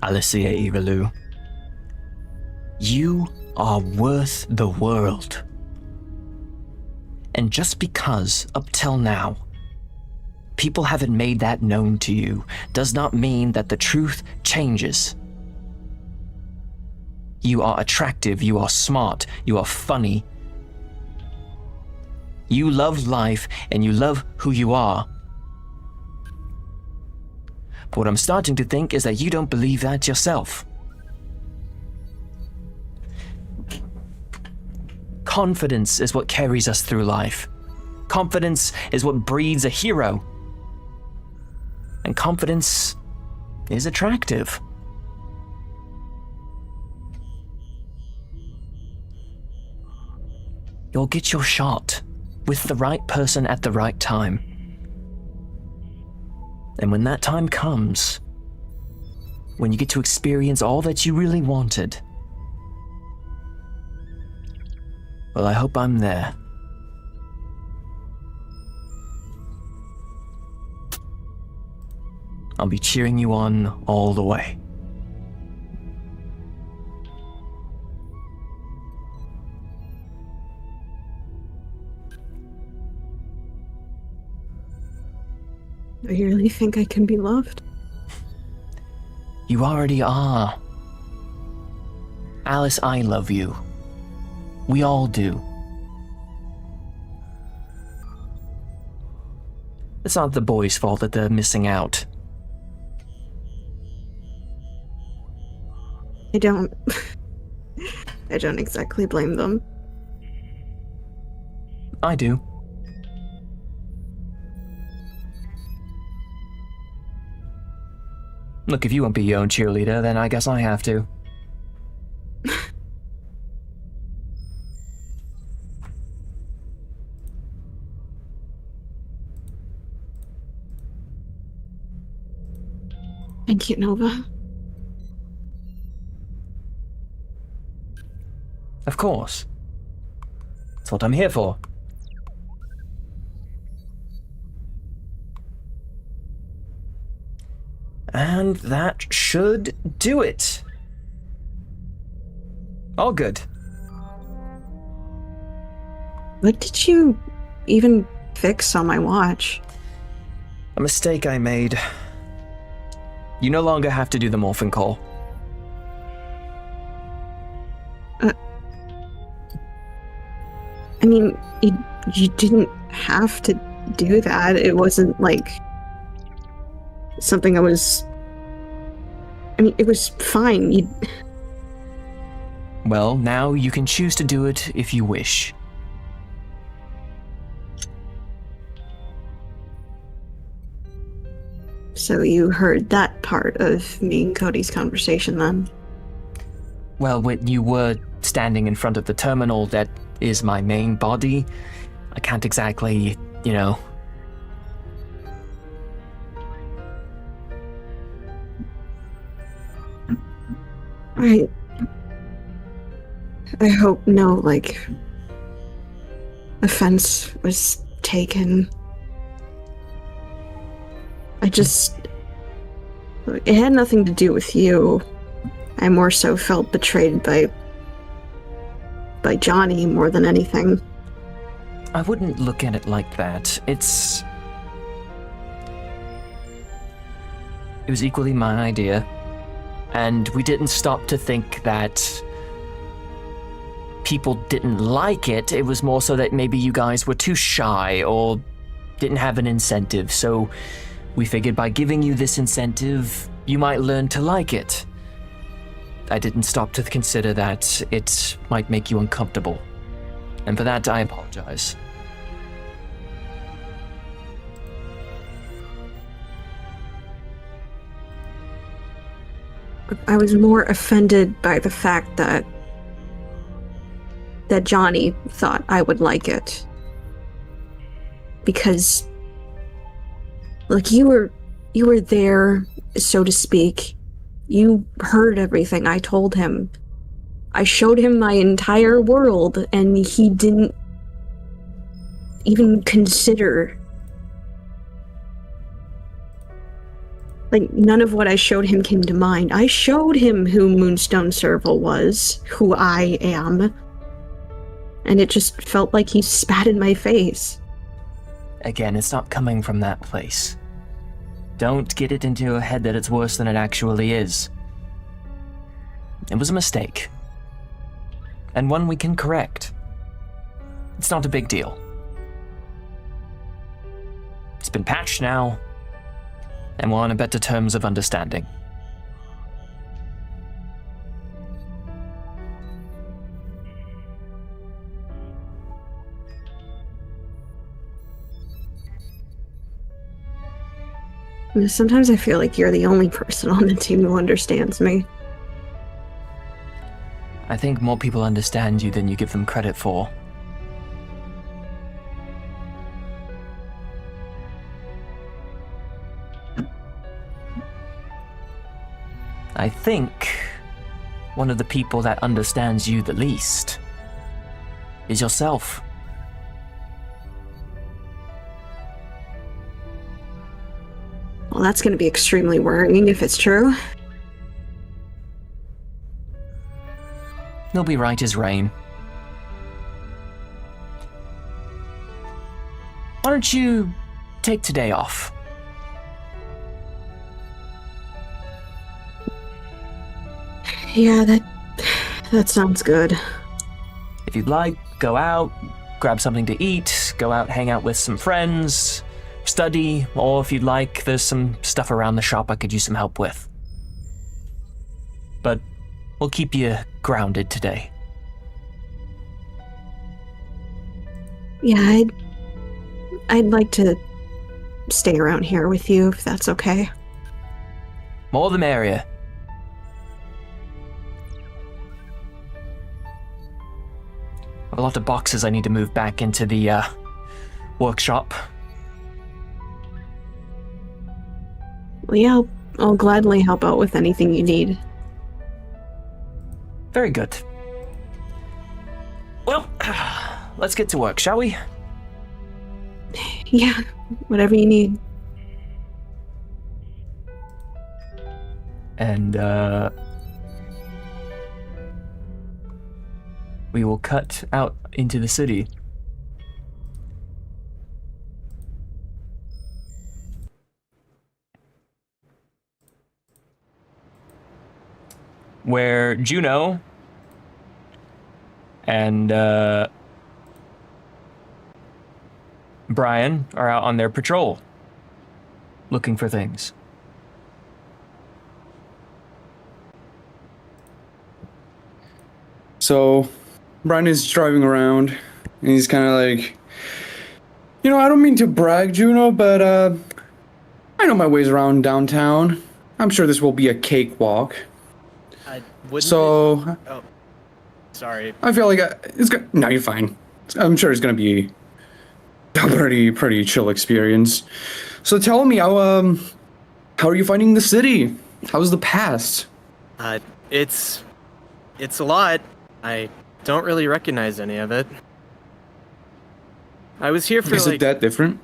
Alasie Ivalu. You are worth the world. And just because, up till now, people haven't made that known to you, does not mean that the truth changes. You are attractive, you are smart, you are funny. You love life, and you love who you are. But what I'm starting to think is that you don't believe that yourself. Confidence is what carries us through life. Confidence is what breeds a hero. And confidence is attractive. You'll get your shot with the right person at the right time. And when that time comes, when you get to experience all that you really wanted, well, I hope I'm there. I'll be cheering you on all the way. Do you really think I can be loved? You already are. Alice, I love you. We all do. It's not the boys' fault that they're missing out. I don't exactly blame them. I do. Look, if you won't be your own cheerleader, then I guess I have to. Thank you, Nova. Of course. That's what I'm here for. And that should do it. All good. What did you even fix on my watch? A mistake I made. You no longer have to do the morphing call. I mean, you didn't have to do that. It wasn't like something I mean, it was fine. Well, now you can choose to do it if you wish. So you heard that part of me and Cody's conversation then? Well, when you were standing in front of the terminal that is my main body, I can't exactly, you know... I hope no, like, offense was taken. It had nothing to do with you. I more so felt betrayed by Johnny more than anything. I wouldn't look at it like that. It was equally my idea, and we didn't stop to think that people didn't like it. It was more so that maybe you guys were too shy or didn't have an incentive. So we figured by giving you this incentive, you might learn to like it. I didn't stop to consider that it might make you uncomfortable. And for that, I apologize. I was more offended by the fact that Johnny thought I would like it. Because, like, you were there, so to speak. You heard everything I told him. I showed him my entire world, and he didn't even consider. Like, none of what I showed him came to mind. I showed him who Moonstone Serval was, who I am. And it just felt like he spat in my face. Again, it's not coming from that place. Don't get it into your head that it's worse than it actually is. It was a mistake. And one we can correct. It's not a big deal. It's been patched now, and we're on a better terms of understanding. Sometimes I feel like you're the only person on the team who understands me. I think more people understand you than you give them credit for. I think one of the people that understands you the least is yourself. Well, that's going to be extremely worrying if it's true. He'll be right as rain. Why don't you take today off? Yeah, that sounds good. If you'd like, go out, grab something to eat, go out, hang out with some friends, study, or if you'd like, there's some stuff around the shop I could use some help with. But we'll keep you grounded today. Yeah, I'd like to stay around here with you, if that's okay. More the merrier. A lot of boxes I need to move back into the workshop. Well, yeah, I'll gladly help out with anything you need. Very good. Well, let's get to work, shall we? Yeah, whatever you need. And, we will cut out into the city. Where Juno and Brian are out on their patrol, looking for things. So, Brian is driving around, and he's kind of like, I don't mean to brag, Juno, but I know my ways around downtown. I'm sure this will be a cakewalk. So, Oh, sorry. I feel like no, you're fine. I'm sure it's gonna be a pretty chill experience. So tell me, how are you finding the city? How's the past? It's a lot. I don't really recognize any of it. I was here for Is it that different?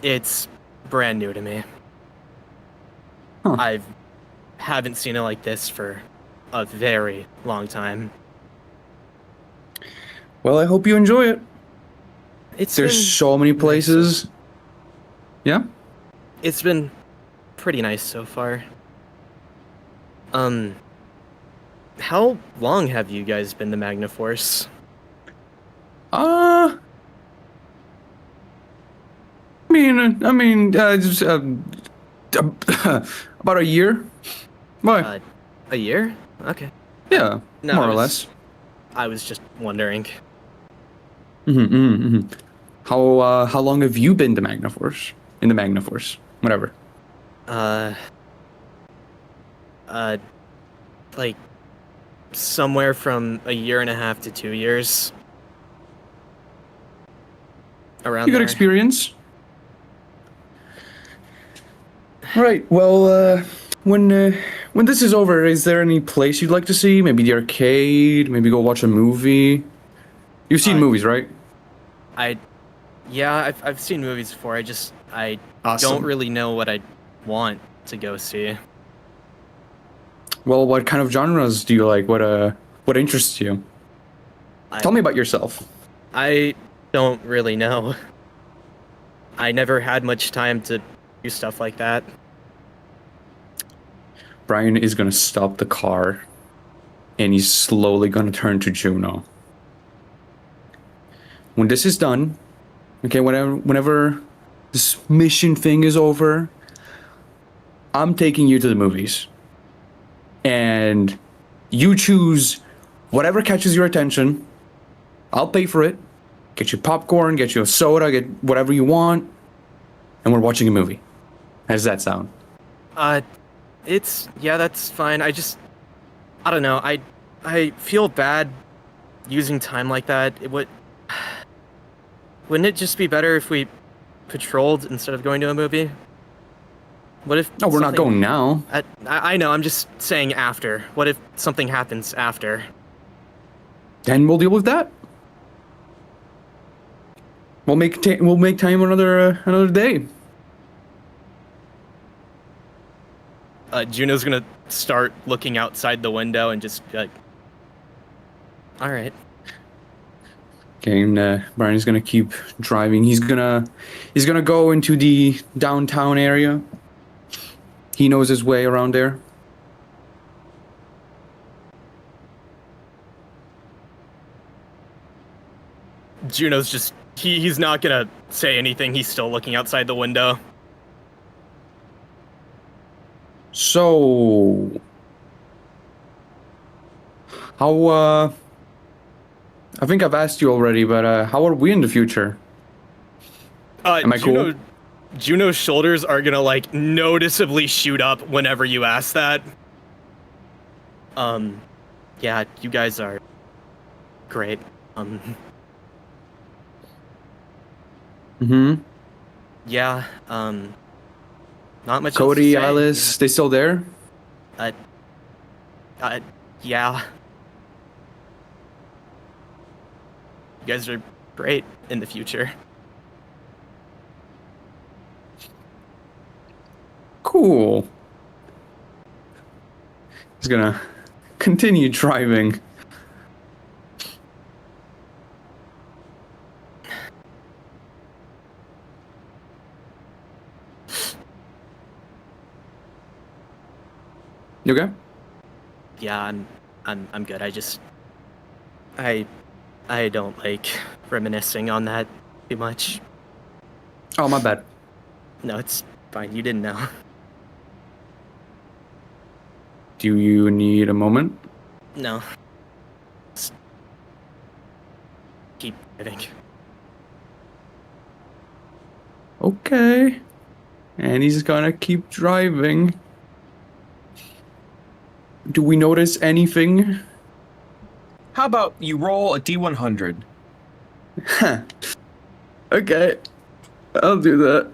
It's brand new to me. Huh. I haven't seen it like this for a very long time. Well, I hope you enjoy it. There's There's so many places. Yeah? It's been pretty nice so far. how long have you guys been the Magna Force? Just, about a year. Why? A year? Okay. Yeah, No, more or less. I was just wondering. How long have you been the Magna Force? In the Magna Force, whatever. Like somewhere from a year and a half to 2 years. Around You got there. experience. Right. Well, when this is over, is there any place you'd like to see? Maybe the arcade. Maybe go watch a movie. You've seen movies, right? Yeah, I've seen movies before. I Awesome. don't really know what I want to go see. Well, what kind of genres do you like? What interests you? Tell me about yourself. I don't really know. I never had much time to do stuff like that. Brian is gonna stop the car, and he's slowly gonna turn to Juno. When this is done, okay, whenever this mission thing is over, I'm taking you to the movies. And you choose whatever catches your attention. I'll pay for it. Get you popcorn, get you a soda, get whatever you want. And we're watching a movie. How does that sound? That's fine. I don't know. I feel bad using time like that. Wouldn't it just be better if we patrolled instead of going to a movie? What if? No, we're not going now. I know. I'm just saying after. What if something happens after? Then we'll deal with that. We'll make time another day. Juno's gonna start looking outside the window and just be like, all right. Okay, and Brian's gonna keep driving. He's gonna go into the downtown area. He knows his way around there. Juno's just he's not gonna say anything. He's still looking outside the window. So, how I think I've asked you already, but how are we in the future? Am I cool? Juno's shoulders are gonna like noticeably shoot up whenever you ask that. Yeah, you guys are great. Yeah, not much Cody, else to say. Alice, they still there? Yeah. You guys are great in the future. Cool. He's gonna continue driving. You okay? Yeah, I'm good. I don't like reminiscing on that too much. Oh, my bad. No, it's fine. You didn't know. Do you need a moment? No. Just keep driving. Okay. And he's gonna keep driving. Do we notice anything? How about you roll a D100? Okay. I'll do that.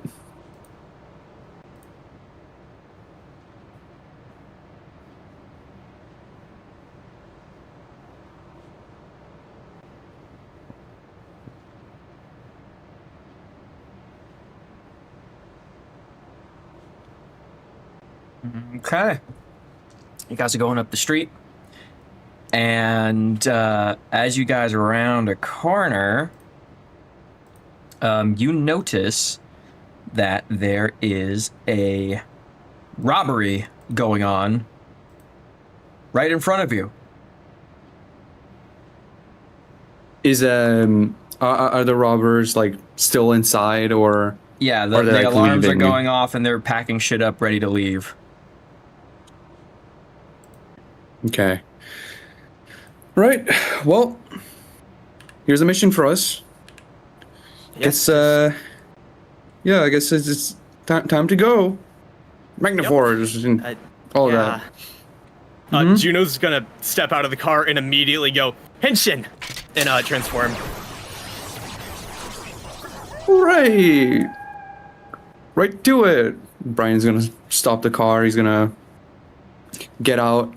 Okay. You guys are going up the street. And as you guys are around a corner, you notice that there is a robbery going on right in front of you. Are the robbers like still inside, or Yeah, the, are they, the like, alarms are leaving? going off and they're packing shit up, ready to leave. Okay. Right. Well, here's a mission for us. Yes. Yeah, I guess it's time to go. Magnaforce and all yeah. that. Juno's gonna step out of the car and immediately go henshin and transform. Right. Right to it. Brian's gonna stop the car. He's gonna get out.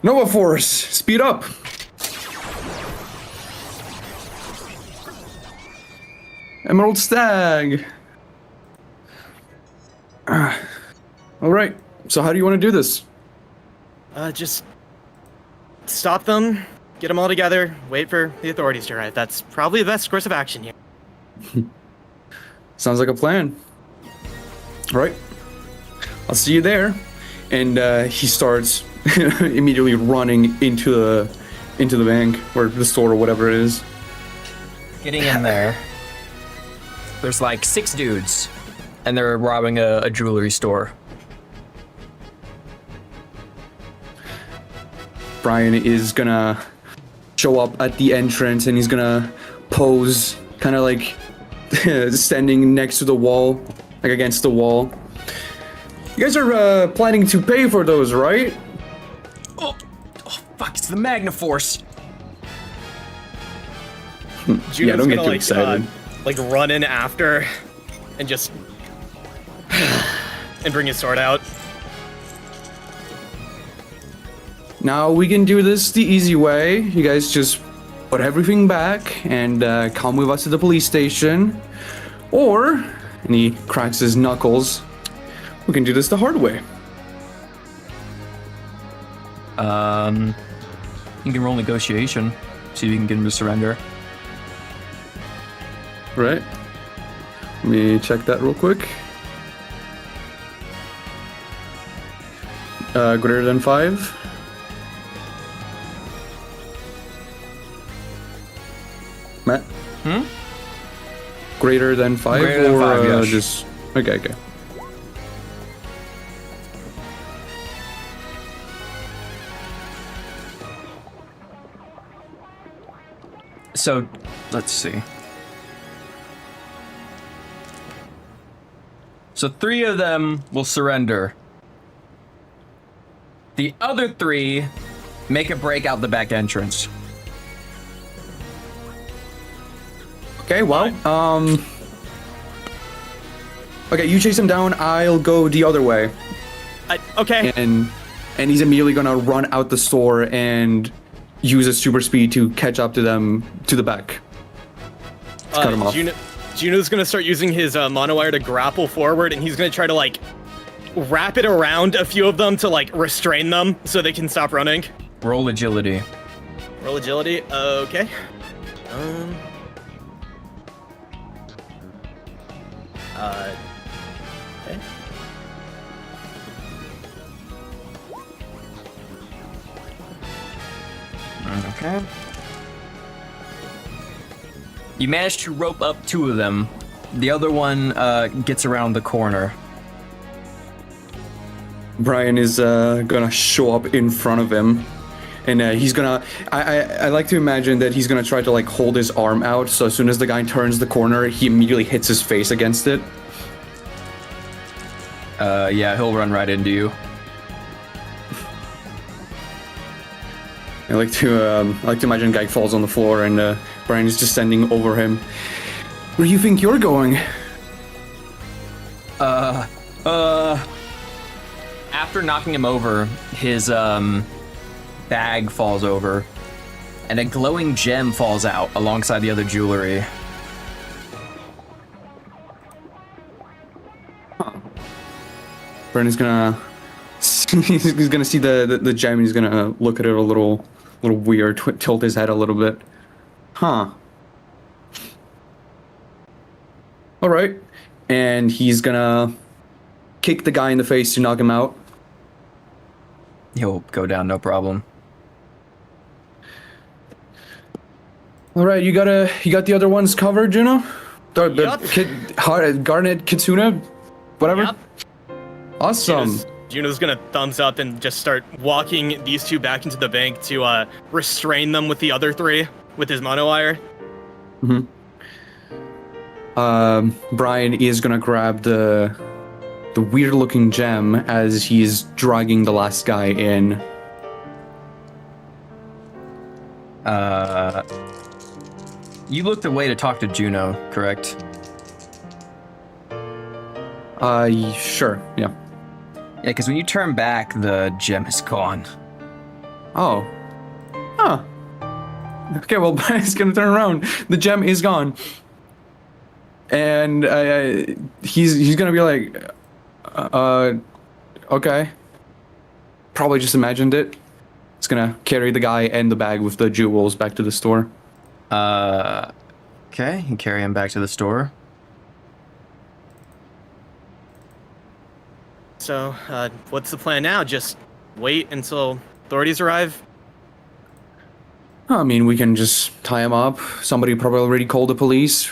Nova Force, speed up. Emerald Stag. All right. So how do you want to do this? Just stop them, get them all together, wait for the authorities to arrive. That's probably the best course of action here. Sounds like a plan. All right. I'll see you there. And he starts immediately running into the bank or the store or whatever it is. Getting in there, there's like 6 dudes, and they're robbing a jewelry store. Brian is gonna show up at the entrance and he's gonna pose kind of like standing next to the wall, like against the wall. You guys are planning to pay for those, right? Oh fuck, it's the Magna Force. Juno's Yeah, don't get gonna, too like, excited. Like run in after and just and bring his sword out. Now we can do this the easy way. You guys just put everything back and come with us to the police station. Or, and he cracks his knuckles, we can do this the hard way. You can roll negotiation, see if you can get him to surrender. Right? Let me check that real quick. Greater than 5. Matt? Greater than 5? Greater than or 5, yes. just... Okay. So, let's see. So 3 of them will surrender. The other 3 make a break out the back entrance. Okay, well, okay, you chase him down, I'll go the other way. Okay. And he's immediately gonna run out the store and use his super speed to catch up to them to the back. Let's cut him off. Juno's gonna start using his monowire to grapple forward, and he's gonna try to like wrap it around a few of them to like restrain them so they can stop running. Roll agility. Roll agility. Okay. Okay. Okay. You manage to rope up 2 of them. The other one gets around the corner. Brian is gonna show up in front of him, and he's gonna. I like to imagine that he's gonna try to like hold his arm out. So as soon as the guy turns the corner, he immediately hits his face against it. Yeah, he'll run right into you. I like to imagine a guy falls on the floor and Brian is just standing over him. Where do you think you're going? After knocking him over, his bag falls over, and a glowing gem falls out alongside the other jewelry. Brian is gonna he's gonna see the gem and he's gonna look at it a little weird, tilt his head a little bit. Huh. All right. And he's gonna kick the guy in the face to knock him out. He'll go down, no problem. All right, you got the other ones covered, Juno? Garnet, Kitsuna, whatever. Yep. Awesome. Juno's gonna thumbs up and just start walking these two back into the bank to restrain them with the other three with his monowire. Brian is gonna grab the weird-looking gem as he's dragging the last guy in. You looked away to talk to Juno, correct? Sure, yeah. Yeah, because when you turn back, the gem is gone. Oh. Huh. Okay, well, Brian's gonna turn around. The gem is gone. And he's gonna be like, okay. Probably just imagined it. He's gonna carry the guy and the bag with the jewels back to the store. Okay, you carry him back to the store. So, what's the plan now? Just wait until authorities arrive? I mean, we can just tie him up. Somebody probably already called the police.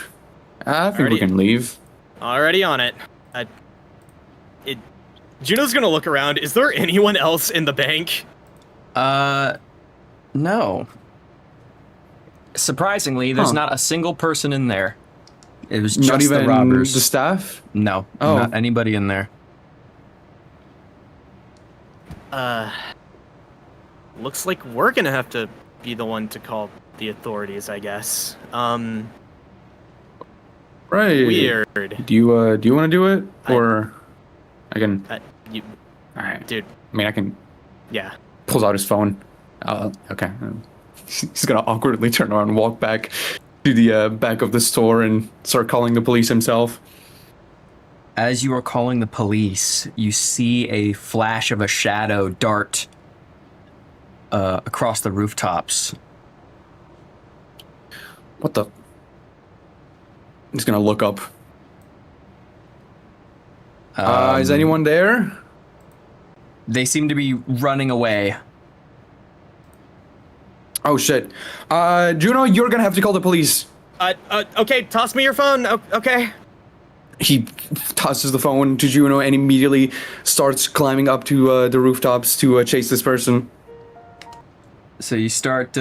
I think we can leave. Already on it. Juno's gonna look around. Is there anyone else in the bank? No. Surprisingly, there's not a single person in there. It was just not even the robbers. The staff? No, Oh. not anybody in there. Looks like we're gonna have to be the one to call the authorities, I guess. Right. Weird. Do you want to do it, or I can? You, All right, dude. I mean, I can. Yeah. Pulls out his phone. Okay. He's gonna awkwardly turn around and walk back to the back of the store and start calling the police himself. As you are calling the police, you see a flash of a shadow dart across the rooftops. What the? He's gonna look up. Is anyone there? They seem to be running away. Oh shit. Juno, you're gonna have to call the police. Okay, toss me your phone. Okay. He tosses the phone to Juno and immediately starts climbing up to the rooftops to chase this person. So you start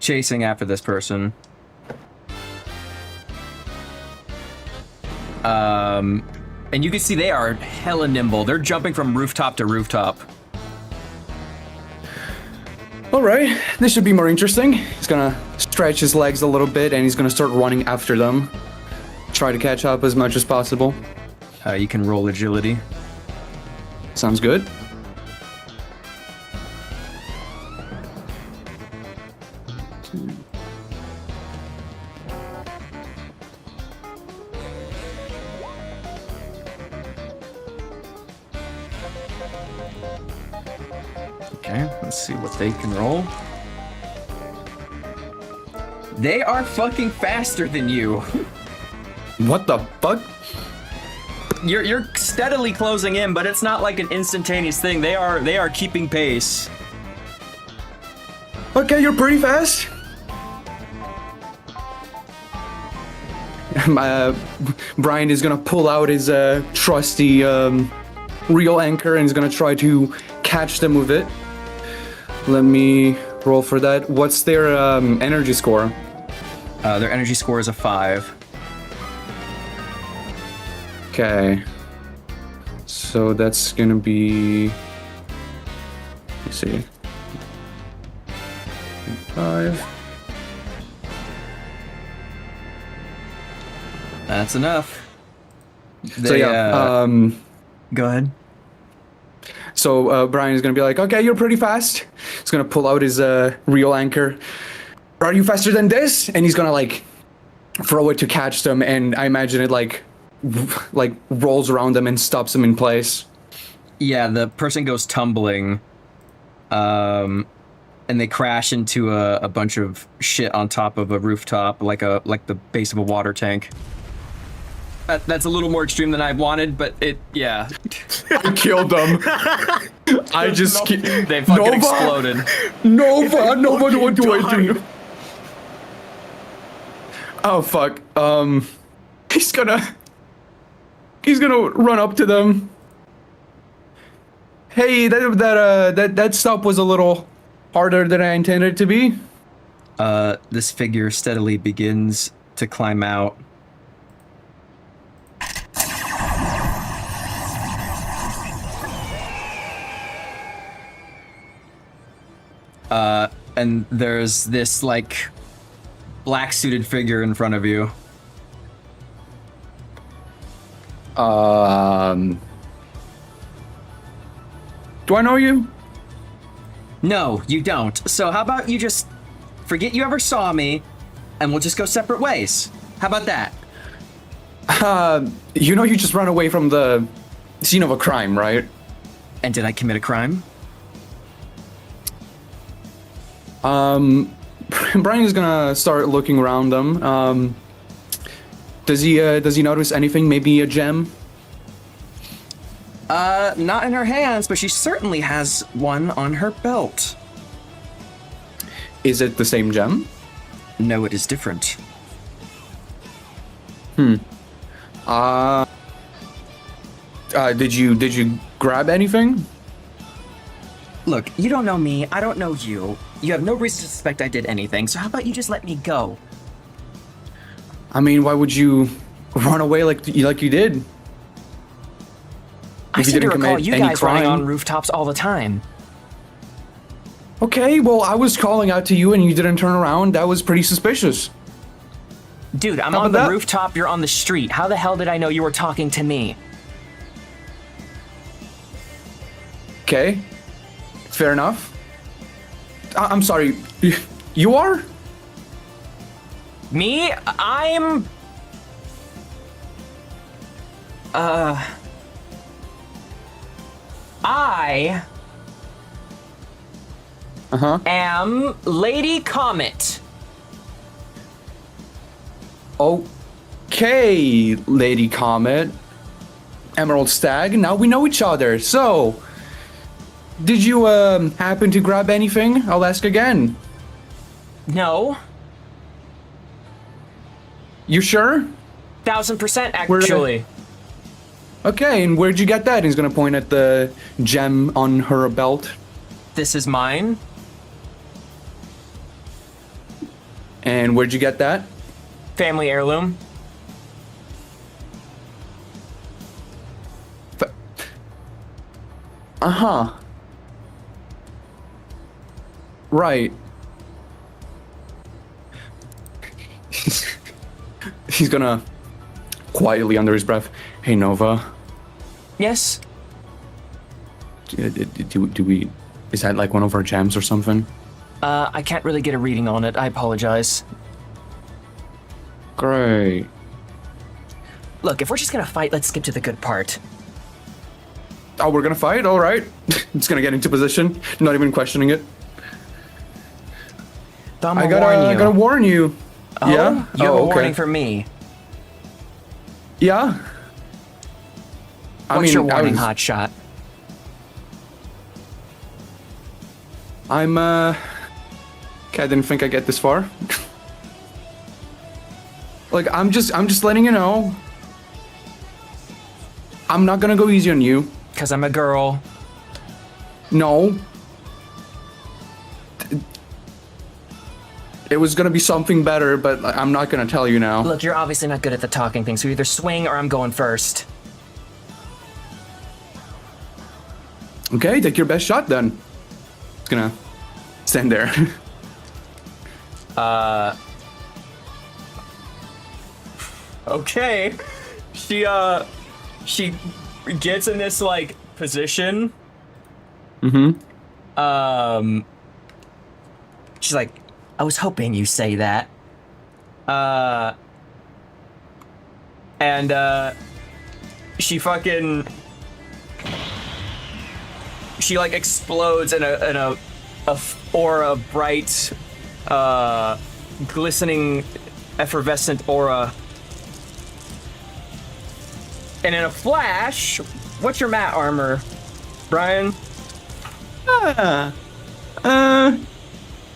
chasing after this person. And you can see they are hella nimble. They're jumping from rooftop to rooftop. All right, this should be more interesting. He's gonna stretch his legs a little bit and he's gonna start running after them. Try to catch up as much as possible. You can roll agility. Sounds good. Okay, let's see what they can roll. They are fucking faster than you. What the fuck? You're steadily closing in, but it's not like an instantaneous thing. They are keeping pace. Okay, you're pretty fast. Brian is gonna pull out his trusty reel anchor and is gonna try to catch them with it. Let me roll for that. What's their energy score? Their energy score is a 5. Okay. So that's gonna be. Let's see. 5. That's enough. So yeah. Go ahead. So Brian is gonna be like, okay, you're pretty fast. He's gonna pull out his reel anchor. Are you faster than this? And he's gonna like throw it to catch them, and I imagine it like rolls around them and stops them in place. Yeah, the person goes tumbling, and they crash into a bunch of shit on top of a rooftop, like the base of a water tank. That's a little more extreme than I wanted, but yeah. I killed them. I just They fucking exploded. Nova, what do I do? Oh fuck. He's gonna run up to them. Hey, that stop was a little harder than I intended it to be. This figure steadily begins to climb out. And there's this, like, black-suited figure in front of you. Do I know you? No, you don't. So how about you just forget you ever saw me, and we'll just go separate ways? How about that? You know you just ran away from the scene of a crime, right? And did I commit a crime? Brian is gonna start looking around them. Does he notice anything? Maybe a gem? Not in her hands, but she certainly has one on her belt. Is it the same gem? No, it is different. Did you grab anything? Look, you don't know me, I don't know you. You have no reason to suspect I did anything, so how about you just let me go? I mean, why would you run away like you did? I If you seem to didn't recall commit you any guys running crime. on rooftops all the time. Okay, well, I was calling out to you and you didn't turn around. That was pretty suspicious. Dude, I'm How on the about that? rooftop, you're on the street. How the hell did I know you were talking to me? Okay, fair enough. I'm sorry, you are? Me? I'm... I am Lady Comet. Okay, Lady Comet. Emerald Stag, now we know each other. So, did you happen to grab anything? I'll ask again. No. You sure? 1000% Where- actually. Okay, and where'd you get that? He's gonna point at the gem on her belt. This is mine. And where'd you get that? Family heirloom. Uh-huh. Right. He's gonna quietly under his breath, hey Nova, Yes? do we, is that like one of our gems or something? I can't really get a reading on it. I apologize. Great. Look, if we're just gonna fight, let's skip to the good part. Oh, we're gonna fight? Alright. It's gonna get into position, not even questioning it. But I'm I gonna warn you. gotta warn you. Oh? Yeah? You have a okay. warning for me. Yeah? What's your warning, hotshot? I'm, okay, I didn't think I'd get this far. Like, I'm just letting you know. I'm not gonna go easy on you. Because I'm a girl. No. It was gonna be something better, but I'm not gonna tell you now. Look, you're obviously not good at the talking thing, so either swing or I'm going first. Okay, take your best shot then. It's gonna stand there. Okay. She gets in this like position. She's like, I was hoping you say that. And she fucking she like explodes in a aura, bright, glistening, effervescent aura. And in a flash, what's your mat armor, Brian?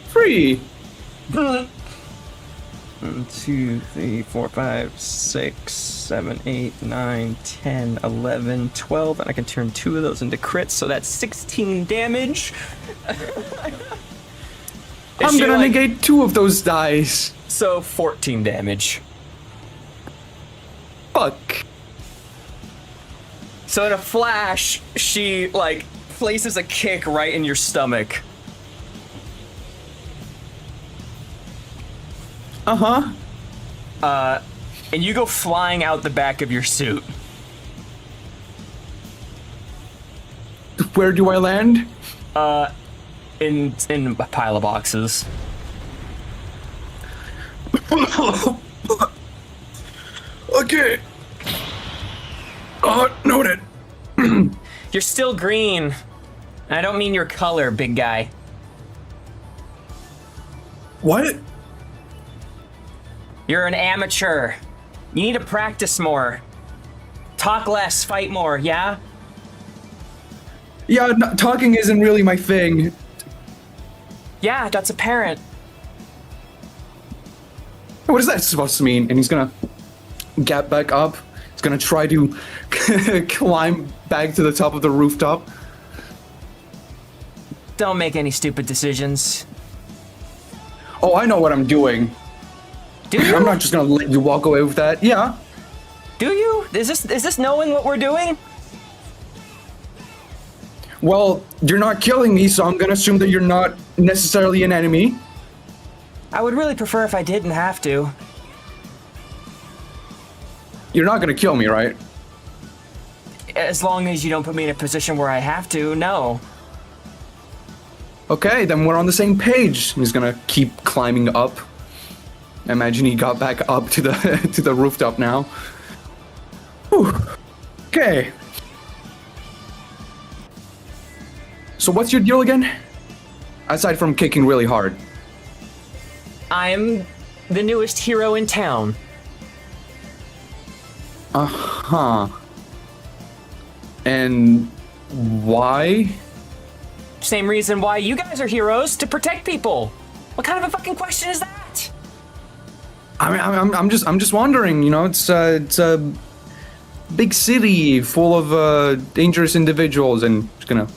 Free. 1, 2, 3, 4, 5, 6, 7, 8, 9, 10, 11, 12, and I can turn 2 of those into crits, so that's 16 damage. I'm gonna negate 2 of those dice. So 14 damage. Fuck. So in a flash, she like places a kick right in your stomach. Uh-huh. And you go flying out the back of your suit. Where do I land? In a pile of boxes. Okay. Noted. You're still green. And I don't mean your color, big guy. What? You're an amateur. You need to practice more. Talk less, fight more, yeah? Yeah, talking isn't really my thing. Yeah, that's apparent. What is that supposed to mean? And he's gonna get back up. He's gonna try to climb back to the top of the rooftop. Don't make any stupid decisions. Oh, I know what I'm doing. Do you? I'm not just gonna let you walk away with that. Yeah. Do you? Is this knowing what we're doing? Well, you're not killing me, so I'm gonna assume that you're not necessarily an enemy. I would really prefer if I didn't have to. You're not gonna kill me, right? As long as you don't put me in a position where I have to, no. Okay, then we're on the same page. He's gonna keep climbing up. Imagine he got back up to the to the rooftop now. Whew. Okay. So what's your deal again? Aside from kicking really hard. I'm the newest hero in town. Uh-huh. And why? Same reason why you guys are heroes, to protect people. What kind of a fucking question is that? I mean, I'm just wondering. You know, it's a big city full of dangerous individuals, and he's gonna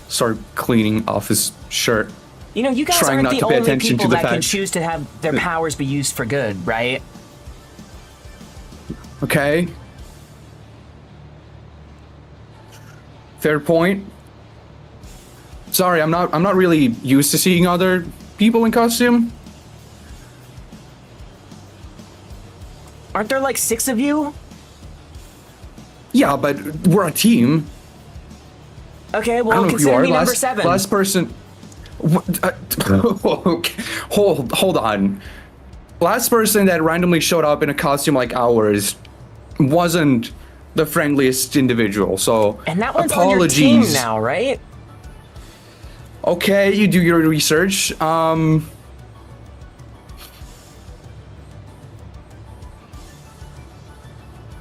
start cleaning off his shirt. You know, you guys Trying aren't not the to pay only attention people to the that can fact- choose to have their powers be used for good, right? Okay. Fair point. Sorry, I'm not really used to seeing other people in costume. Aren't there like 6 of you? Yeah, but we're a team. Okay, I don't well, know who you consider are. me number 7. Last person. Okay. Hold on. Last person that randomly showed up in a costume like ours wasn't the friendliest individual. So And that one's apologies. on your team now, right? Okay, you do your research.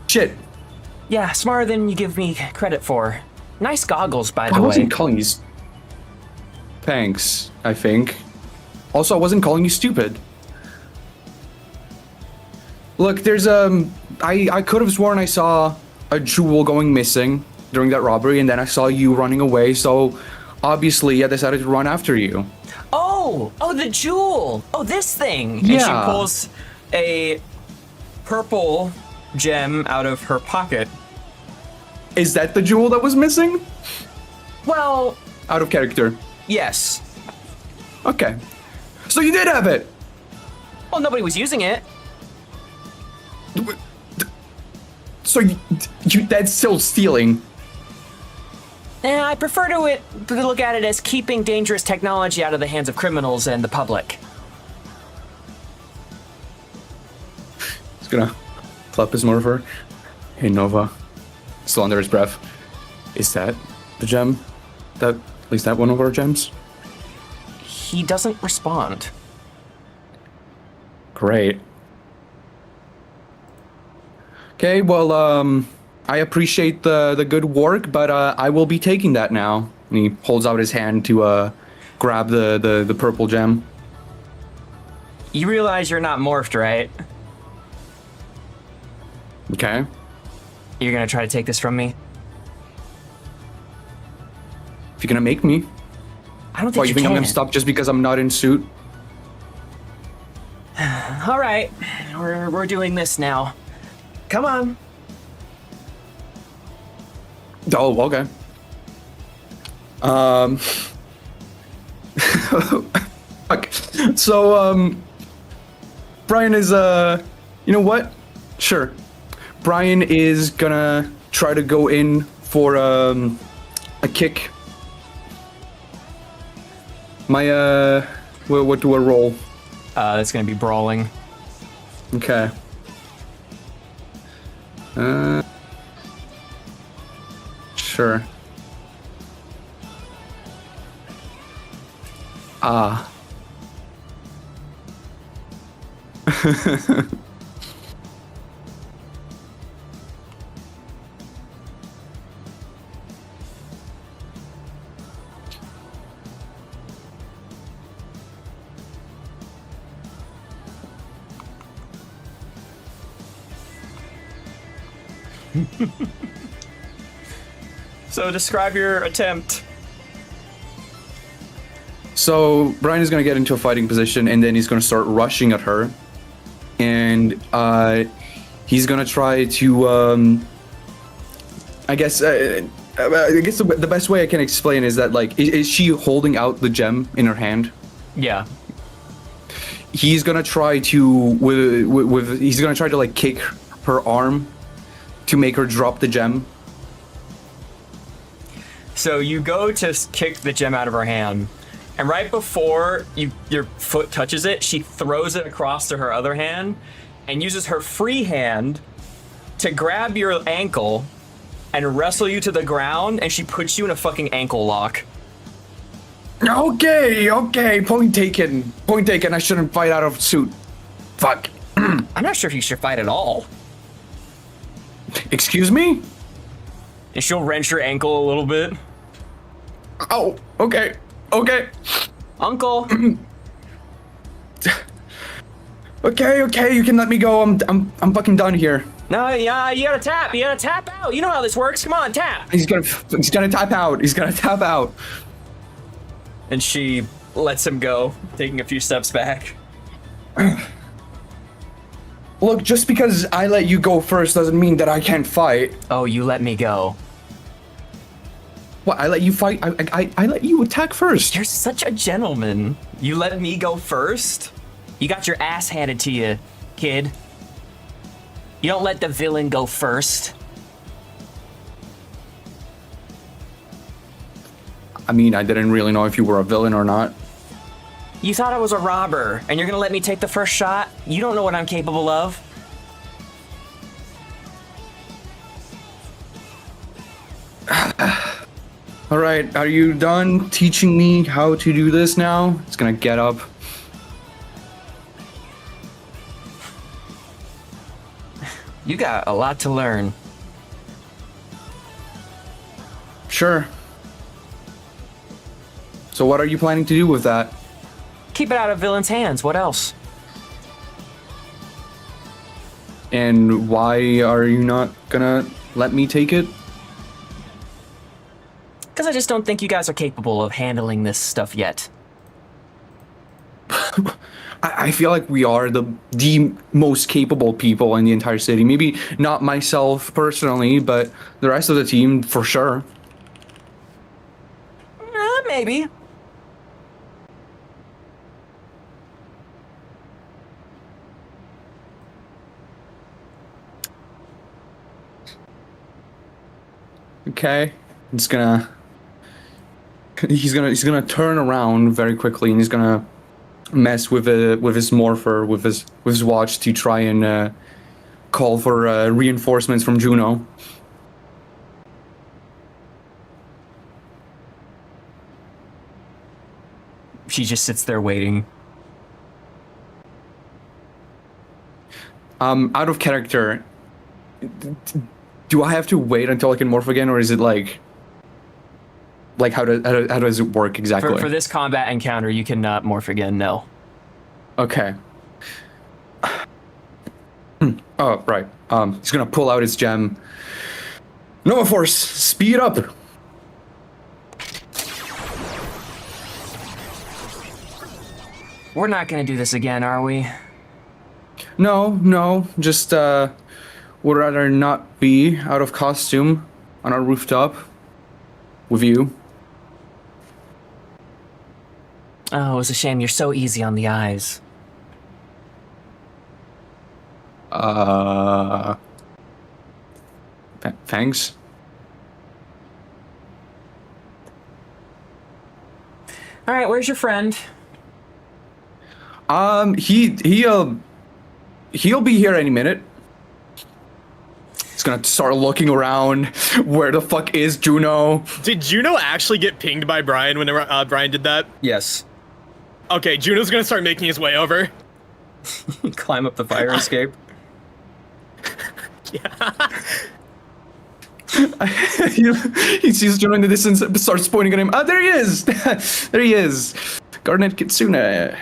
Shit. Yeah, smarter than you give me credit for. Nice goggles, by I the way. wasn't calling you. Thanks, I think. Also, I wasn't calling you stupid. Look, there's I could have sworn I saw a jewel going missing during that robbery, and then I saw you running away. So, obviously, I decided to run after you. Oh, the jewel. Oh, this thing. And Yeah. she pulls a purple gem out of her pocket. Is that the jewel that was missing? Well, Out of character. yes. Okay. So you did have it. Well, nobody was using it. So you that's still stealing. Yeah, I prefer to look at it as keeping dangerous technology out of the hands of criminals and the public. He's gonna clap his morpher. Hey Nova. Still under his breath. Is that the gem? At least that one of our gems? He doesn't respond. Great. Okay, well, I appreciate the good work, but I will be taking that now. And he holds out his hand to grab the purple gem. You realize you're not morphed, right? Okay. You're gonna try to take this from me? If you're gonna make me. I don't think What, you think I'm can. gonna stop just because I'm not in suit? All right, we're doing this now. Come on. Oh, okay. Fuck. So, Brian is, you know what? Sure. Brian is gonna try to go in for, a kick. My, what do I roll? It's gonna be brawling. Okay. Sure. Ah. So describe your attempt. So Brian is gonna get into a fighting position, and then he's gonna start rushing at her, and he's gonna try to. I guess the best way I can explain is that, like, is she holding out the gem in her hand? Yeah. He's gonna try to he's gonna try to, like, kick her arm to make her drop the gem. So you go to kick the gem out of her hand, and right before your foot touches it, she throws it across to her other hand and uses her free hand to grab your ankle and wrestle you to the ground, and she puts you in a fucking ankle lock. Okay, point taken. I shouldn't fight out of suit. Fuck. I'm not sure if you should fight at all. Excuse me? And she'll wrench your ankle a little bit. Oh, okay. Uncle. Okay, you can let me go. I'm fucking done here. No, yeah, you gotta tap out. You know how this works. Come on, tap. He's gonna tap out. And she lets him go, taking a few steps back. Look, just because I let you go first doesn't mean that I can't fight. Oh, you let me go. What, I let you fight? I let you attack first. You're such a gentleman. You let me go first? You got your ass handed to you, kid. You don't let the villain go first. I mean, I didn't really know if you were a villain or not. You thought I was a robber, and you're gonna let me take the first shot? You don't know what I'm capable of. All right, are you done teaching me how to do this now? It's gonna get up. You got a lot to learn. Sure. So what are you planning to do with that? Keep it out of villains' hands. What else? And why are you not gonna let me take it? Because I just don't think you guys are capable of handling this stuff yet. I feel like we are the most capable people in the entire city. Maybe not myself personally, but the rest of the team for sure. Maybe. Okay, he's gonna turn around very quickly, and he's gonna mess with his morpher, with his watch, to try and call for reinforcements from Juno. She just sits there waiting. Out of character, do I have to wait until I can morph again, or is it like how does it work exactly? For this combat encounter, you cannot morph again, no. Okay. Oh, right. He's gonna pull out his gem. Nova Force, speed up. We're not gonna do this again, are we? No, just would rather not be out of costume on our rooftop with you. Oh, it's a shame you're so easy on the eyes. Thanks. All right, where's your friend? He'll be here any minute. He's gonna start looking around. Where the fuck is Juno? Did Juno actually get pinged by Brian whenever Brian did that? Yes. Okay, Juno's gonna start making his way over. Climb up the fire escape. He sees Juno in the distance and starts pointing at him. Ah, there he is! There he is! Garnet Kitsune.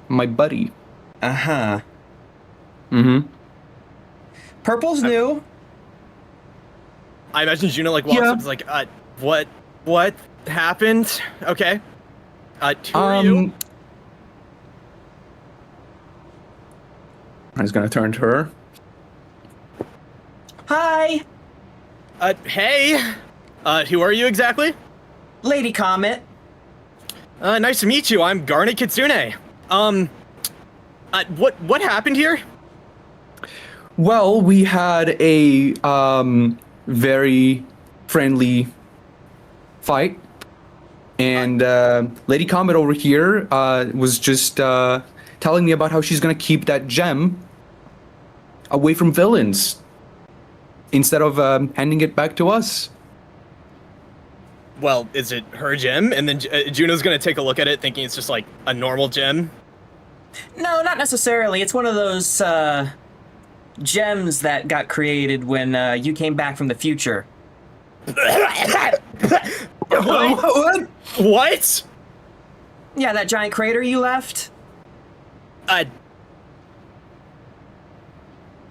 My buddy. Uh-huh. Mm-hmm. Purple's new. I imagine Juno like walks up and is like, what happened? Okay. Who are you? He's gonna turn to her. Hi, Hey. Who are you exactly? Lady Comet. Nice to meet you. I'm Garnet Kitsune. What happened here? Well, we had a very friendly fight, and Lady Comet over here was just telling me about how she's gonna keep that gem away from villains instead of handing it back to us. Well, is it her gem? And then Juno's gonna take a look at it, thinking it's just like a normal gem. No, not necessarily. It's one of those gems that got created when you came back from the future. What? What? Yeah, that giant crater you left.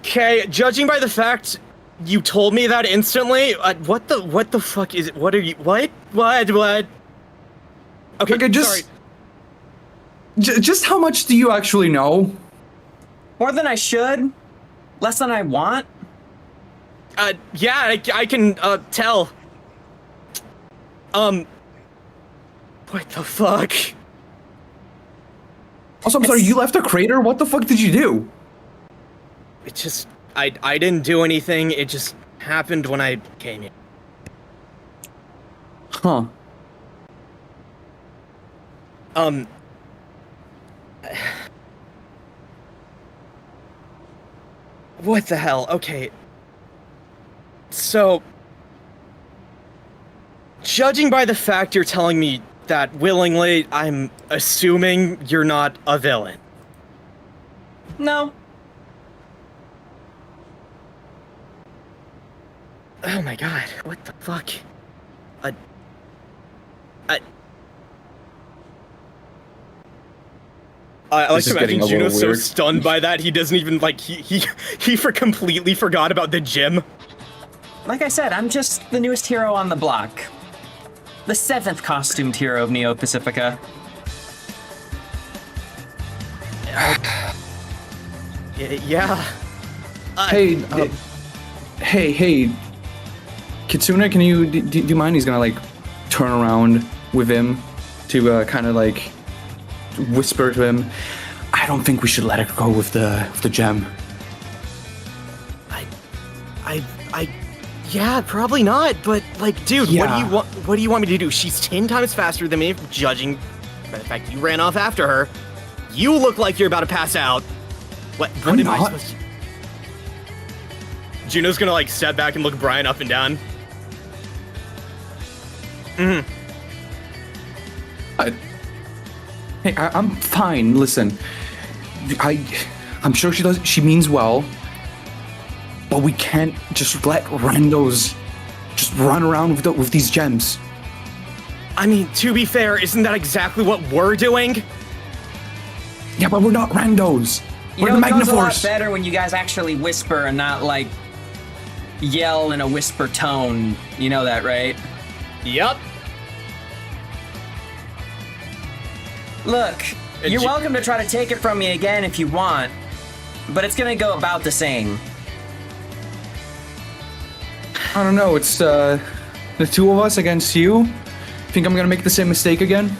Okay, judging by the fact you told me that instantly, what the fuck is it? What are you? What? Okay, Okay, sorry. Just how much do you actually know? More than I should. Less than I want. Yeah, I can tell. What the fuck? Also, I'm sorry, you left a crater? What the fuck did you do? It just, I didn't do anything. It just happened when I came here. Huh. What the hell? Okay. So, judging by the fact you're telling me that willingly, I'm assuming you're not a villain. No. Oh my god, what the fuck? I like to imagine Juno's so stunned by that he doesn't even like he completely forgot about the gym. Like I said, I'm just the newest hero on the block. The 7th costumed hero of Neo Pacifica. Yeah. Hey, Kitsune, can you do you mind? He's gonna like turn around with him to kind of like whisper to him. I don't think we should let her go with the gem. Yeah, probably not. But like, dude, Yeah. what do you want me to do? She's 10 times faster than me. Judging by the fact you ran off after her, you look like you're about to pass out. What I'm am I not. supposed to? Juno's gonna like step back and look Brian up and down. Hey, I'm fine. Listen, I'm sure she means well, but we can't just let randos just run around with these gems. I mean, to be fair, isn't that exactly what we're doing? Yeah, but we're not randos. You Where's know, the it goes a lot Magnaforce? better when you guys actually whisper and not like yell in a whisper tone. You know that, right? Yup. Look, And you're Ju- welcome to try to take it from me again if you want, but it's gonna go about the same. I don't know. It's the two of us against you. Think I'm gonna make the same mistake again?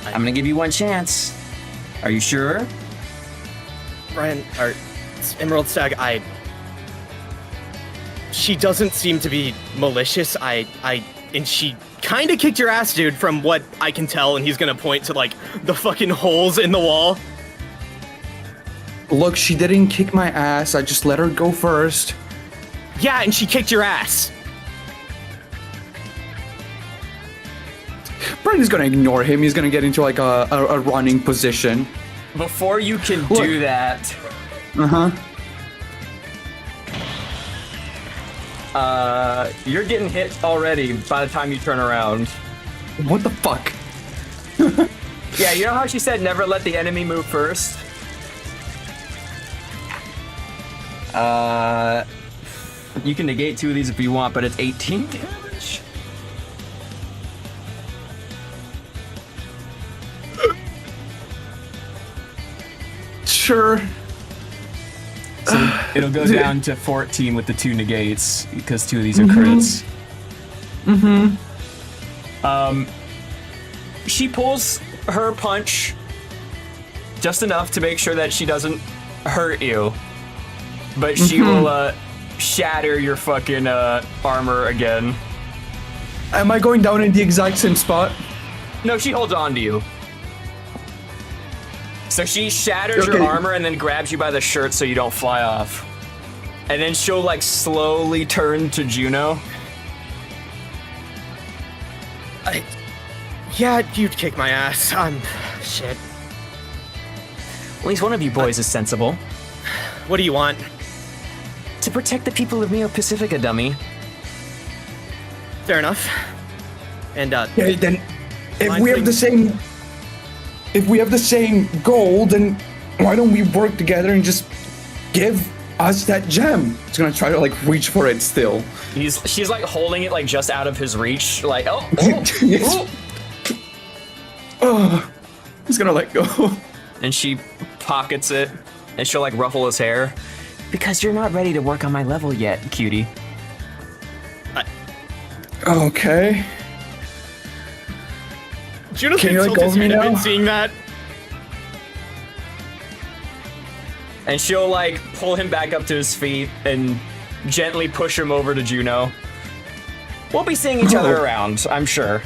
I'm gonna give you one chance. Are you sure? Brian, or Emerald Stag, she doesn't seem to be malicious. And she kind of kicked your ass, dude, from what I can tell. And he's gonna point to like the fucking holes in the wall. Look, she didn't kick my ass. I just let her go first. Yeah, and she kicked your ass. Brian is gonna ignore him. He's gonna get into like a running position. Before you can do that, you're getting hit already by the time you turn around. What the fuck? Yeah, you know how she said never let the enemy move first? You can negate 2 of these if you want, but it's 18 damage. Sure. So it'll go down to 14 with the 2 negates, because 2 of these are crits. She pulls her punch just enough to make sure that she doesn't hurt you, but she will shatter your fucking armor again. Am I going down in the exact same spot? No, she holds on to you. So she shatters your Okay. armor and then grabs you by the shirt so you don't fly off. And then she'll like slowly turn to Juno. Yeah, you'd kick my ass. Shit. At least one of you boys is sensible. What do you want? To protect the people of Neo Pacifica, dummy. Fair enough. And Okay, then if Line we have thing- the same goal, then why don't we work together and just give us that gem? It's gonna try to like reach for it still. She's like holding it like just out of his reach, like Yes. Oh, he's gonna let go. and she pockets it, and she'll like ruffle his hair. Because you're not ready to work on my level yet, cutie. Okay. Juno's Can you gonna let tilt go his of me head a bit now? seeing that. And she'll like pull him back up to his feet and gently push him over to Juno. We'll be seeing each other around, I'm sure.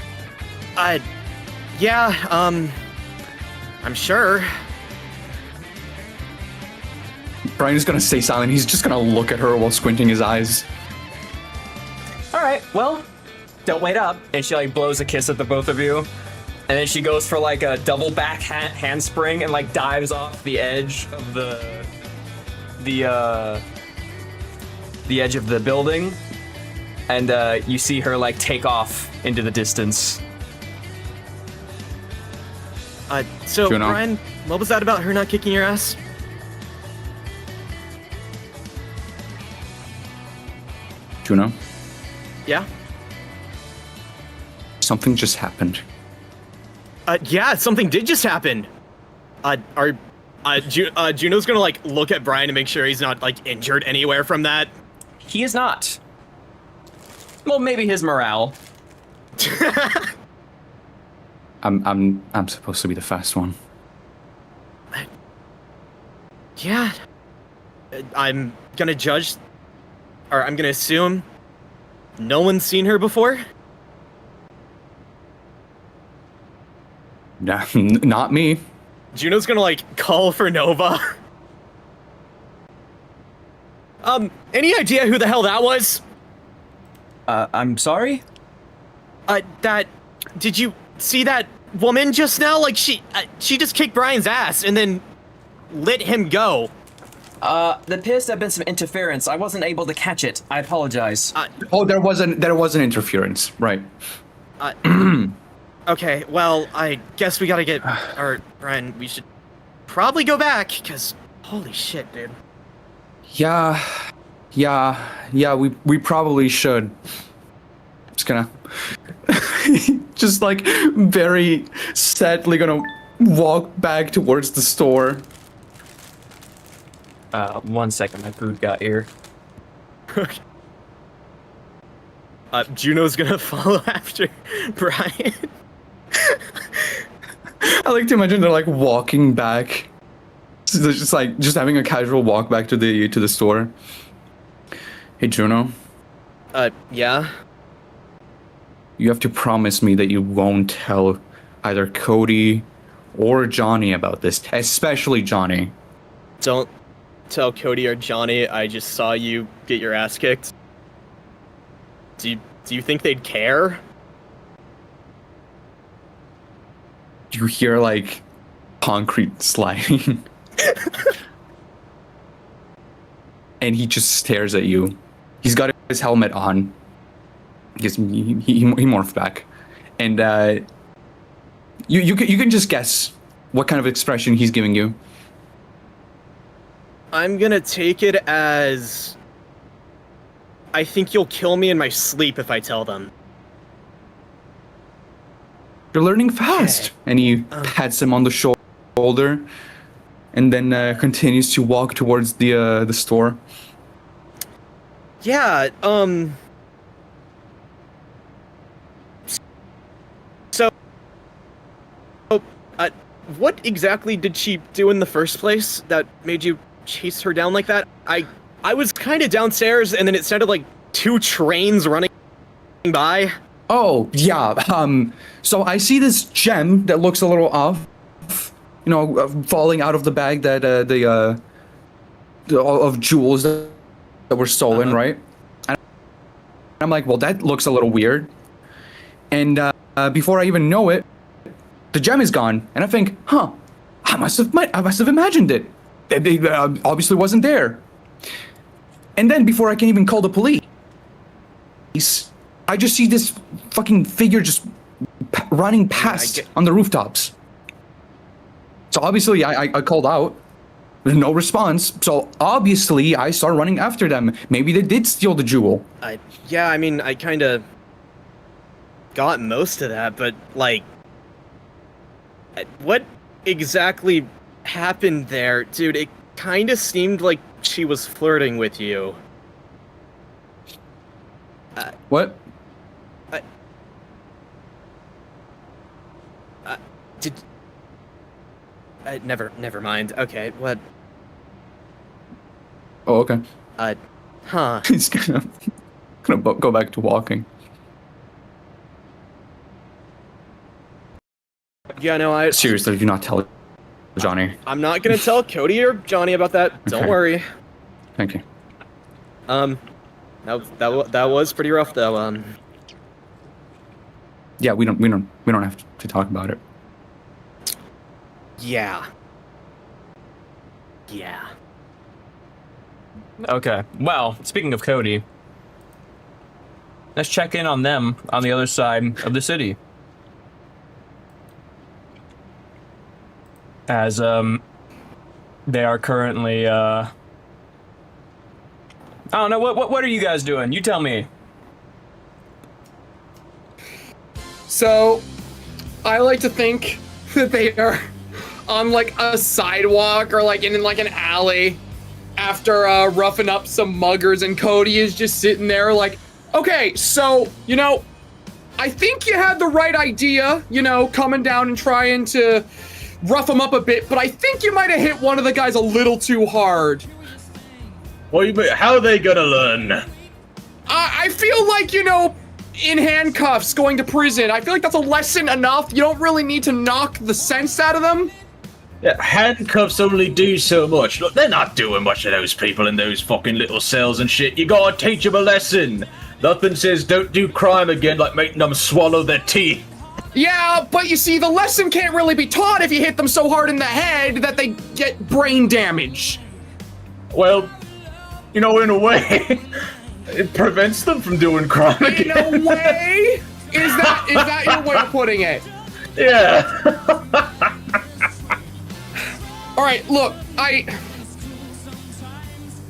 Yeah, I'm sure. Brian is gonna stay silent. He's just gonna look at her while squinting his eyes. All right, well, don't wait up. And she like blows a kiss at the both of you. And then she goes for like a double back handspring and like dives off the edge of the edge of the building. And you see her like take off into the distance. So Juno. Brian, what was that about her not kicking your ass? Juno, Yeah? something just happened. Yeah, something did just happen. Juno's gonna like look at Brian to make sure he's not like injured anywhere from that. He is not. Well, maybe his morale. I'm supposed to be the fast one. Yeah. I'm gonna judge, or I'm gonna assume no one's seen her before. Nah, not me. Juno's gonna like call for Nova. Any idea who the hell that was? I'm sorry? Did you see that woman just now? Like she just kicked Brian's ass and then let him go. There appears to have been some interference. I wasn't able to catch it. I apologize. Oh, there wasn't interference, right? Okay, well, I guess we gotta get our friend. We should probably go back, because holy shit, dude. Yeah, we probably should. Just gonna, just like very sadly gonna walk back towards the store. 1 second, my food got here. Juno's gonna follow after Brian. I like to imagine they're like walking back. So they're just having a casual walk back to the store. Hey Juno, Yeah? you have to promise me that you won't tell either Cody or Johnny about this, especially Johnny. Don't tell Cody or Johnny I just saw you get your ass kicked. Do you think they'd care? You hear like concrete sliding. And he just stares at you. He's got his helmet on. He morphed back. And you can just guess what kind of expression he's giving you. I'm gonna take it as I think you'll kill me in my sleep if I tell them. You're learning fast. Okay. And he pats him on the shoulder and then continues to walk towards the store. Yeah, So, what exactly did she do in the first place that made you chase her down like that? I was kind of downstairs, and then it sounded like 2 trains running by. Oh, yeah. So I see this gem that looks a little off, falling out of the bag that of jewels that were stolen, right? And I'm like, well, that looks a little weird. And before I even know it, the gem is gone, and I think, I must have imagined it. It obviously wasn't there. And then before I can even call the police, I just see this fucking figure just running past on the rooftops. So obviously I called out. There's no response. So obviously I start running after them. Maybe they did steal the jewel. Yeah, I mean, I kind of got most of that, but like, what exactly happened there, dude? It kind of seemed like she was flirting with you. What? Never mind. Okay, what? Oh, okay. Huh. He's gonna go back to walking. Yeah, no, Seriously, do not tell Johnny. I'm not gonna tell Cody or Johnny about that. Don't Okay. worry. Thank you. That was pretty rough though. Yeah, we don't have to talk about it. Yeah. Okay, well, speaking of Cody, let's check in on them on the other side of the city. As, they are currently, I don't know, what are you guys doing? You tell me. So, I like to think that they are on like a sidewalk or like in like an alley after roughing up some muggers, and Cody is just sitting there like, okay, so, I think you had the right idea, coming down and trying to rough them up a bit, but I think you might have hit one of the guys a little too hard. How are they gonna learn? I feel like, in handcuffs going to prison, I feel like that's a lesson enough. You don't really need to knock the sense out of them. Yeah, handcuffs only do so much. Look, they're not doing much of those people in those fucking little cells and shit. You gotta teach them a lesson. Nothing says don't do crime again like making them swallow their teeth. Yeah, but you see, the lesson can't really be taught if you hit them so hard in the head that they get brain damage. Well, in a way, it prevents them from doing crime again. In a way? Is that your way of putting it? Yeah. All right, look,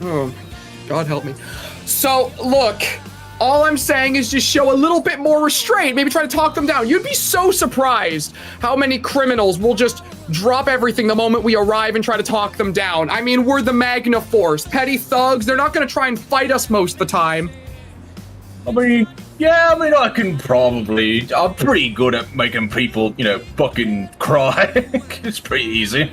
oh, God help me. So, look, all I'm saying is just show a little bit more restraint. Maybe try to talk them down. You'd be so surprised how many criminals will just drop everything the moment we arrive and try to talk them down. I mean, we're the Magna Force. Petty thugs, they're not going to try and fight us most of the time. I mean, I'm pretty good at making people, fucking cry. It's pretty easy.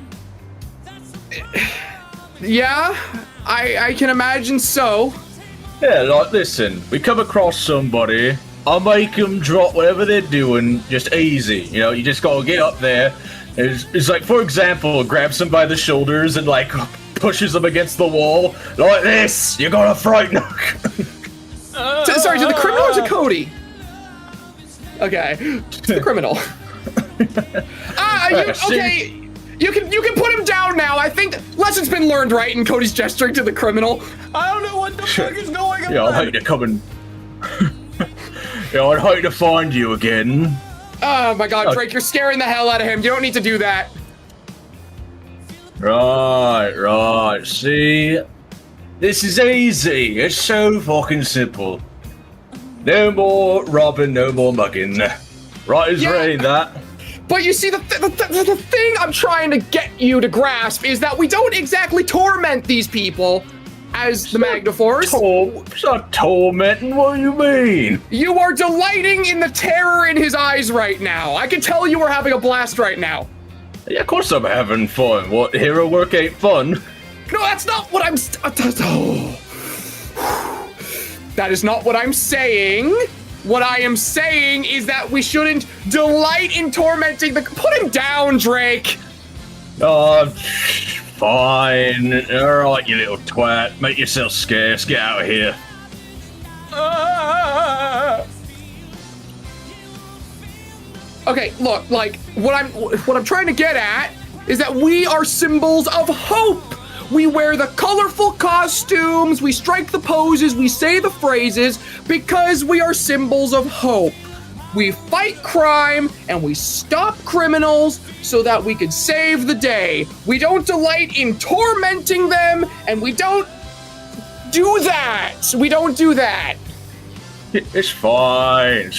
Yeah, I can imagine so. Yeah, like, listen, we come across somebody, I make them drop whatever they're doing just easy. You just gotta get up there. It's like, for example, grabs them by the shoulders and, like, pushes them against the wall. Like this! You gotta frighten them. Sorry, to the criminal or to Cody? Okay, to the criminal. Okay. You can put him down now. I think lesson's been learned, right? And Cody's gesturing to the criminal. I don't know what the fuck is going on. Yeah, I'd hate to come and... I'd hate to find you again. Oh my God, Drake, you're scaring the hell out of him. You don't need to do that. Right. See? This is easy. It's so fucking simple. No more robbing, no more mugging. Right as rain, that. But you see, the thing I'm trying to get you to grasp is that we don't exactly torment these people as the Magna Force. It's not tormenting, what do you mean? You are delighting in the terror in his eyes right now. I can tell you are having a blast right now. Yeah, of course I'm having fun. What, hero work ain't fun? No, that's not what I'm... That is not what I'm saying. What I am saying is that we shouldn't delight in tormenting the... Put him down, Drake! Fine. Alright, you little twat. Make yourself scarce. Get out of here. Okay, look, like, what I'm trying to get at is that we are symbols of hope! We wear the colorful costumes, we strike the poses, we say the phrases, because we are symbols of hope. We fight crime, and we stop criminals so that we could save the day. We don't delight in tormenting them, and we don't do that. We don't do that. It's fine,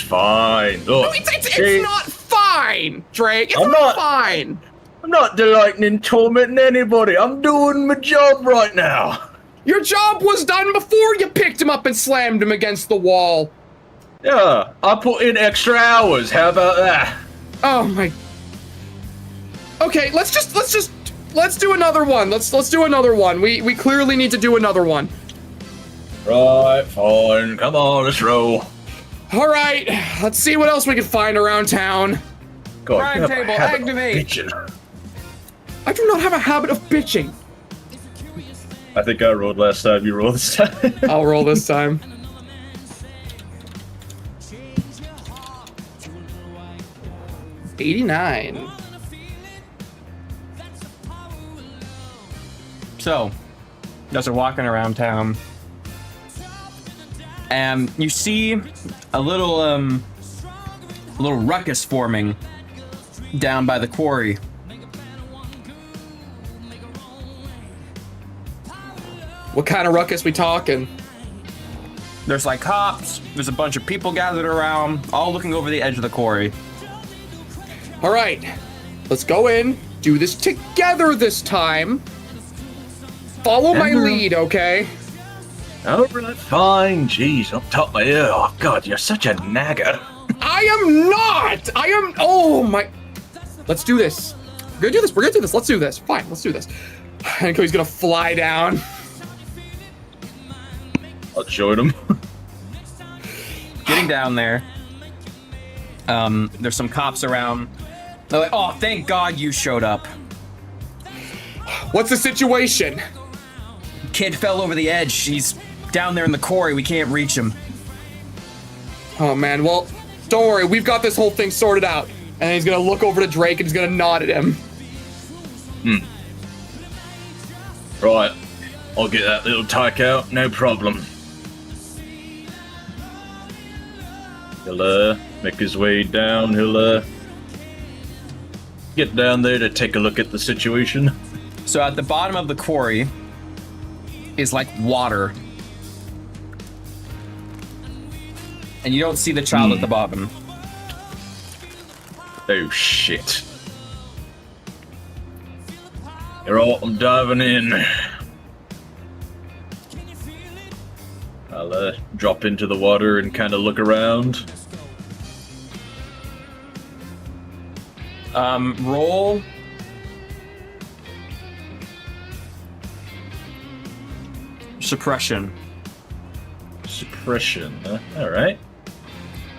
Look, No, it's not fine, Drake. It's not fine. I'm not delighting in tormenting anybody. I'm doing my job right now. Your job was done before you picked him up and slammed him against the wall. Yeah, I put in extra hours. How about that? Oh my. Okay, let's do another one. Let's do another one. We clearly need to do another one. Right, fine. Come on, let's roll. All right, let's see what else we can find around town. Crime table, activate. I do not have a habit of bitching. I think I rolled last time. You rolled this time. I'll roll this time. $89. So, you guys are walking around town, and you see a little ruckus forming down by the quarry. What kind of ruckus we talking? There's like cops, there's a bunch of people gathered around, all looking over the edge of the quarry. All right, let's go in, do this together this time. Follow my lead, okay? Alright, fine. Jeez, up top of my ear. Oh, God, you're such a nagger. I am not! Oh my... Let's do this. We're gonna do this. Let's do this. Fine, let's do this. And Cody's gonna fly down. I'll join him. Getting down there, there's some cops around. They're like, oh, thank God you showed up. What's the situation? Kid fell over the edge. He's down there in the quarry. We can't reach him. Oh man, well, don't worry. We've got this whole thing sorted out. And he's gonna look over to Drake and he's gonna nod at him. Right. I'll get that little tyke out. No problem. He'll make his way down. He'll get down there to take a look at the situation? So at the bottom of the quarry is like water. And you don't see the child at the bottom. Oh shit. You're all, I'm diving in. I'll drop into the water and kind of look around. Roll. Suppression. Suppression. Alright.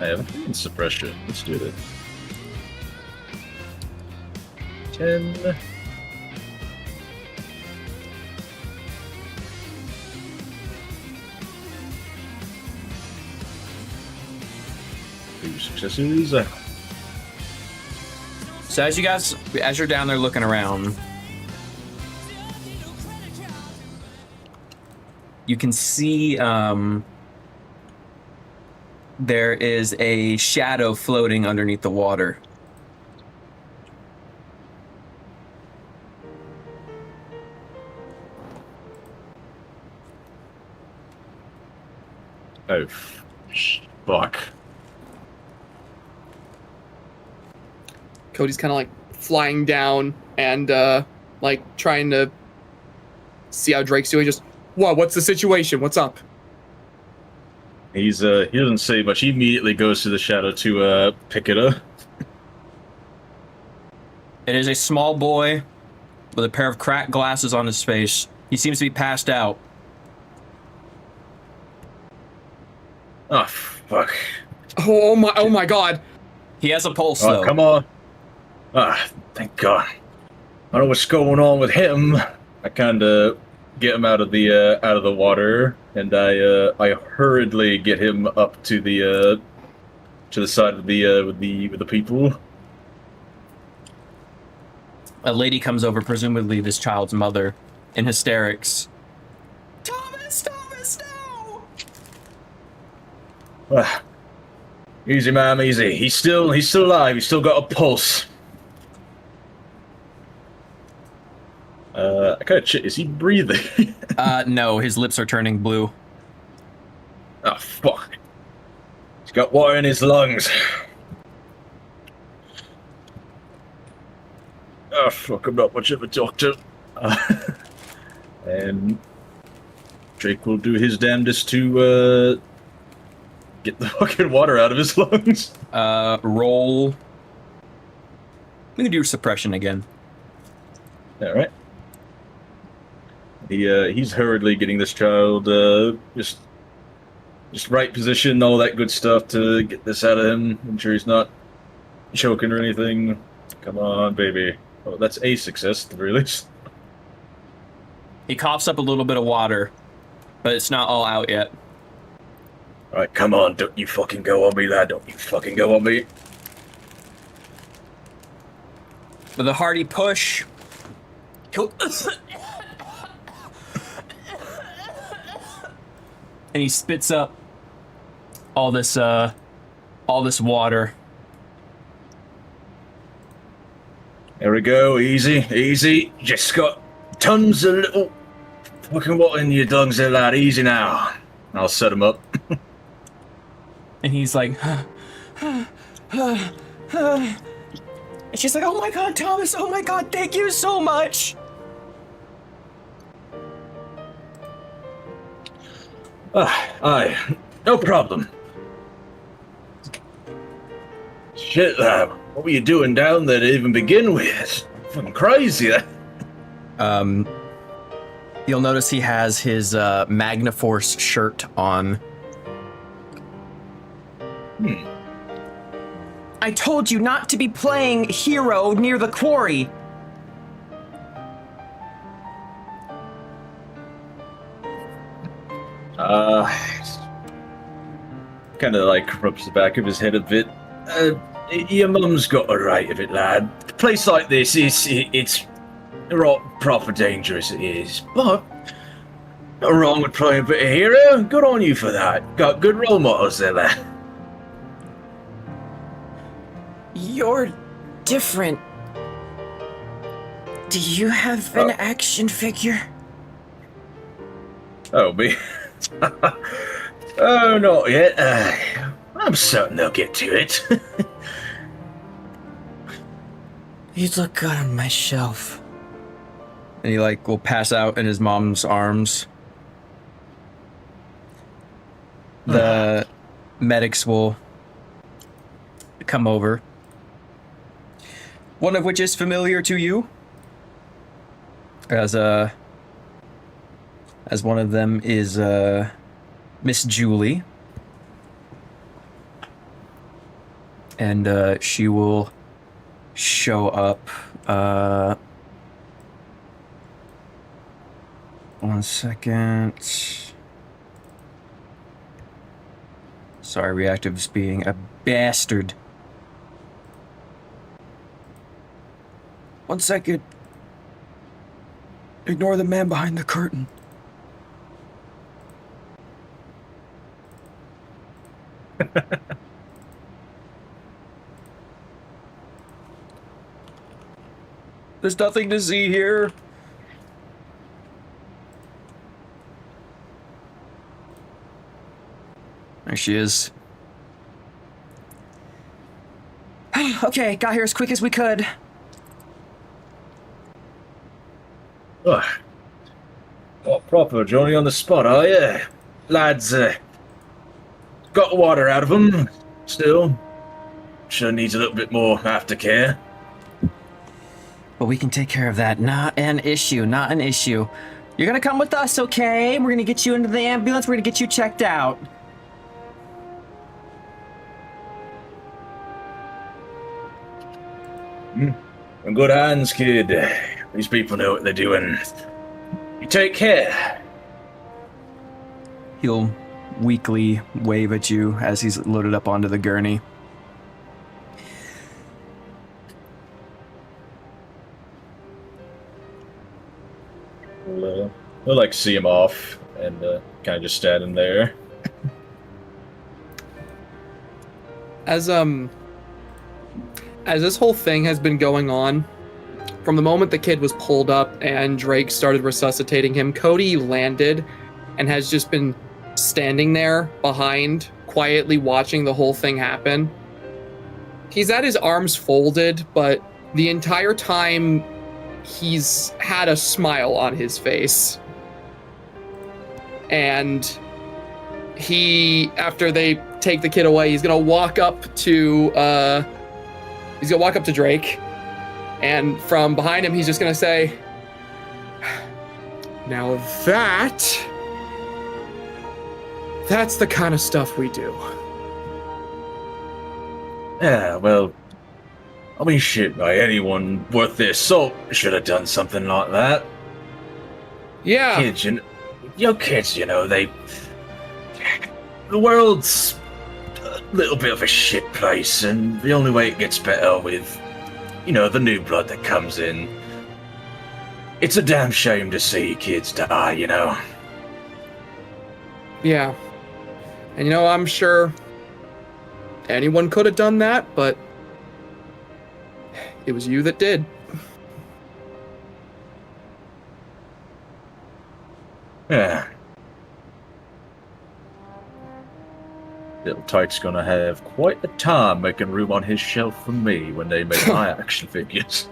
I haven't been suppression. Let's do it. 10. Two successes. So as you're down there looking around, you can see there is a shadow floating underneath the water. Oh, fuck. Cody's kind of like flying down and like trying to see how Drake's doing. Just, what's the situation? What's up? He doesn't say much. He immediately goes to the shadow to pick it up. It is a small boy with a pair of cracked glasses on his face. He seems to be passed out. Oh, fuck. Oh my god. He has a pulse, though. Come on. Ah, thank God. I don't know what's going on with him. I kind of get him out of the water, and I hurriedly get him up to the side of the with the people. A lady comes over, presumably this child's mother, in hysterics. Thomas, no! Easy, ma'am, easy. He's still alive. He's still got a pulse. I kind of is he breathing? No, his lips are turning blue. Oh, fuck. He's got water in his lungs. Oh, fuck, I'm not much of a doctor. And Drake will do his damnedest to get the fucking water out of his lungs. Roll. We can do suppression again. Alright. He's hurriedly getting this child just right position, all that good stuff to get this out of him. I'm sure he's not choking or anything. Come on, baby. Oh, that's a success, at the very least. He coughs up a little bit of water, but it's not all out yet. Alright, come on, don't you fucking go on me, lad. Don't you fucking go on me. With a hearty push, he'll... and he spits up all this water. There we go, easy, easy. Just got tons of little fucking water in your lungs there, lad. Easy now. I'll set him up. And he's like, and she's like, oh my God, Thomas, oh my God, thank you so much. Aye, no problem. Shit, lad. What were you doing down there to even begin with? Fucking crazy. You'll notice he has his MAGNA Force shirt on. I told you not to be playing hero near the quarry. Kind of like rubs the back of his head a bit. Your mum's got a right of it, lad. A place like this, it's proper dangerous, it is. But not wrong with playing a bit of hero. Good on you for that. Got good role models there, lad. You're different. Do you have an action figure? Oh, me? Oh, not yet. I'm certain they'll get to it. You'd look good on my shelf. And he like will pass out in his mom's arms. The medics will come over. One of which is familiar to you. As one of them is Miss Julie. And she will show up. 1 second. Sorry, Reactive's being a bastard. 1 second. Ignore the man behind the curtain. There's nothing to see here. There she is. Okay, got here as quick as we could. Oh, proper Johnny on the spot, are you? Lads, got water out of them, still. Sure needs a little bit more aftercare. But we can take care of that. Not an issue, not an issue. You're gonna come with us, okay? We're gonna get you into the ambulance, we're gonna get you checked out. In good hands, kid. These people know what they're doing. You take care. He'll weakly wave at you as he's loaded up onto the gurney. We'll like see him off and kind of just standing there. As this whole thing has been going on, from the moment the kid was pulled up and Drake started resuscitating him, Cody landed and has just been standing there behind, quietly watching the whole thing happen. He's had his arms folded, but the entire time he's had a smile on his face. And he, after they take the kid away, he's gonna walk up to Drake, and from behind him, he's just gonna say, "Now that's the kind of stuff we do." Yeah, well, I mean, shit, by anyone worth their salt should have done something like that. Yeah. Kids, kids, the world's a little bit of a shit place, and the only way it gets better with, the new blood that comes in. It's a damn shame to see kids die, Yeah. And I'm sure anyone could have done that, but it was you that did. Yeah. Little Tyke's gonna have quite a time making room on his shelf for me when they make my action figures.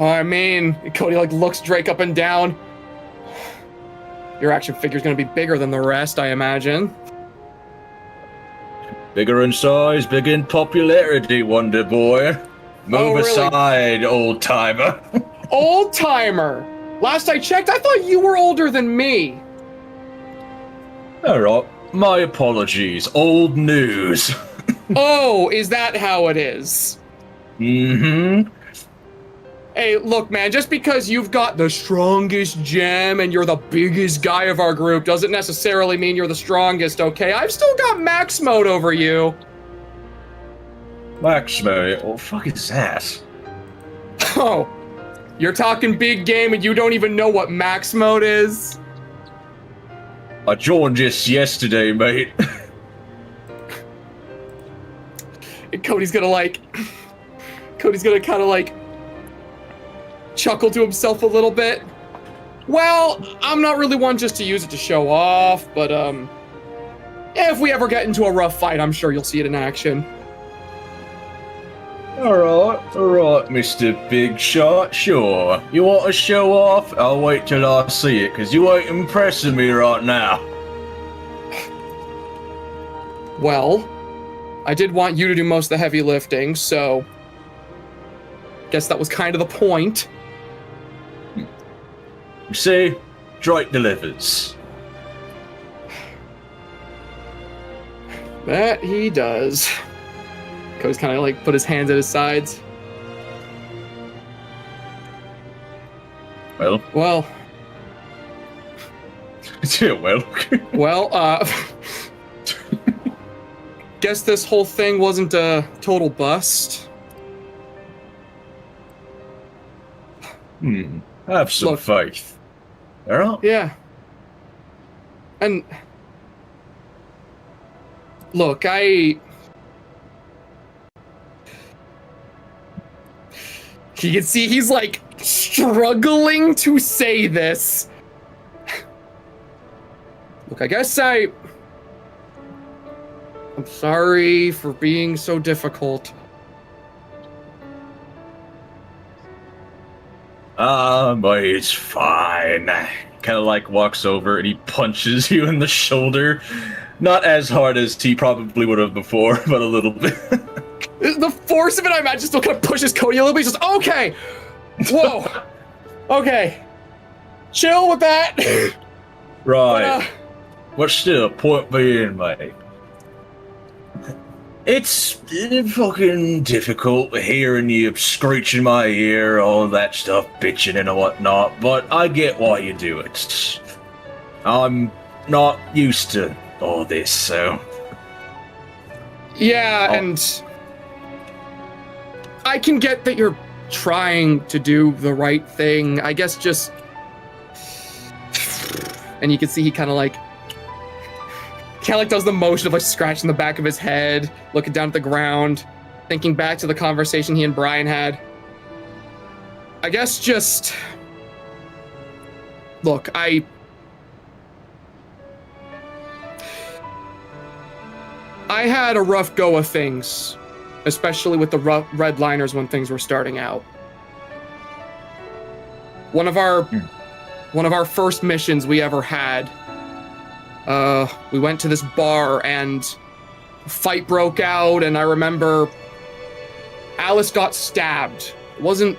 I mean, Cody looks Drake up and down. Your action figure's gonna be bigger than the rest, I imagine. Bigger in size, bigger in popularity, Wonder Boy. Move really? aside, old timer. Old timer! Last I checked, I thought you were older than me. Alright, my apologies. Old news. Oh, is that how it is? Mm-hmm. Hey, look, man, just because you've got the strongest gem and you're the biggest guy of our group doesn't necessarily mean you're the strongest, okay? I've still got max mode over you. Max mode? What the fuck is that? Oh, you're talking big game and you don't even know what max mode is? I joined just yesterday, mate. And Cody's gonna kind of chuckle to himself a little bit. Well, I'm not really one just to use it to show off, but if we ever get into a rough fight, I'm sure you'll see it in action. Alright, Mr. Big Shot, sure. You want to show off? I'll wait till I see it, because you ain't impressing me right now. Well, I did want you to do most of the heavy lifting, so guess that was kind of the point. You see, Drake delivers. That he does. Cody's kind of like put his hands at his sides. Well, yeah, well, guess this whole thing wasn't a total bust. Have some Look. faith. Alright? Yeah. And look, you can see he's like struggling to say this. Look, I guess I'm sorry for being so difficult. But it's fine. Kind of like walks over and he punches you in the shoulder. Not as hard as he probably would have before, but a little bit. The force of it, I imagine, still kind of pushes Cody a little bit. He's just, okay, whoa, okay, chill with that. Right. But, But still, point being, mate. It's fucking difficult hearing you screeching my ear, all that stuff, bitching and whatnot, but I get why you do it. I'm not used to all this, so... yeah, and I can get that you're trying to do the right thing. I guess just... and you can see he kind of like does the motion of like scratching the back of his head, looking down at the ground, thinking back to the conversation he and Brian had. I guess just... look, I had a rough go of things, especially with the red liners when things were starting out. One of our first missions we ever had, we went to this bar and a fight broke out, and I remember Alice got stabbed. It wasn't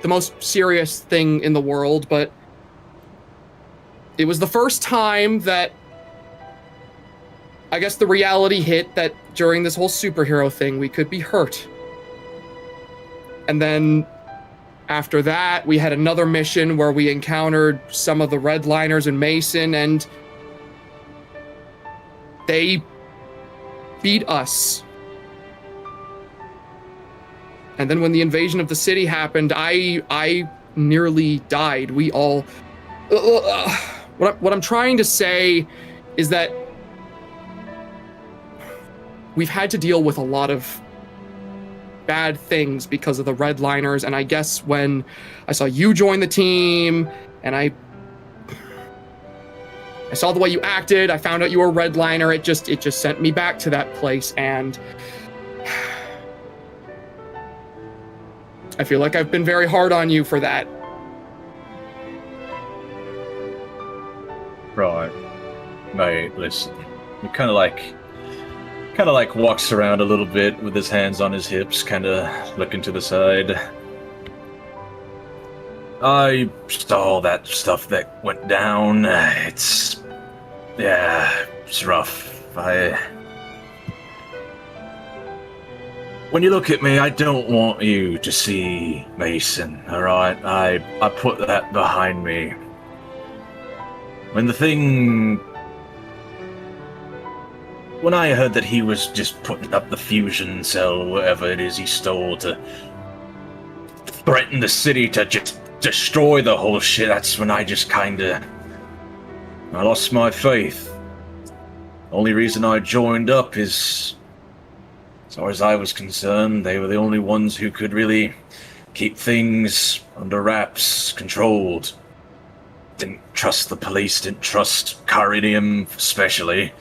the most serious thing in the world, but it was the first time that I guess the reality hit that during this whole superhero thing, we could be hurt. And then after that, we had another mission where we encountered some of the redliners in Mason, and they beat us. And then when the invasion of the city happened, I nearly died. We all... What I'm trying to say is that we've had to deal with a lot of bad things because of the redliners, and I guess when I saw you join the team, and I saw the way you acted, I found out you were a redliner, it just sent me back to that place, and I feel like I've been very hard on you for that. Right. Mate, listen. You kind of like walks around a little bit with his hands on his hips, kind of looking to the side. I saw that stuff that went down. It's rough. When you look at me, I don't want you to see Mason, alright? I put that behind me. When I heard that he was just putting up the fusion cell, whatever it is he stole, to threaten the city to just destroy the whole shit, that's when I just I lost my faith. Only reason I joined up is, as far as I was concerned, they were the only ones who could really keep things under wraps, controlled. Didn't trust the police, didn't trust Caridium especially.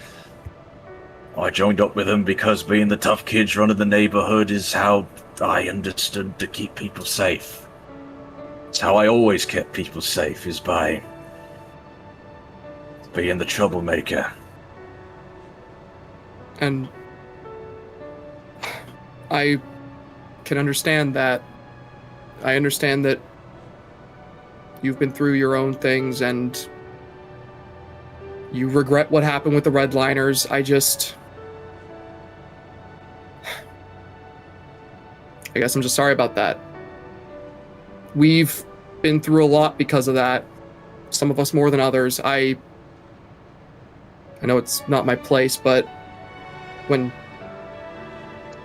I joined up with them because being the tough kids running the neighborhood is how I understood to keep people safe. It's how I always kept people safe, is by being the troublemaker. And I can understand that. I understand that you've been through your own things and you regret what happened with the Redliners. I guess I'm just sorry about that. We've been through a lot because of that. Some of us more than others. I know it's not my place, but when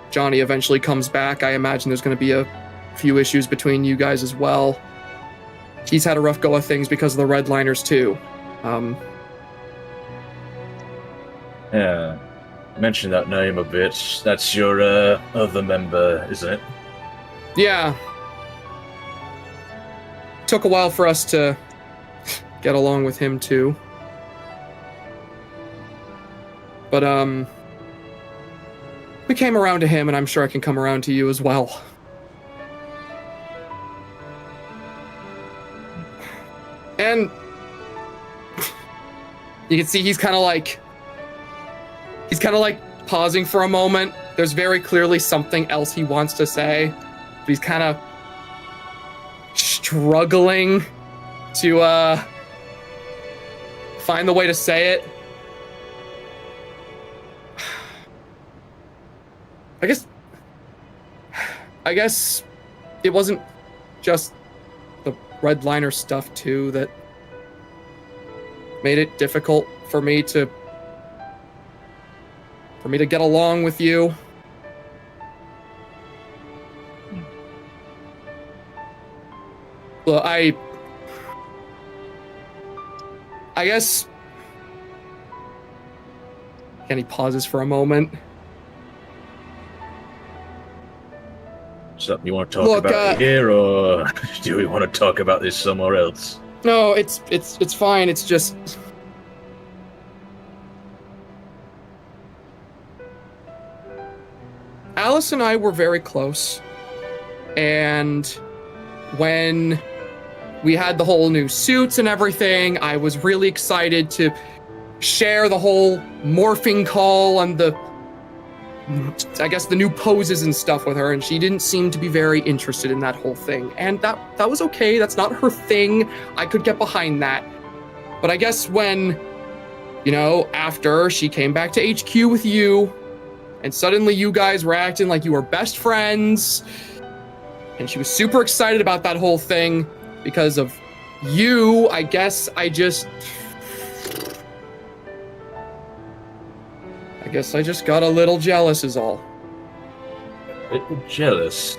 Johnny eventually comes back, I imagine there's going to be a few issues between you guys as well. He's had a rough go of things because of the Redliners too. Yeah, mention that name a bit. That's your other member, isn't it? Yeah. Took a while for us to get along with him too. But we came around to him, and I'm sure I can come around to you as well. And you can see he's kind of like pausing for a moment. There's very clearly something else he wants to say, but he's kind of struggling to find the way to say it. I guess it wasn't just the Redliner stuff too that made it difficult for me to get along with you. Well, I guess. And he pauses for a moment. Something you want to talk about here, or do we want to talk about this somewhere else? No, it's fine. It's just Alice and I were very close, and when we had the whole new suits and everything, I was really excited to share the whole morphing call and the new poses and stuff with her, and she didn't seem to be very interested in that whole thing. And that was okay. That's not her thing. I could get behind that. But I guess when, after she came back to HQ with you, and suddenly you guys were acting like you were best friends, and she was super excited about that whole thing because of you, I guess I just got a little jealous is all. A little jealous?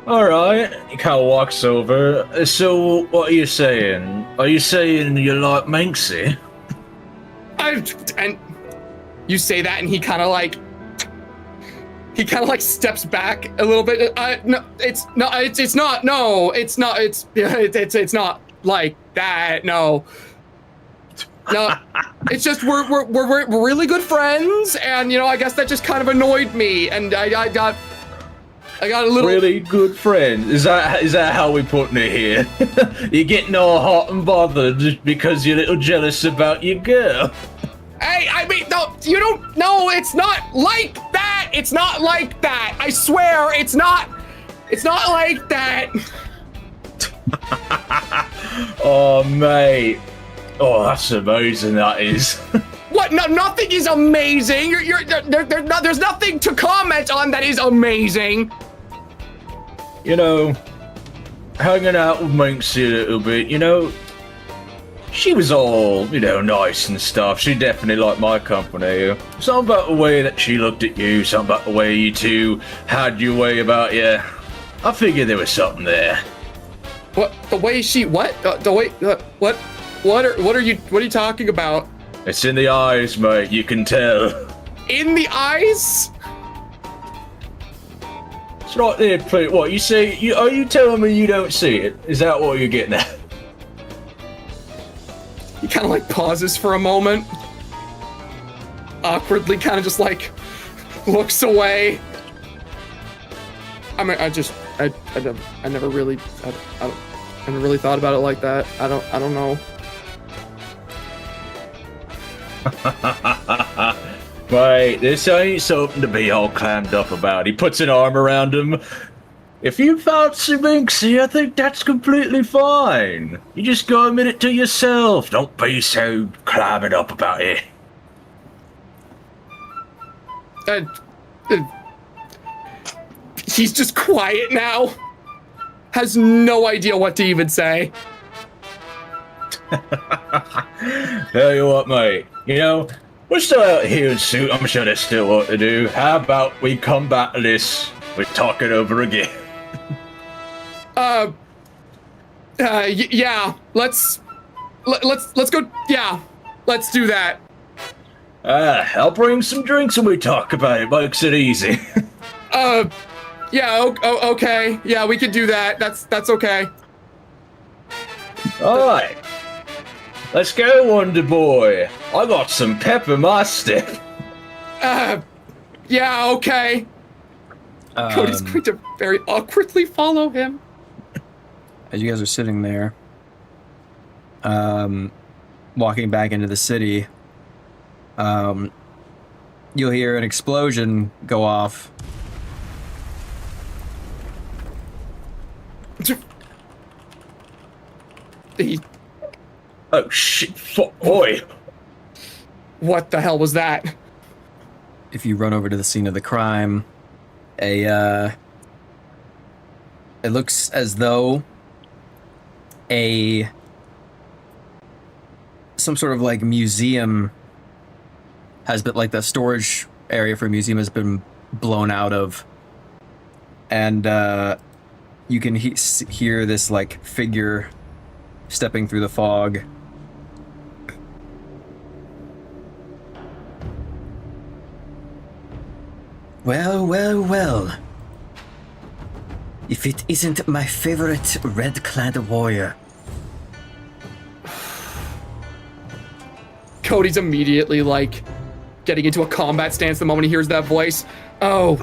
Alright, he kind of walks over. So, what are you saying? Are you saying you like Manxie? And you say that, and he kind of like steps back a little bit. No, it's not like that. No, it's just we're really good friends, and I guess that just kind of annoyed me, and I got a little really good friend. Is that how we're putting it here? You're getting all hot and bothered just because you're a little jealous about your girl. Hey, I mean, no, you don't. No, it's not like that. It's not like that. I swear, it's not like that. Oh, mate. Oh, that's amazing. That is. What? No, nothing is amazing. There's nothing to comment on that is amazing. Hanging out with Manxie a little bit, she was all, nice and stuff. She definitely liked my company. Something about the way that she looked at you, something about the way you two had your way about you. I figured there was something there. What? The way she? What? The way? What? What are you talking about? It's in the eyes, mate. You can tell. In the eyes? It's right there, Pete. What, you see? Are you telling me you don't see it? Is that what you're getting at? He kind of like pauses for a moment, awkwardly kind of just like looks away. I mean, I never really thought about it like that. I don't know. Wait, this ain't something to be all clammed up about. He puts an arm around him. If you fancy Minxie, I think that's completely fine. You just go admit it to yourself. Don't be so clammed up about it. He's just quiet now. Has no idea what to even say. Tell you what, mate. You know, we're still out here in suit. I'm sure there's still work to do. How about we come back to this? We talk it over again. Yeah. Let's go. Yeah, let's do that. I'll bring some drinks and we talk about it. Makes it easy. Yeah. Okay. Yeah, we could do that. That's okay. All right. Let's go, Wonder Boy. I got some pep in my step. Yeah. Okay. Cody's going to very awkwardly follow him. As you guys are sitting there, walking back into the city, you'll hear an explosion go off. Oh shit! Boy, what the hell was that? If you run over to the scene of the crime, it looks as though some sort of like museum has been, like the storage area for a museum has been blown out of, and you can hear this like figure stepping through the fog. Well. If it isn't my favorite red-clad warrior. Cody's immediately like getting into a combat stance the moment he hears that voice. Oh,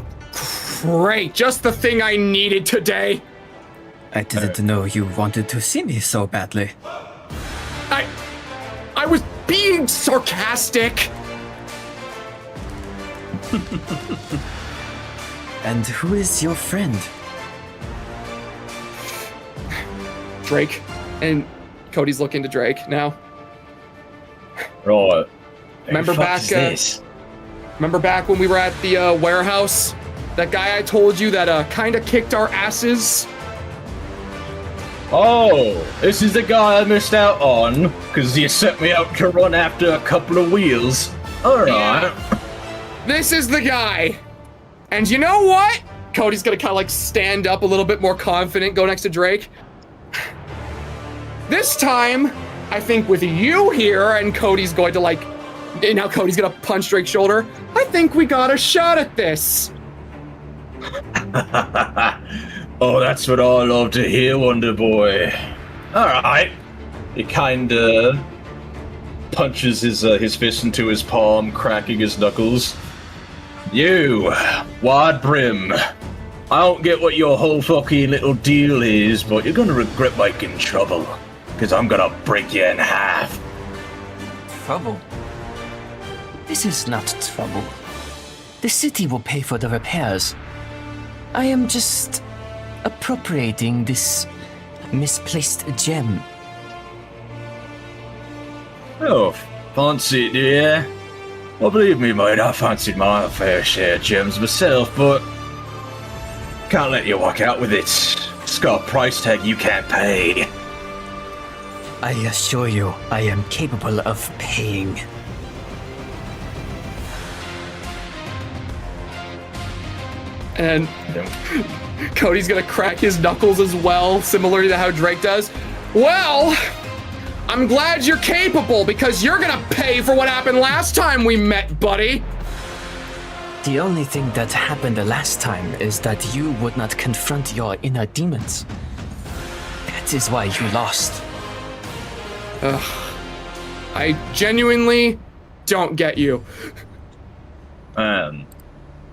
great. Just the thing I needed today. I didn't know you wanted to see me so badly. I was being sarcastic. And who is your friend? Drake. And Cody's looking to Drake now. Right. Remember back when we were at the warehouse? That guy I told you that kind of kicked our asses? Oh, this is the guy I missed out on, because you sent me out to run after a couple of wheels. Alright. Yeah. This is the guy. And you know what? Cody's gonna kind of like stand up a little bit more confident, go next to Drake. This time, I think with you here, and Cody's going to like, and now Cody's gonna punch Drake's shoulder. I think we got a shot at this. Oh, that's what I love to hear, Wonder Boy. Alright. He kinda punches his fist into his palm, cracking his knuckles. You, Wide Brim. I don't get what your whole fucking little deal is, but you're gonna regret making trouble. Because I'm gonna break you in half. Trouble? This is not trouble. The city will pay for the repairs. I am just appropriating this misplaced gem. Oh, fancy it, do ya? Well, believe me, mate, I fancied my fair share of gems myself, but can't let you walk out with it. It's got a price tag you can't pay. I assure you, I am capable of paying. And Cody's gonna crack his knuckles as well, similar to how Drake does. Well, I'm glad you're capable, because you're gonna pay for what happened last time we met, buddy. The only thing that happened the last time is that you would not confront your inner demons. That is why you lost. I genuinely don't get you. Man,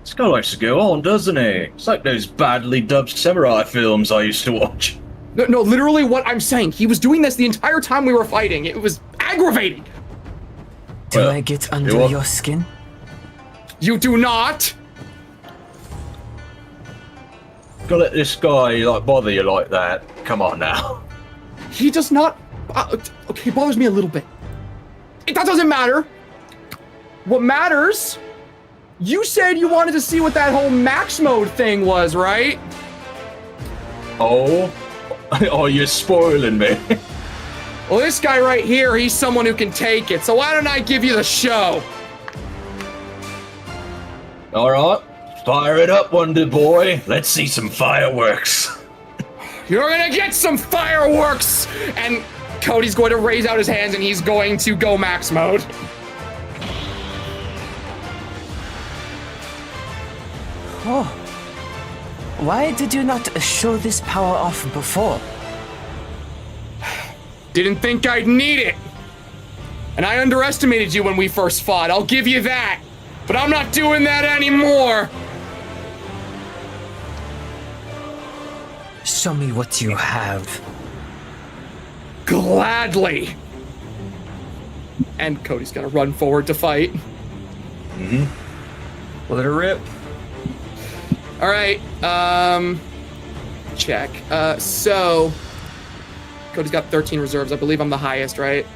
this guy likes to go on, doesn't he? It's like those badly dubbed samurai films I used to watch. No, literally what I'm saying. He was doing this the entire time we were fighting. It was aggravating. Do I get under your skin? You do not. Gotta let this guy like bother you like that. Come on now. He does not. Okay, it bothers me a little bit. That doesn't matter. What matters? You said you wanted to see what that whole max mode thing was, right? Oh, you're spoiling me. Well, this guy right here, he's someone who can take it. So why don't I give you the show? All right, fire it up, Wonder Boy. Let's see some fireworks. You're gonna get some fireworks! And Cody's going to raise out his hands and he's going to go max mode. Oh. Why did you not show this power off before? Didn't think I'd need it. And I underestimated you when we first fought, I'll give you that. But I'm not doing that anymore. Show me what you have. Gladly. And Cody's gonna run forward to fight. Let her rip. All right, check. So Cody's got 13 reserves. I believe I'm the highest, right?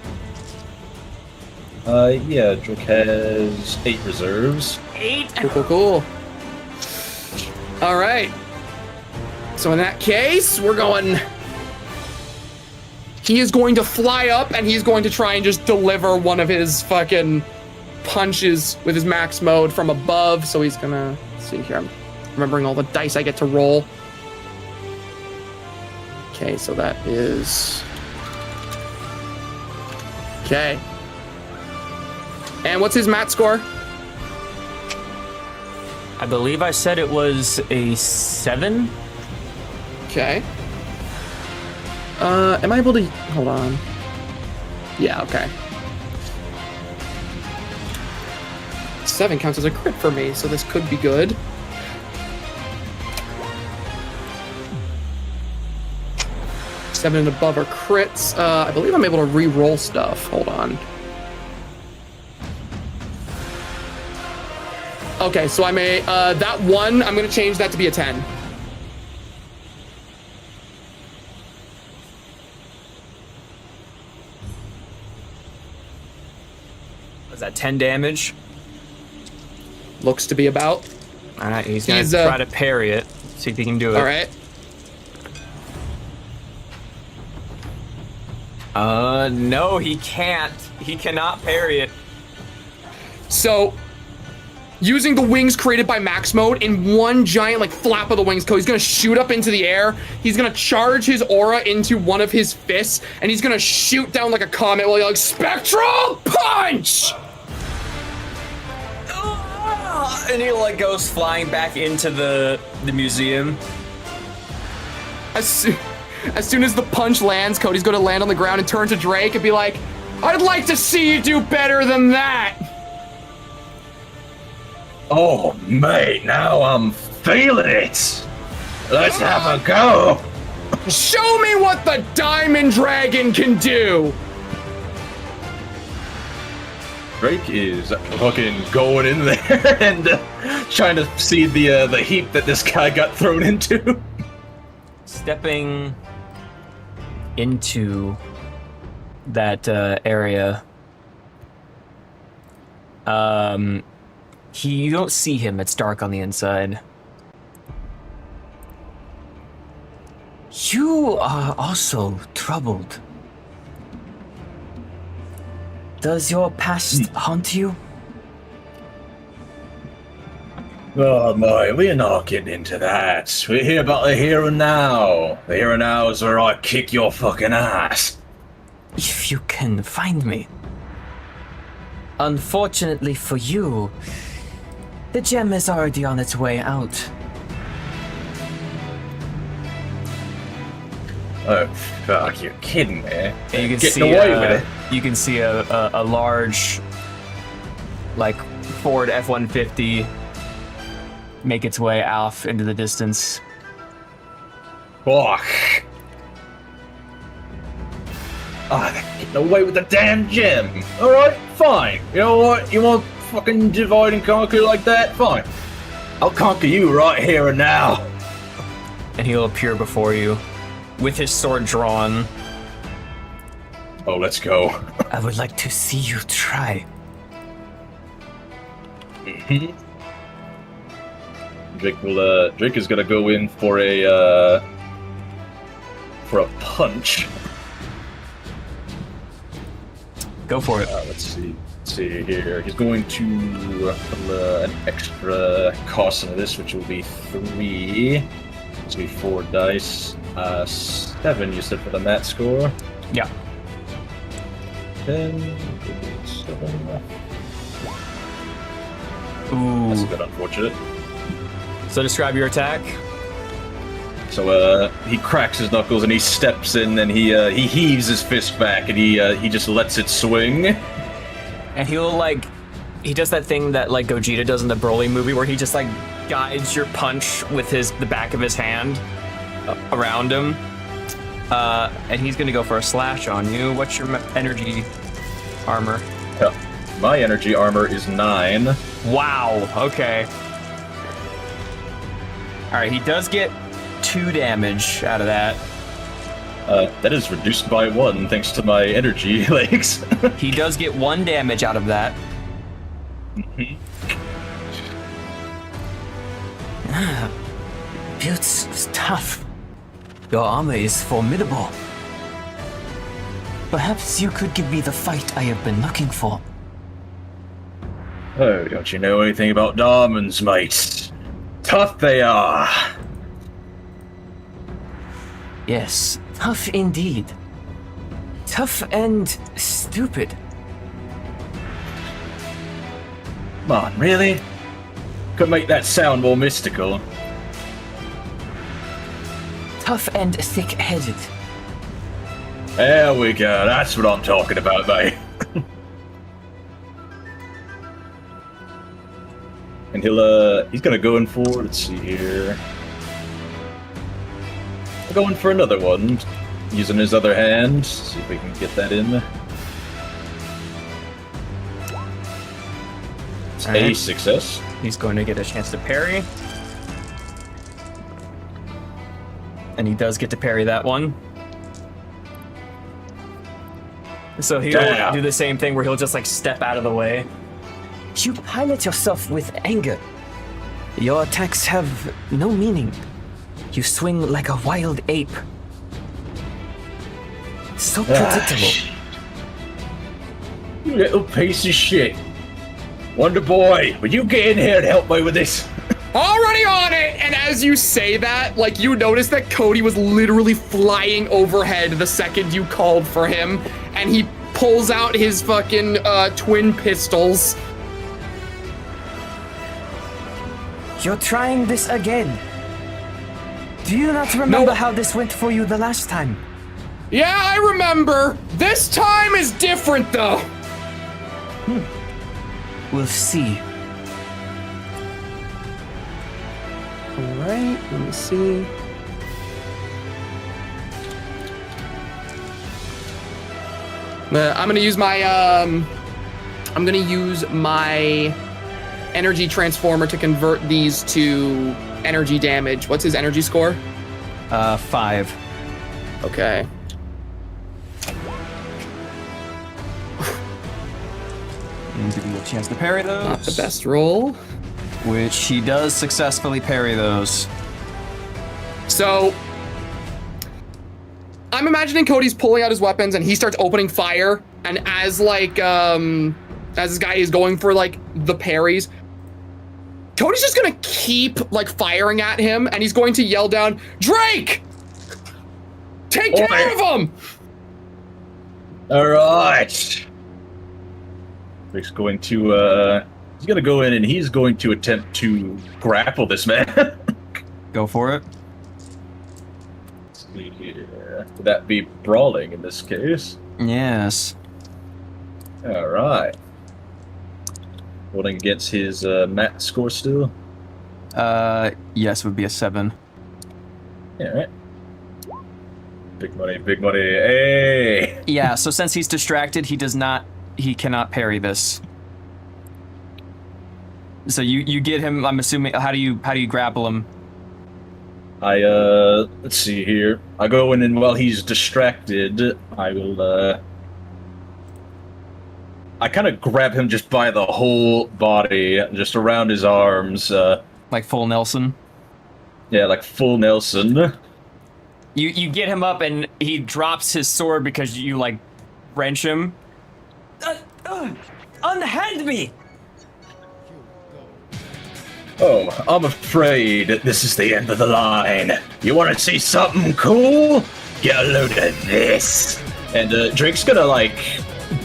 Yeah, Drake has 8 reserves. 8? Cool. All right. So in that case, we're going... He is going to fly up and he's going to try and just deliver one of his fucking punches with his max mode from above. So he's gonna... Let's see here, I'm remembering all the dice I get to roll. Okay, so that is... Okay. And what's his mat score? I believe I said it was a 7. Okay. Am I able to... Hold on. Yeah, okay. 7 counts as a crit for me, so this could be good. Seven and above are crits. I believe I'm able to re-roll stuff. Hold on. Okay, so I may, that 1, I'm gonna change that to be a 10. Was that 10 damage? Looks to be about. All right, he's gonna try to parry it. See if he can do it. All right. No, he can't. He cannot parry it. So, using the wings created by max mode, in one giant like flap of the wings, Cody's gonna shoot up into the air. He's gonna charge his aura into one of his fists, and he's gonna shoot down like a comet while yelling, "Spectral Punch!" And he like goes flying back into the museum. As soon as the punch lands, Cody's gonna land on the ground and turn to Drake and be like, "I'd like to see you do better than that." Oh, mate, now I'm feeling it. Let's have a go. Show me what the Diamond Dragon can do. Drake is fucking going in there and trying to see the heap that this guy got thrown into. Stepping into that area. You don't see him. It's dark on the inside. You are also troubled. Does your past haunt you? Oh my, we're not getting into that. We're here about the here and now. The here and now is where I kick your fucking ass. If you can find me. Unfortunately for you, The gem is already on its way out. Oh, fuck, you're kidding me. And you can Getting see away with it. You can see a large, like, Ford F-150 make its way off into the distance. Fuck. Ah, they're getting away with the damn gem. Alright, fine. You know what? You want fucking divide and conquer like that? Fine. I'll conquer you right here and now. And he'll appear before you with his sword drawn. Oh, let's go. I would like to see you try. Drake is gonna go in for a punch. Go for it. Let's see here. He's going to an extra cost into this, which will be 3. It's gonna be 4 dice. 7 you said for the mat score. Yeah. 10, 7. Ooh. That's a bit unfortunate. So describe your attack. So he cracks his knuckles and he steps in and he heaves his fist back and he just lets it swing. And he does that thing that like Gogeta does in the Broly movie where he just like guides your punch with the back of his hand around him. And he's gonna go for a slash on you. What's your energy armor? Yeah. My energy armor is 9. Wow, okay. Alright, he does get 2 damage out of that. That is reduced by 1 thanks to my energy legs. He does get 1 damage out of that. Butts is tough. Your armor is formidable. Perhaps you could give me the fight I have been looking for. Oh, don't you know anything about diamonds, mate? Tough they are. Yes, tough indeed. Tough and stupid. Come on, really? Could make that sound more mystical. Tough and thick-headed. There we go. That's what I'm talking about, mate. And he's gonna go in for, let's see here. Going for another one, using his other hand. See if we can get that in. It's a success. He's going to get a chance to parry. And he does get to parry that one. So he'll do the same thing where he'll just like step out of the way. You pilot yourself with anger. Your attacks have no meaning. You swing like a wild ape. So predictable. You little piece of shit. Wonder Boy, will you get in here and help me with this? Already on it! And as you say that, like, you notice that Cody was literally flying overhead the second you called for him, and he pulls out his fucking twin pistols. You're trying this again. Do you not remember how this went for you the last time? Yeah, I remember. This time is different, though. We'll see. Alright, let me see. I'm gonna use my energy transformer to convert these to energy damage. What's his energy score? 5. Okay. And give him a chance to parry those. Not the best roll. Which he does successfully parry those. So, I'm imagining Cody's pulling out his weapons and he starts opening fire. And as this guy is going for like the parries, Cody's just gonna keep like firing at him, and he's going to yell down, "Drake! Take care of him!" Alright. Drake's going to He's gonna go in and he's going to attempt to grapple this man. Go for it. Yeah. Would that be brawling in this case? Yes. Alright. Rolling against his mat score still? Yes, would be a 7. Yeah, right. Big money, big money. Hey! Yeah, so since he's distracted, he cannot parry this. So you get him, I'm assuming, how do you grapple him? Let's see here. I go in and while he's distracted, I will, I kind of grab him just by the whole body, just around his arms. Like full Nelson? Yeah, like full Nelson. You get him up and he drops his sword because you, like, wrench him. Unhand me! Oh, I'm afraid this is the end of the line. You want to see something cool? Get a load of this. And Drake's gonna, like,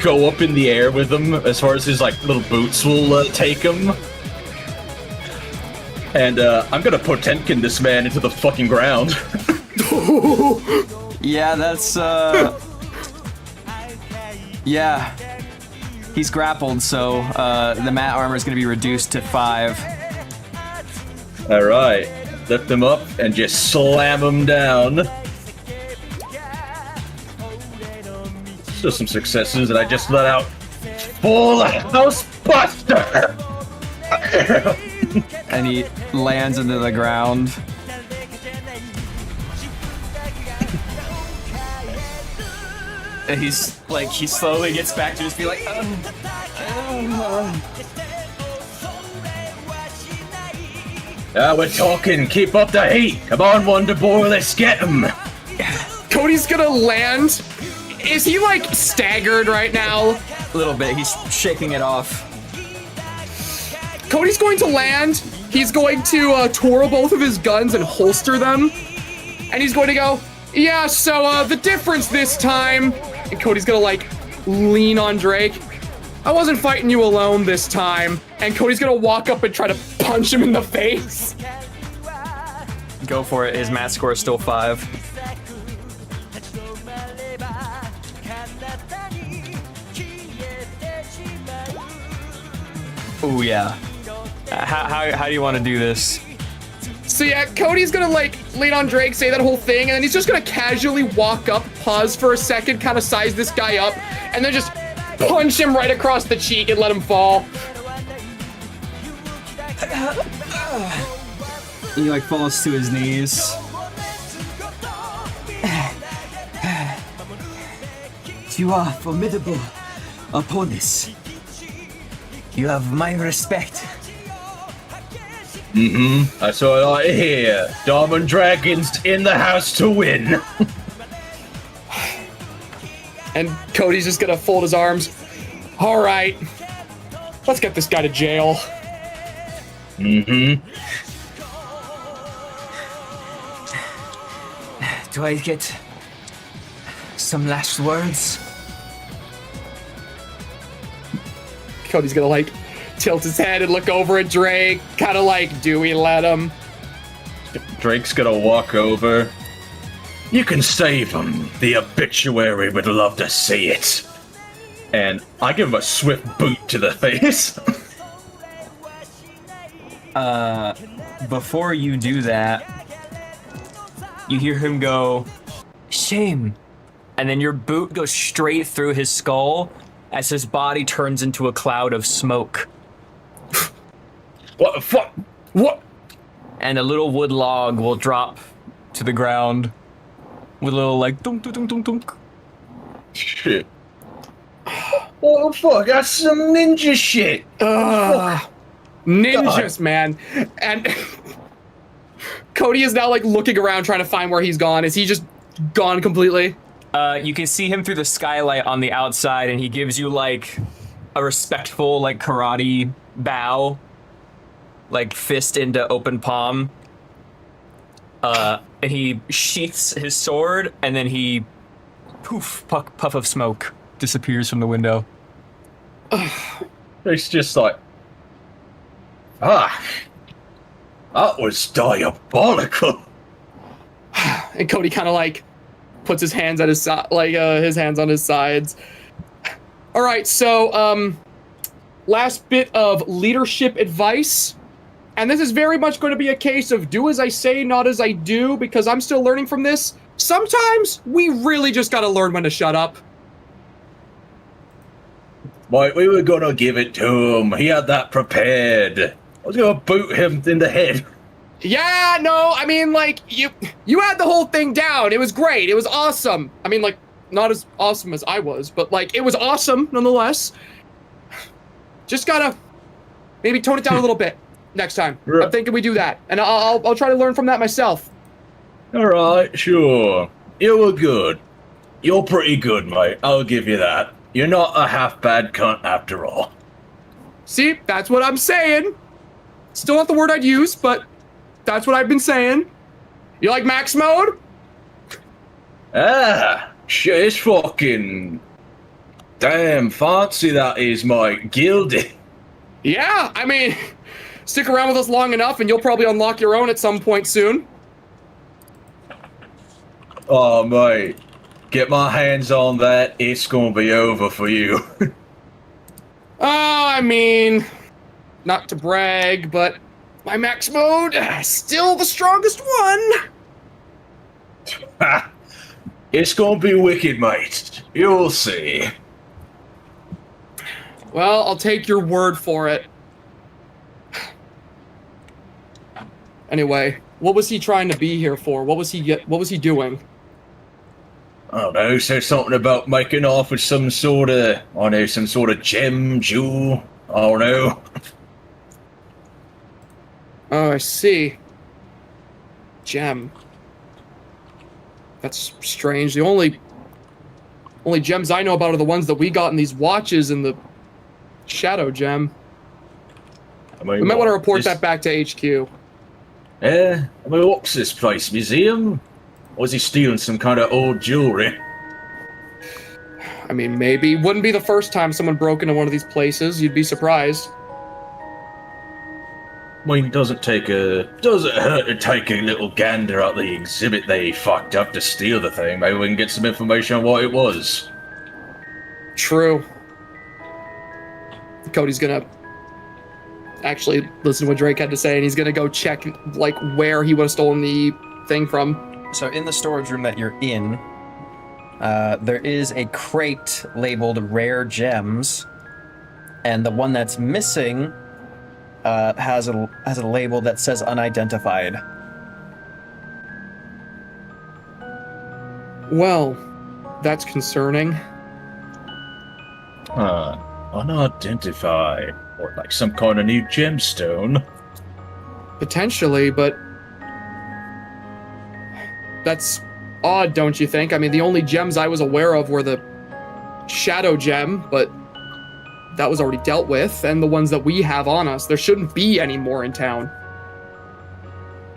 go up in the air with him as far as his, like, little boots will take him. And I'm gonna Potemkin this man into the fucking ground. Yeah, that's, yeah. He's grappled, so the mat armor is gonna be reduced to 5. Alright. Lift him up and just slam him down. Still some successes, and I just let out Full House Buster! And he lands into the ground. And he's like, he slowly gets back to just be like, We're talking. Keep up the heat. Come on, Wonder Boy, let's get him. Cody's gonna land. Is he like staggered right now? A little bit. He's shaking it off. Cody's going to land. He's going to twirl both of his guns and holster them. And he's going to go, yeah, so the difference this time. And Cody's gonna like lean on Drake. I wasn't fighting you alone this time. And Cody's gonna walk up and try to punch him in the face. Go for it. His mat score is still 5. Oh yeah. How do you want to do this? So yeah, Cody's gonna like lean on Drake, say that whole thing, and then he's just gonna casually walk up, pause for a second, kind of size this guy up, and then just punch him right across the cheek and let him fall. He like falls to his knees. You are formidable opponents. You have my respect. That's all I hear. Diamond Dragons in the house to win. And Cody's just gonna fold his arms. All right, let's get this guy to jail. Do I get some last words? Cody's gonna like tilt his head and look over at Drake, kind of like, do we let him? Drake's gonna walk over. You can save him. The obituary would love to see it. And I give him a swift boot to the face. Before you do that, you hear him go, "Shame," and then your boot goes straight through his skull as his body turns into a cloud of smoke. What the fuck? What? And a little wood log will drop to the ground with a little like dunk dunk dunk dunk dunk. Shit. What the fuck? That's some ninja shit. Ninjas, man. And Cody is now like looking around trying to find where he's gone. Is he just gone completely? You can see him through the skylight on the outside, and he gives you like a respectful like karate bow, like fist into open palm. And he sheaths his sword, and then he poof, puff of smoke disappears from the window. It's just like, Ah, that was diabolical. And Cody kind of like puts his hands at his side, like his hands on his sides. All right, so last bit of leadership advice. And this is very much going to be a case of do as I say, not as I do, because I'm still learning from this. Sometimes we really just got to learn when to shut up. Mate, we were gonna give it to him. He had that prepared. I was gonna boot him in the head. Yeah, no, I mean, like, you had the whole thing down. It was great. It was awesome. I mean, like, not as awesome as I was, but, like, it was awesome nonetheless. Just gotta maybe tone it down a little bit next time. I'm thinking we do that. And I'll try to learn from that myself. Alright, sure. You were good. You're pretty good, mate. I'll give you that. You're not a half-bad cunt after all. See, that's what I'm saying. Still not the word I'd use, but that's what I've been saying. You like max mode? Ah, shit, it's fucking... damn fancy that is, mate. Gilded. Yeah, I mean, stick around with us long enough and you'll probably unlock your own at some point soon. Oh, mate. Get my hands on that, it's gonna be over for you. I mean, not to brag, but my max mode, still the strongest one. It's gonna be wicked, mate. You'll see. Well, I'll take your word for it. Anyway, what was he trying to be here for? What was he doing? I don't know, said something about making off with some sort of, some sort of gem, jewel, I don't know. Oh, I see. Gem. That's strange. The only gems I know about are the ones that we got in these watches and the shadow gem. I mean, We might want to report that back to HQ. Yeah, I mean, what's this place, museum? Or was he stealing some kind of old jewelry? I mean, maybe. Wouldn't be the first time someone broke into one of these places. You'd be surprised. I mean, does it hurt to take a little gander at the exhibit they fucked up to steal the thing? Maybe we can get some information on what it was. True. Cody's gonna actually listen to what Drake had to say, and he's gonna go check, like, where he would have stolen the thing from. So in the storage room that you're in, there is a crate labeled rare gems, and the one that's missing has a label that says unidentified. Well, that's concerning. Unidentified. Or like some kind of new gemstone. Potentially, but that's odd, don't you think? I mean, the only gems I was aware of were the shadow gem, but that was already dealt with, and the ones that we have on us. There shouldn't be any more in town.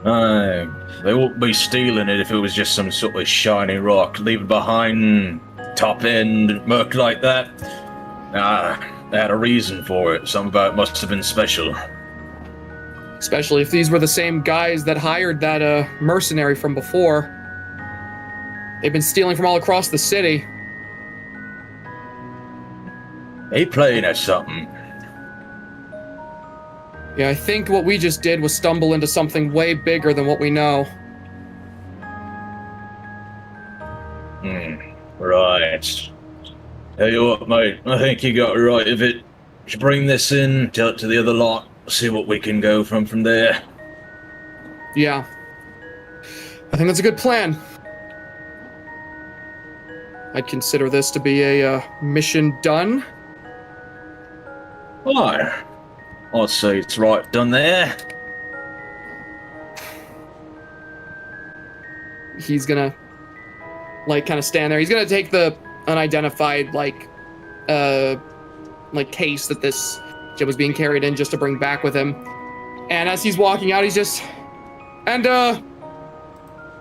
They wouldn't be stealing it if it was just some sort of shiny rock, leaving behind top end murk like that. They had a reason for it. Something about it must have been special. Especially if these were the same guys that hired that mercenary from before. They've been stealing from all across the city. They playing at something. Yeah, I think what we just did was stumble into something way bigger than what we know. Right. Tell you what, mate, I think you got it right of it. Should bring this in, tell it to the other lot, see what we can go from there. Yeah. I think that's a good plan. I'd consider this to be a mission done. Why? I'd say it's right done there. He's gonna, like, kind of stand there. He's gonna take the unidentified, case that this gem was being carried in just to bring back with him. And as he's walking out, he's just, and,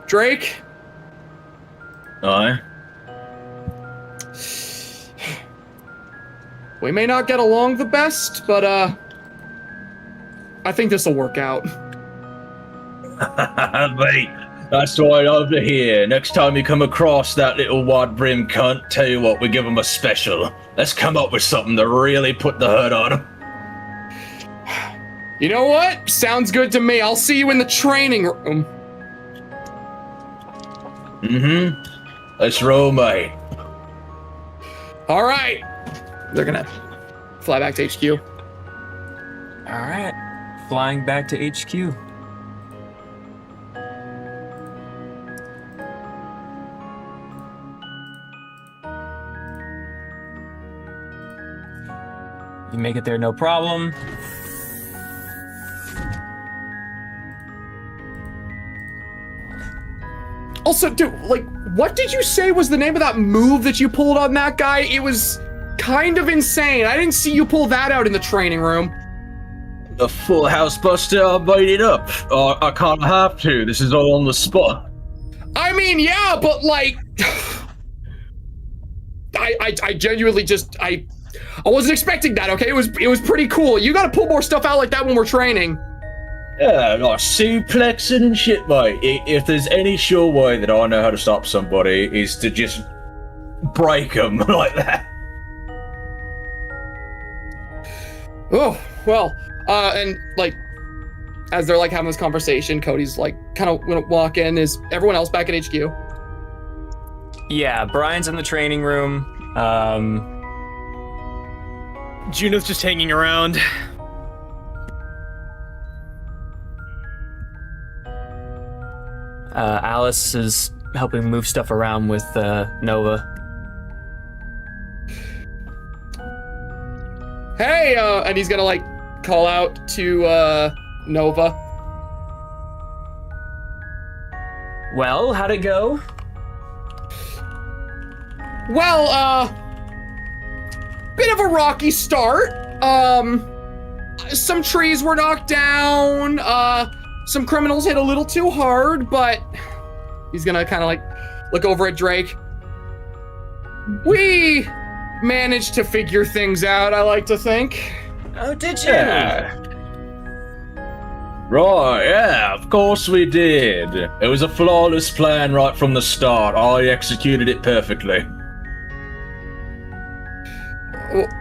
Drake? Aye? We may not get along the best, but, I think this will work out. Mate, that's what I love to hear. Next time you come across that little wide-brim cunt, tell you what, we give him a special. Let's come up with something to really put the hurt on him. You know what? Sounds good to me. I'll see you in the training room. Let's roll, mate. All right. They're gonna fly back to HQ. All right, flying back to HQ. You make it there, no problem. Also, dude, like, what did you say was the name of that move that you pulled on that guy? It was kind of insane. I didn't see you pull that out in the training room. The full house buster, I made it up. I can't have to. This is all on the spot. I mean, yeah, but like, I genuinely just, I wasn't expecting that. Okay, it was pretty cool. You got to pull more stuff out like that when we're training. Yeah, like suplexing and shit, mate. If there's any sure way that I know how to stop somebody, is to just break them like that. Oh, well, and like, as they're like having this conversation, Cody's like kind of gonna walk in. Is everyone else back at HQ? Yeah, Brian's in the training room. Juno's just hanging around. Alice is helping move stuff around with Nova. Hey, and he's gonna like call out to Nova. Well, how'd it go? Well, bit of a rocky start. Some trees were knocked down. Some criminals hit a little too hard, but he's gonna kind of like look over at Drake. We managed to figure things out, I like to think. Oh, did you? Yeah. Right, yeah, of course we did. It was a flawless plan right from the start. I executed it perfectly.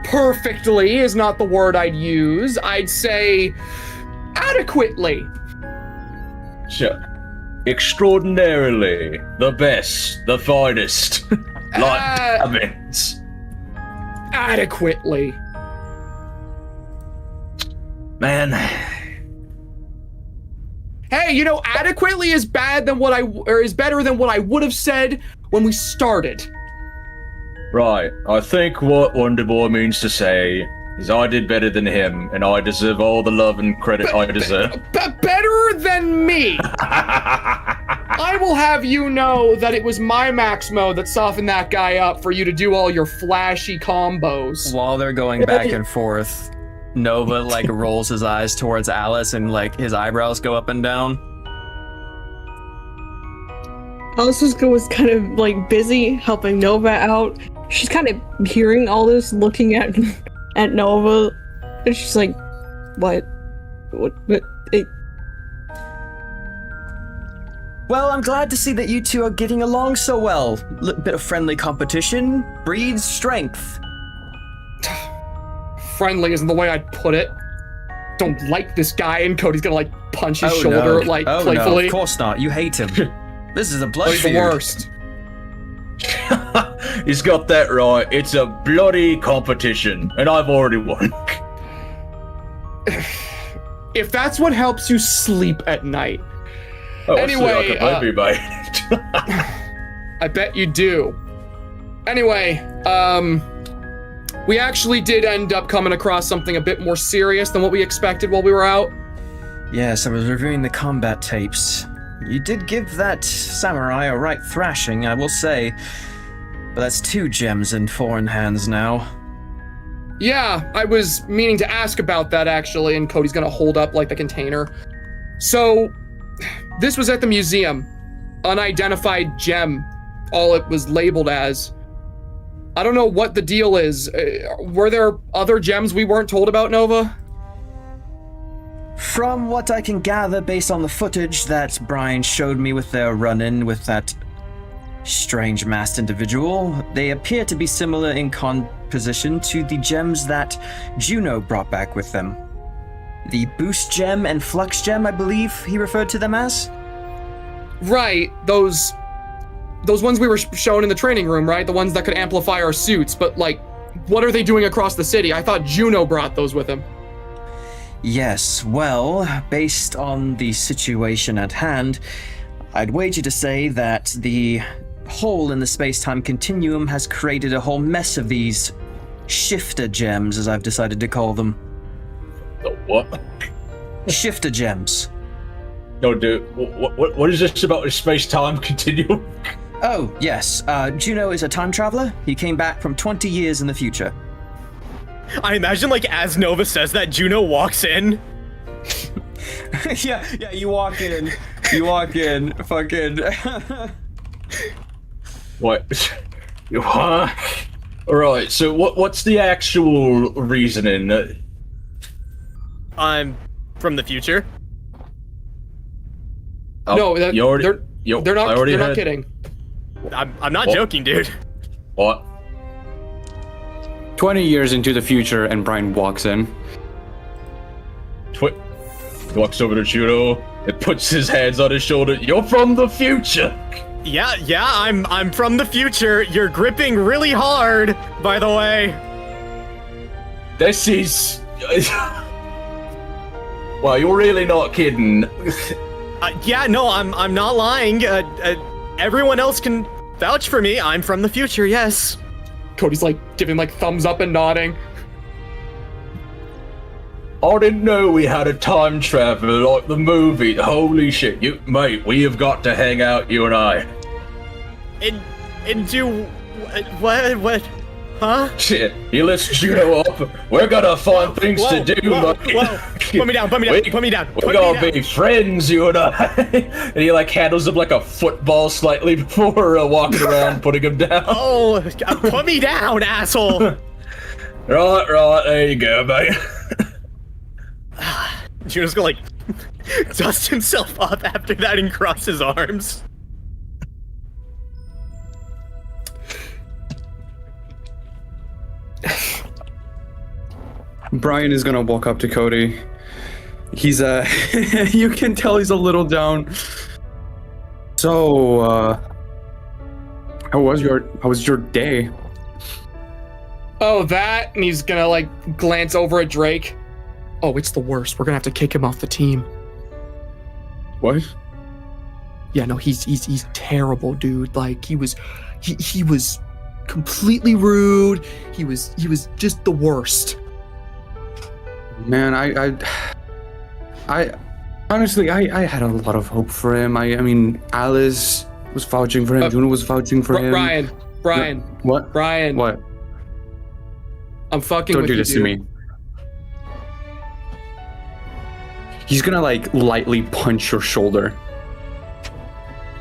Perfectly is not the word I'd use. I'd say adequately. Sure. Extraordinarily. The best. The finest. Like Evans. Adequately. Man. Hey, you know, adequately is better than what I would have said when we started. Right. I think what Wonderboy means to say is I did better than him, and I deserve all the love and credit I deserve. Better than me. I will have you know that it was my max mode that softened that guy up for you to do all your flashy combos. While they're going back and forth, Nova like rolls his eyes towards Alice and like his eyebrows go up and down. Alice was kind of like busy helping Nova out. She's kind of hearing all this, looking at Nova, and she's like, "What? Well, I'm glad to see that you two are getting along so well. Bit of friendly competition breeds strength." Friendly isn't the way I'd put it. Don't like this guy, and Cody's gonna like punch his shoulder like playfully. No, of course not. You hate him. This is a blood He's the feud. worst. He's got that right. It's a bloody competition, and I've already won. If that's what helps you sleep at night. Oh, Anyway, maybe, mate. I bet you do. Anyway, we actually did end up coming across something a bit more serious than what we expected while we were out. Yes, I was reviewing the combat tapes. You did give that samurai a right thrashing, I will say. But that's 2 gems in foreign hands now. Yeah, I was meaning to ask about that actually, and Cody's gonna hold up like the container. So, this was at the museum. Unidentified gem, all it was labeled as. I don't know what the deal is. Were there other gems we weren't told about, Nova? From what I can gather based on the footage that Brian showed me with their run-in with that strange masked individual, they appear to be similar in composition to the gems that Juno brought back with them. The boost gem and flux gem, I believe he referred to them as? Right, those ones we were shown in the training room, right? The ones that could amplify our suits, but like, what are they doing across the city? I thought Juno brought those with him. Yes, well, based on the situation at hand, I'd wager to say that the hole in the space-time continuum has created a whole mess of these shifter gems, as I've decided to call them. The what? Shifter gems. No, dude. What is this about the space-time continuum? Oh, yes. Juno is a time traveler. He came back from 20 years in the future. I imagine, like, as Nova says that, Juno walks in. yeah, you walk in, fucking. What? Alright, so what's the actual reasoning? I'm from the future. Oh, No, you already, they're not kidding. I'm not What? joking, dude. What? 20 years into the future, and Brian walks in. He walks over to Juno and puts his hands on his shoulder. You're from the future! Yeah, I'm from the future. You're gripping really hard, by the way. This is... Well, you're really not kidding. Yeah, no, I'm not lying. Everyone else can vouch for me. I'm from the future, yes. Cody's like giving like thumbs up and nodding. I didn't know we had a time travel like the movie. Holy shit, mate, we have got to hang out, you and I. And do... What? Huh? Shit, you lift Juno up. We're gonna find things to do, mate. Whoa. Put me down. We're gonna be friends, you and I. And he like handles him like a football slightly before walking around, putting him down. Oh, put me down, asshole. Right, there you go, mate. Juno's gonna like dust himself up after that and cross his arms. Brian is gonna walk up to Cody. He's you can tell he's a little down. So, how was your day? Oh, that? And he's gonna like glance over at Drake. Oh, it's the worst. We're gonna have to kick him off the team. What? Yeah, no, he's terrible, dude. Like he was completely rude. He was just the worst. Man, I honestly, I had a lot of hope for him. I mean, Alice was vouching for him. Juno was vouching for him. Brian. What? Brian. What? I'm fucking Don't with do you, this dude. to me. He's gonna like lightly punch your shoulder.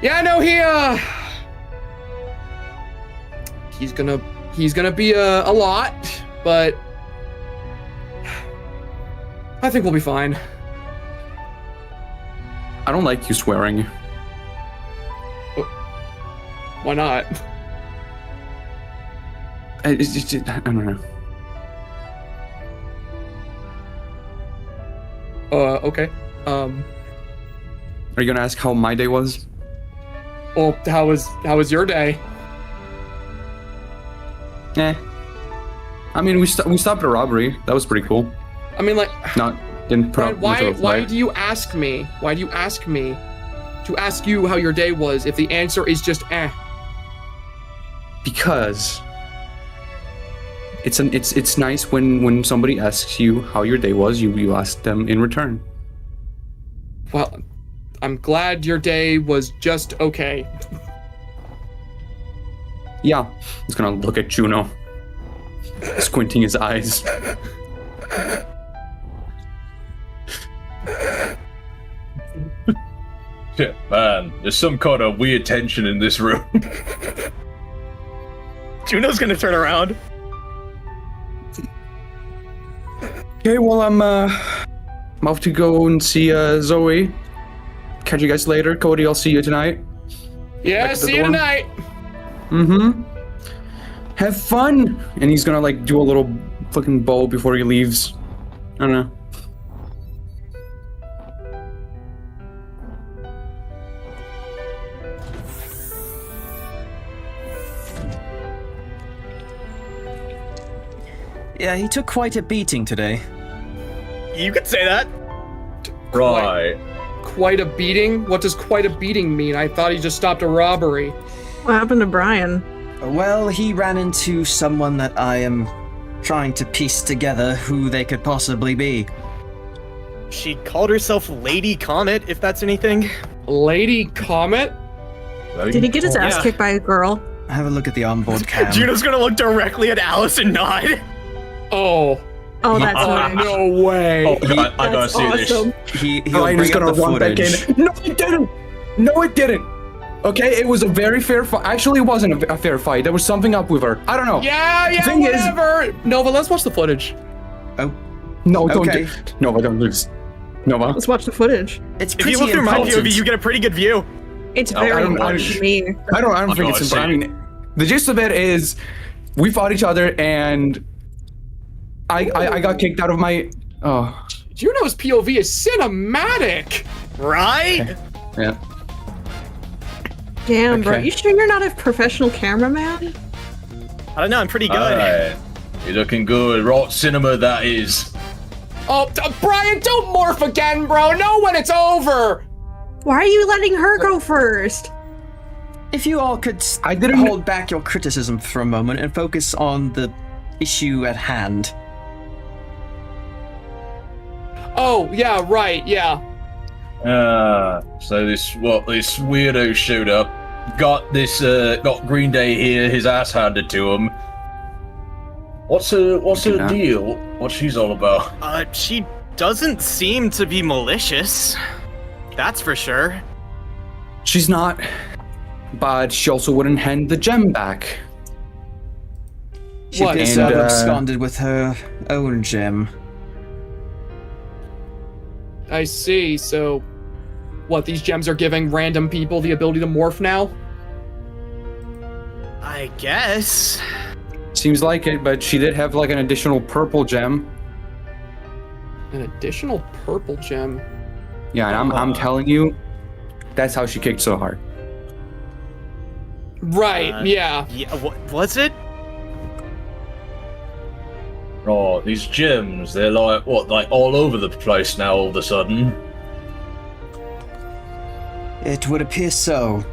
Yeah, no, he's gonna be a lot, but I think we'll be fine. I don't like you swearing. Why not? I don't know. Okay. Are you gonna ask how my day was? Well, how was your day? I mean, we stopped a robbery. That was pretty cool. I mean, like, Didn't put up much of a why fight. do you ask me? Why do you ask me to ask you how your day was if the answer is just Because it's nice when somebody asks you how your day was, you ask them in return. Well, I'm glad your day was just okay. Yeah, he's gonna look at Juno, squinting his eyes. Shit, man, there's some kind of weird tension in this room. Juno's gonna turn around. Okay, well, I'm off to go and see Zoe. Catch you guys later. Cody, I'll see you tonight. Yeah, see you tonight. Mm-hmm. Have fun. And he's gonna like do a little fucking bow before he leaves. I don't know. Yeah, he took quite a beating today. You could say that. Right. Quite a beating? What does quite a beating mean? I thought he just stopped a robbery. What happened to Brian? Well, he ran into someone that I am trying to piece together who they could possibly be. She called herself Lady Comet, if that's anything. Lady Comet? Did he get his ass Yeah. kicked by a girl? Have a look at the onboard cam. Juno's gonna look directly at Alice and nod. Oh. Oh, that's nice. No way. Oh, I gotta That's see awesome. He'll Brian is bring gonna up the run back footage. in. No, it didn't. No, it didn't. Okay, it was a very fair fight. Actually, it wasn't a fair fight. There was something up with her. I don't know. Yeah, thing is- whatever. Nova, let's watch the footage. Oh, No, don't Okay. do. Nova, don't lose. Nova. Let's watch the footage. it's If pretty you look through my important. POV, you get a pretty good view. It's I very don't- important to me. I don't think gotta it's important. I see. mean, the gist of it is, we fought each other, and I got kicked out of my. Oh, Juno's POV is cinematic. Right? yeah. Damn, bro. Okay. You sure you're not a professional cameraman? I don't know, I'm pretty good. Alright. You're looking good. Right cinema, that is. Oh, Brian, don't morph again, bro. Know when it's over. Why are you letting her go first? If you all could I didn't- hold back your criticism for a moment and focus on the issue at hand. Oh, yeah, right, yeah. So this weirdo showed up, got Green Day here, his ass handed to him. What's her that. deal? What's she's all about? She doesn't seem to be malicious. That's for sure. She's not, but she also wouldn't hand the gem back. She What? appears to And, have uh, absconded with her own gem. I see. So, what, these gems are giving random people the ability to morph now? I guess. Seems like it, but she did have like an additional purple gem. An additional purple gem. Yeah, and I'm telling you, that's how she kicked so hard. Right, yeah. Yeah, what was it? Oh, these gems, they're like all over the place now all of a sudden. It would appear so.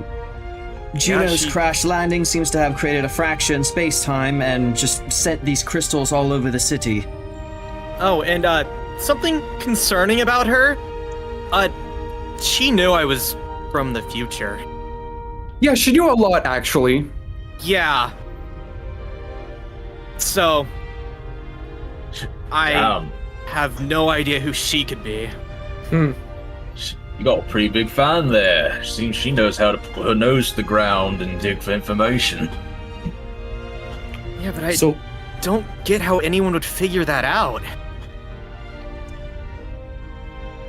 Juno's she- crash landing seems to have created a fracture in space-time and just sent these crystals all over the city. Oh, and something concerning about her. She knew I was from the future. Yeah, she knew a lot actually. Yeah. So I Damn. have no idea who she could be. You got a pretty big fan there. Seems she knows how to put her nose to the ground and dig for information. Yeah, but I So, don't get how anyone would figure that out.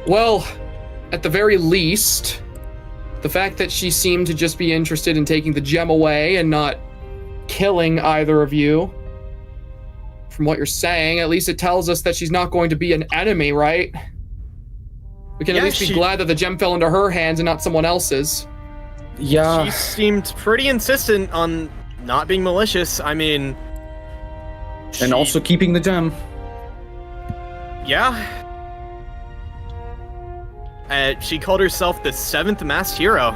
well, at the very least, the fact that she seemed to just be interested in taking the gem away and not killing either of you, from what you're saying, at least it tells us that she's not going to be an enemy, right? We can at Yeah, least be she- glad that the gem fell into her hands and not someone else's. Yeah. She seemed pretty insistent on not being malicious. I mean, And also keeping the gem. yeah. She called herself the 7th masked hero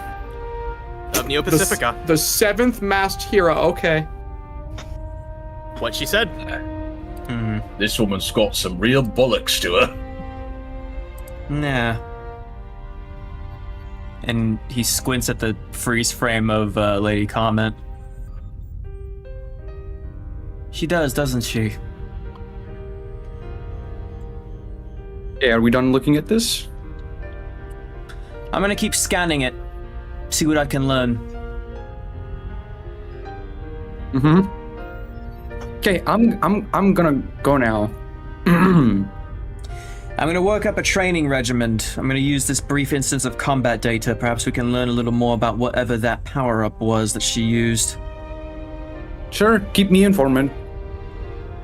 of Neo Pacifica. The 7th masked hero, okay. What she said. This woman's got some real bollocks to her. Nah. And he squints at the freeze frame of Lady Comet. She does, doesn't she? Yeah, are we done looking at this? I'm gonna keep scanning it, see what I can learn. Mm-hmm. Okay, I'm gonna go now. I'm going to work up a training regiment. I'm going to use this brief instance of combat data. Perhaps we can learn a little more about whatever that power-up was that she used. Sure, keep me informed.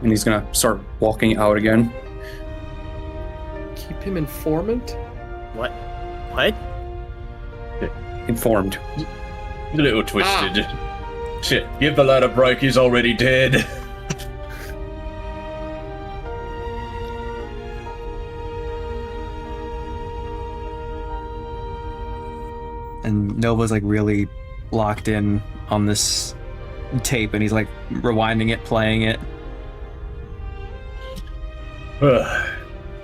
And he's gonna start walking out again. Keep him informant? What? Informed. A little twisted. Shit, give the lad a break, he's already dead. And Nova's like really locked in on this tape, and he's like rewinding it, playing it.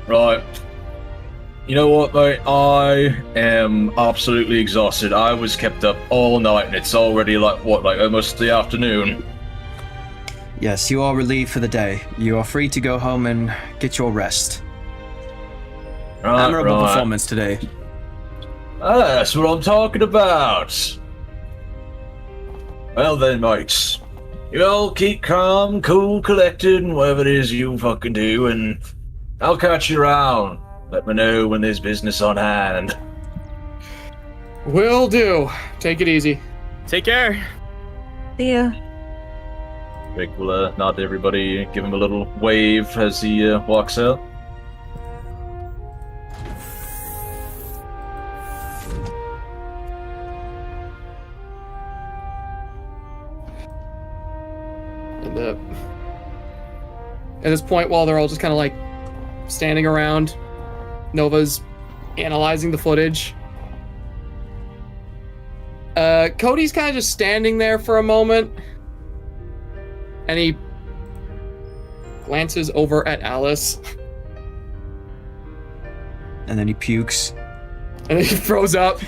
Right. You know what, mate? I am absolutely exhausted. I was kept up all night, and it's already like almost the afternoon. Yes, you are relieved for the day. You are free to go home and get your rest. Admirable performance today. That's what I'm talking about. Well then, mates. You all keep calm, cool, collected, and whatever it is you fucking do, and I'll catch you around. Let me know when there's business on hand. Will do. Take it easy. Take care. See ya. Rick will nod to everybody, give him a little wave as he walks out. And at this point, while they're all just kind of like standing around, Nova's analyzing the footage. Cody's kind of just standing there for a moment, and he glances over at Alice. And then he pukes. And then he throws up.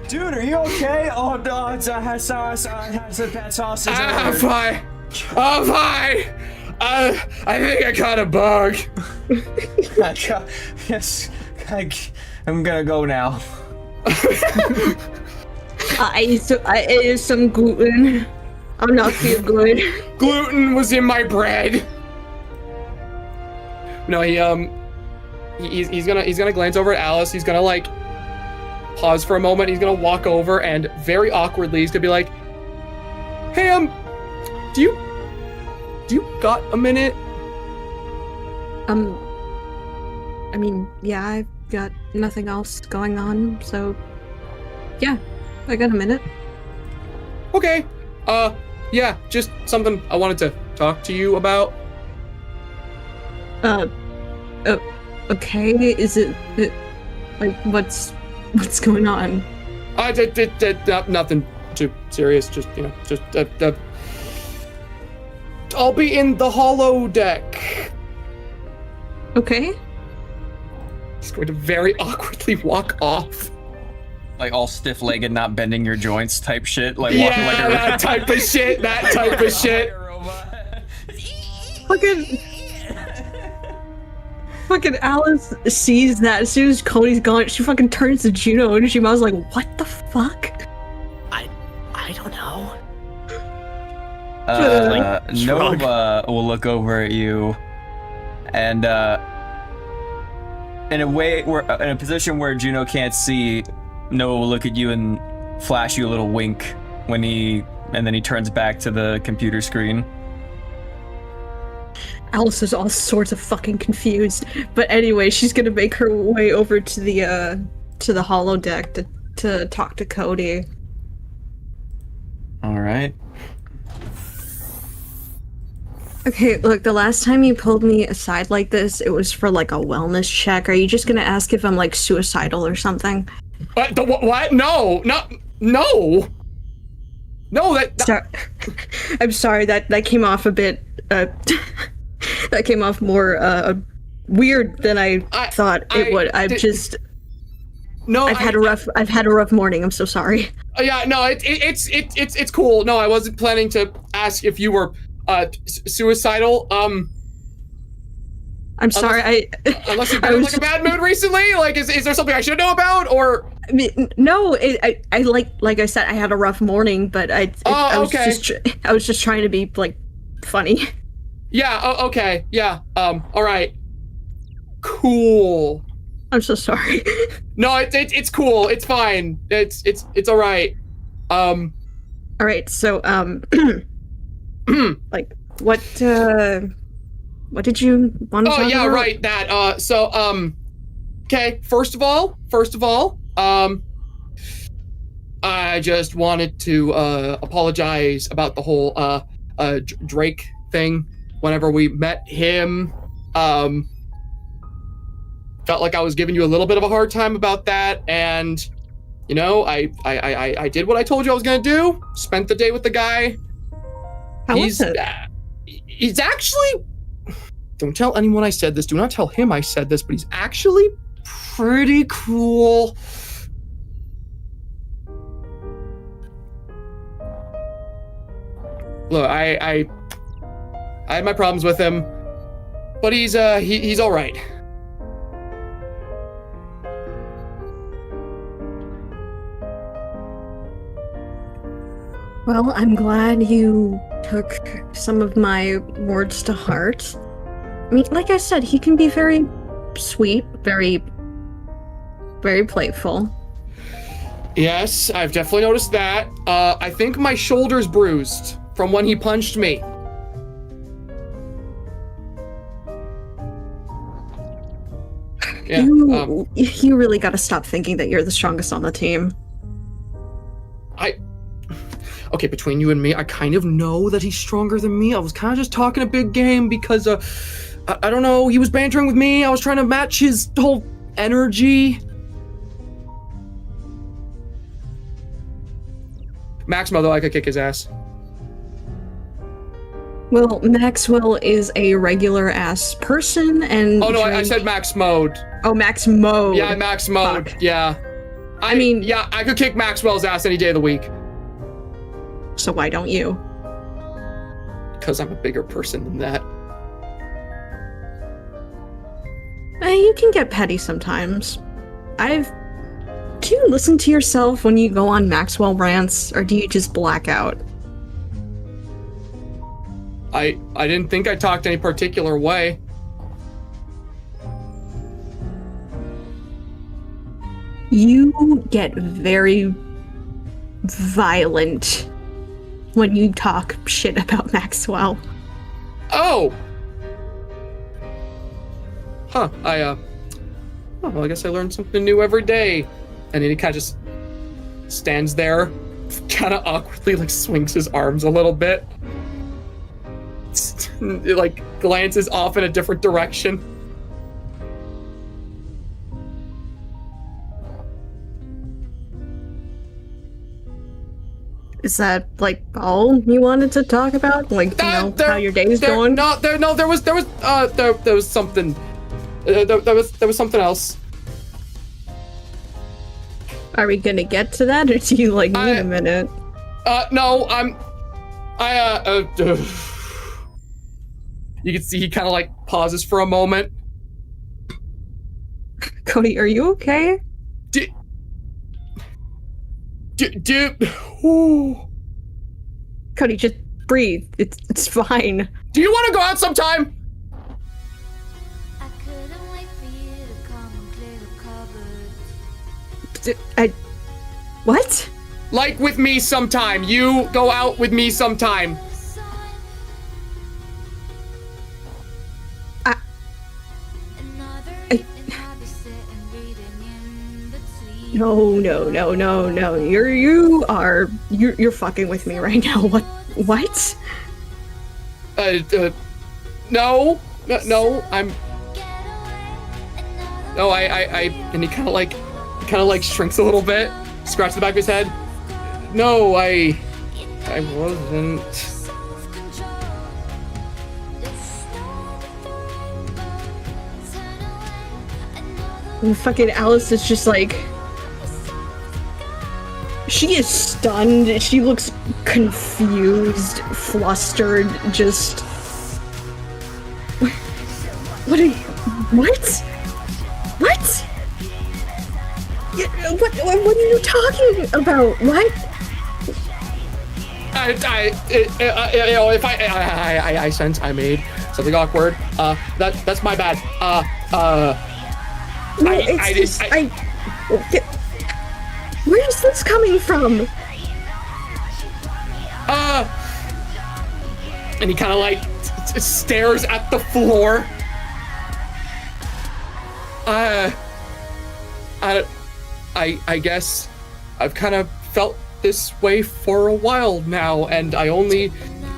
Dude, are you okay? Oh no, I had some bad sausage. I'm fine. I'm fine. I think I caught a bug. Yes, I'm gonna go now. I ate some gluten. I'm not feel good. Gluten was in my bread. No, he's gonna glance over at Alice. He's gonna like pause for a moment. He's gonna walk over and very awkwardly he's gonna be like, "Hey, do you got a minute?" I mean, yeah, I've got nothing else going on, so yeah, I got a minute. Okay. Yeah, just something I wanted to talk to you about. Okay, is it like what's going on? Nothing too serious, just, I'll be in the hollow deck. Okay. He's going to very awkwardly walk off. Like all stiff-legged, not bending your joints type shit. Like Yeah, walking like a that type of shit. That type of shit. Fucking Alice sees that as soon as Cody's gone. She fucking turns to Juno and she was like, "What the fuck?" I don't know. Nova will look over at you, and in a way, in a position where Juno can't see, Nova will look at you and flash you a little wink and then he turns back to the computer screen. Alice is all sorts of fucking confused, but anyway, she's gonna make her way over to the holodeck to talk to Cody. All right. Okay, look, the last time you pulled me aside like this, it was for like a wellness check. Are you just gonna ask if I'm like suicidal or something? What? What? No, not no. No, I'm sorry, that came off a bit that came off more weird than I thought it would. I've had a rough morning. I'm so sorry. Yeah, no, it's cool. No, I wasn't planning to ask if you were suicidal. I'm sorry. Unless you've been in like a bad mood recently. Like, is there something I should know about? Or I mean, no. I like I said, I had a rough morning, but I was just trying to be like funny. Yeah, okay, yeah, all right. Cool. I'm so sorry. No, it's cool, it's fine. It's all right. All right, so, like, what did you want to talk about? Right, that, okay, first of all, I just wanted to, apologize about the whole, Drake thing. Whenever we met him, felt like I was giving you a little bit of a hard time about that, and, you know, I did what I told you I was gonna do, spent the day with the guy. How was it? He's actually, don't tell anyone I said this, do not tell him I said this, but he's actually pretty cool. Look, I had my problems with him, but he's all right. Well, I'm glad you took some of my words to heart. I mean, like I said, he can be very sweet, very playful. Yes, I've definitely noticed that. I think my shoulder's bruised from when he punched me. Yeah, you really gotta stop thinking that you're the strongest on the team. Okay, between you and me, I kind of know that he's stronger than me. I was kind of just talking a big game because, I don't know, he was bantering with me. I was trying to match his whole energy. Maximo, though, I could kick his ass. Well, Maxwell is a regular-ass person, and... Oh, no, I said max mode. Oh, max mode. Yeah, max mode, Fuck. yeah. I mean... Yeah, I could kick Maxwell's ass any day of the week. So why don't you? Because I'm a bigger person than that. You can get petty sometimes. Do you listen to yourself when you go on Maxwell rants, or do you just black out? I didn't think I talked any particular way. You get very violent when you talk shit about Maxwell. Oh! Huh, oh, well, I guess I learned something new every day. And then he kind of just stands there, kind of awkwardly, like, swings his arms a little bit. Like, glances off in a different direction. Is that, like, all you wanted to talk about? Like, how your day's going? No, there was something. There was something else. Are we gonna get to that, or do you, like, need a minute? No, you can see he kind of, like, pauses for a moment. Cody, are you okay? Cody, just breathe. It's fine. Do you want to go out sometime? What? Like with me sometime. You go out with me sometime. No. You're fucking with me right now. What? No, I'm. No, and he kind of like shrinks a little bit, scratches the back of his head. No, I wasn't. And fucking Alice is just like, she is stunned. She looks confused, flustered, just. What are you? What? What are you talking about? What? I sense I made something awkward. That's my bad. No, where's this coming from? And he kind of like stares at the floor. I guess I've kind of felt this way for a while now, and I only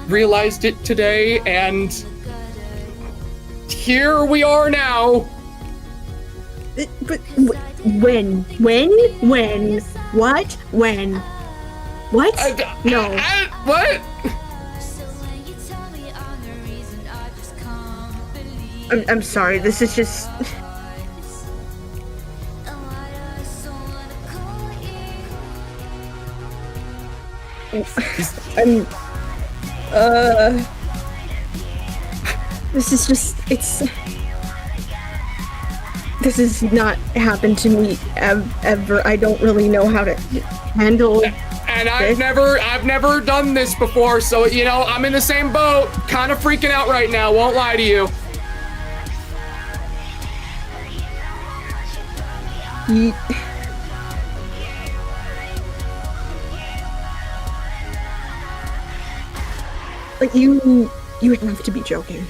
realized it today, and here we are now. But when? What? When? What? No. What? I'm sorry, this is just... This is just, this has not happened to me ever. I don't really know how to handle it. And I've never done this before, so, you know, I'm in the same boat, kind of freaking out right now, won't lie to you. Like, you have to be joking.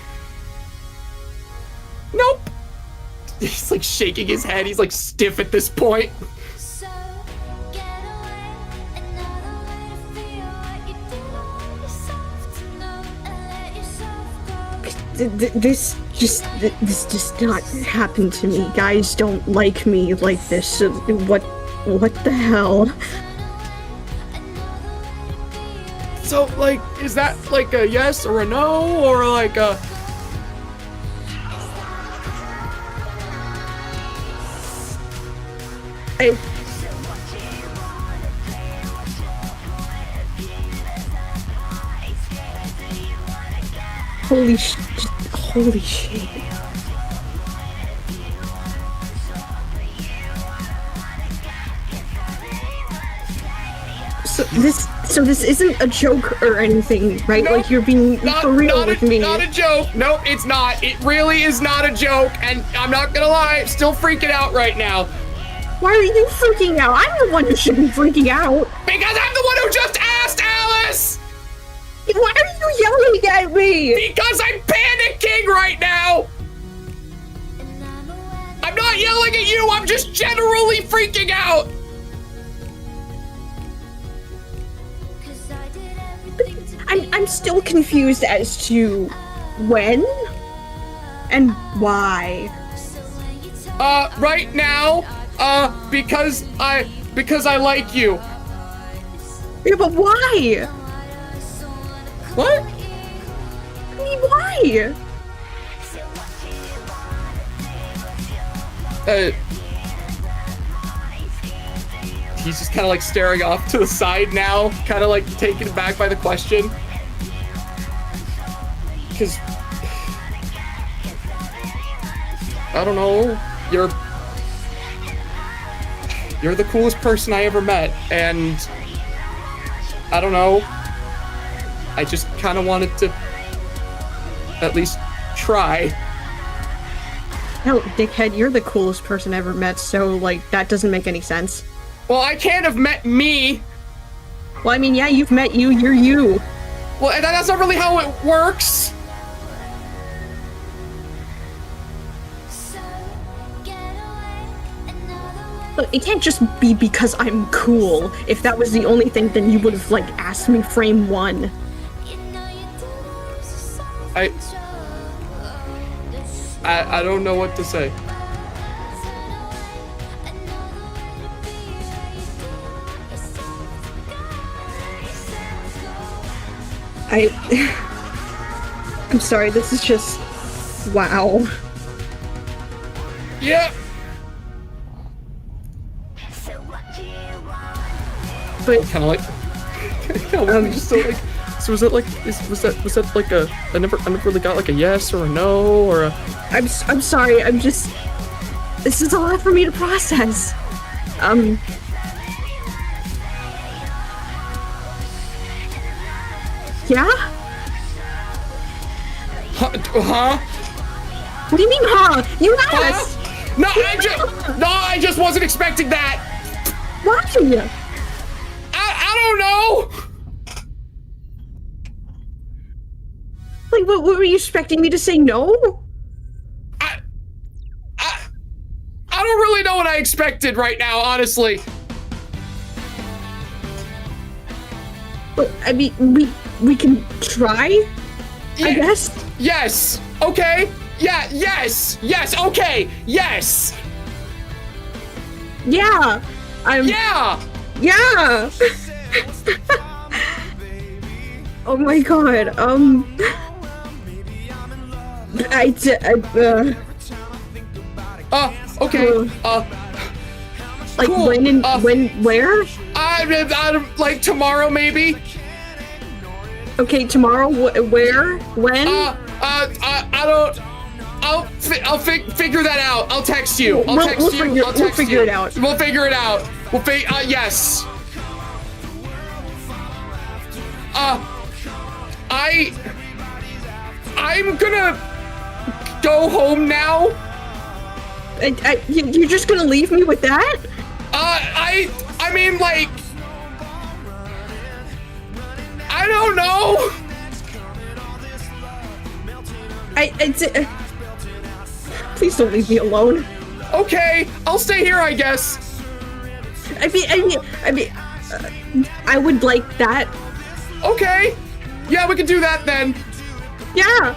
Nope. He's like shaking his head. He's like stiff at this point. This just not happened to me. Guys don't like me like this. What the hell? So, like, is that like a yes or a no, or like a... Hey. Holy shit. So this isn't a joke or anything, right? Nope. Like, you're being for real with me. Not a joke. Nope, it's not. It really is not a joke, and I'm not gonna lie, I'm still freaking out right now. Why are you freaking out? I'm the one who should be freaking out. Because I'm the one who just asked, Alice! Why are you yelling at me? Because I'm panicking right now! I'm not yelling at you, I'm just generally freaking out! I'm still confused as to when and why. Right now, because I like you. Yeah, but why? What? I mean, why? He's just kind of like staring off to the side now, kind of like taken aback by the question. Because, I don't know, you're the coolest person I ever met, and I don't know, I just kind of wanted to at least try. Hell, dickhead, you're the coolest person I ever met, so, like, that doesn't make any sense. Well, I can't have met me. Well, I mean, yeah, you've met you, you're you. Well, that's not really how it works. Look, it can't just be because I'm cool. If that was the only thing, then you would have, like, asked me frame one. I don't know what to say. I'm sorry, this is just... wow. Yeah. But... kind of like... just so like... So was it like... was that like a... I never really got like a yes or a no or a... I'm sorry, I'm just... This is a lot for me to process. Yeah. Huh? What do you mean, huh? You asked! No, I just wasn't expecting that. Why? I don't know. Like, what were you expecting me to say no? I don't really know what I expected right now, honestly. But, I mean, we can try, I guess? Yes. Okay. Yeah, yes. Yes, okay. Yes. Yeah. Yeah. Yeah. Oh my god. Okay. Like cool. where? I like tomorrow maybe. Okay, tomorrow. Where? When? I don't. I'll figure that out. I'll text you. I'll text you. We'll figure it out. We'll figure it out. Yes. I'm gonna go home now. You're just gonna leave me with that? I mean, like, I don't know. Please don't leave me alone. Okay, I'll stay here, I guess. I mean, I would like that. Okay. Yeah, we can do that then. Yeah.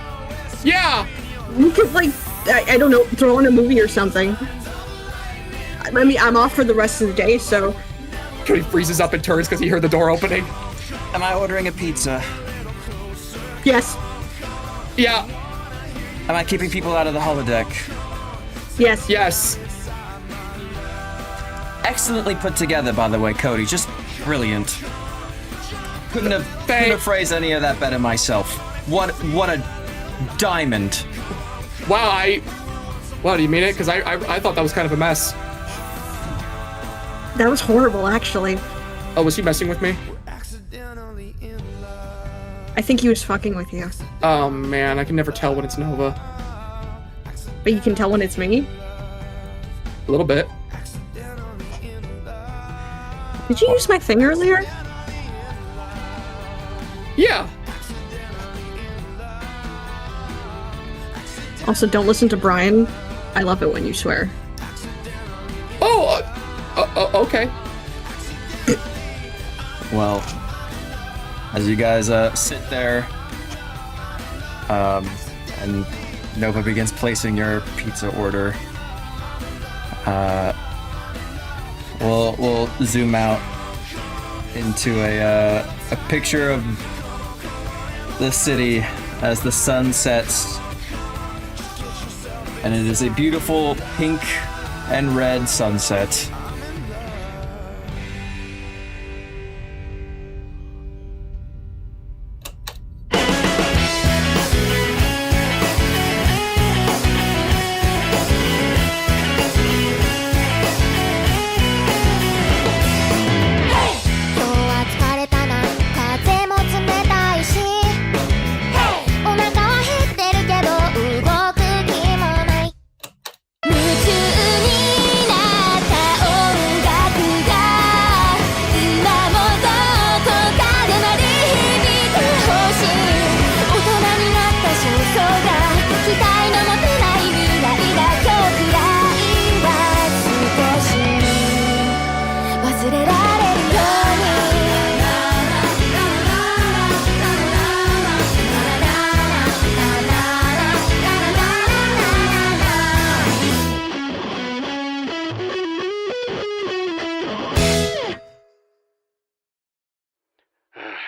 Yeah. We could, like, I don't know, throw on a movie or something. I mean, I'm off for the rest of the day, so. Cody freezes up and turns because he heard the door opening. Am I ordering a pizza? Yes. Yeah. Am I keeping people out of the holodeck? Yes. Yes. Excellently put together, by the way, Cody. Just brilliant. Couldn't have phrased any of that better myself. What a diamond. Wow, do you mean it? Because I thought that was kind of a mess. That was horrible, actually. Oh, was he messing with me? I think he was fucking with you. Oh man, I can never tell when it's Nova. But you can tell when it's me? A little bit. Did you use my thing earlier? Yeah. Also, don't listen to Brian. I love it when you swear. Oh, okay. Well, as you guys sit there, and Nova begins placing your pizza order, we'll zoom out into a picture of the city as the sun sets, and it is a beautiful pink and red sunset.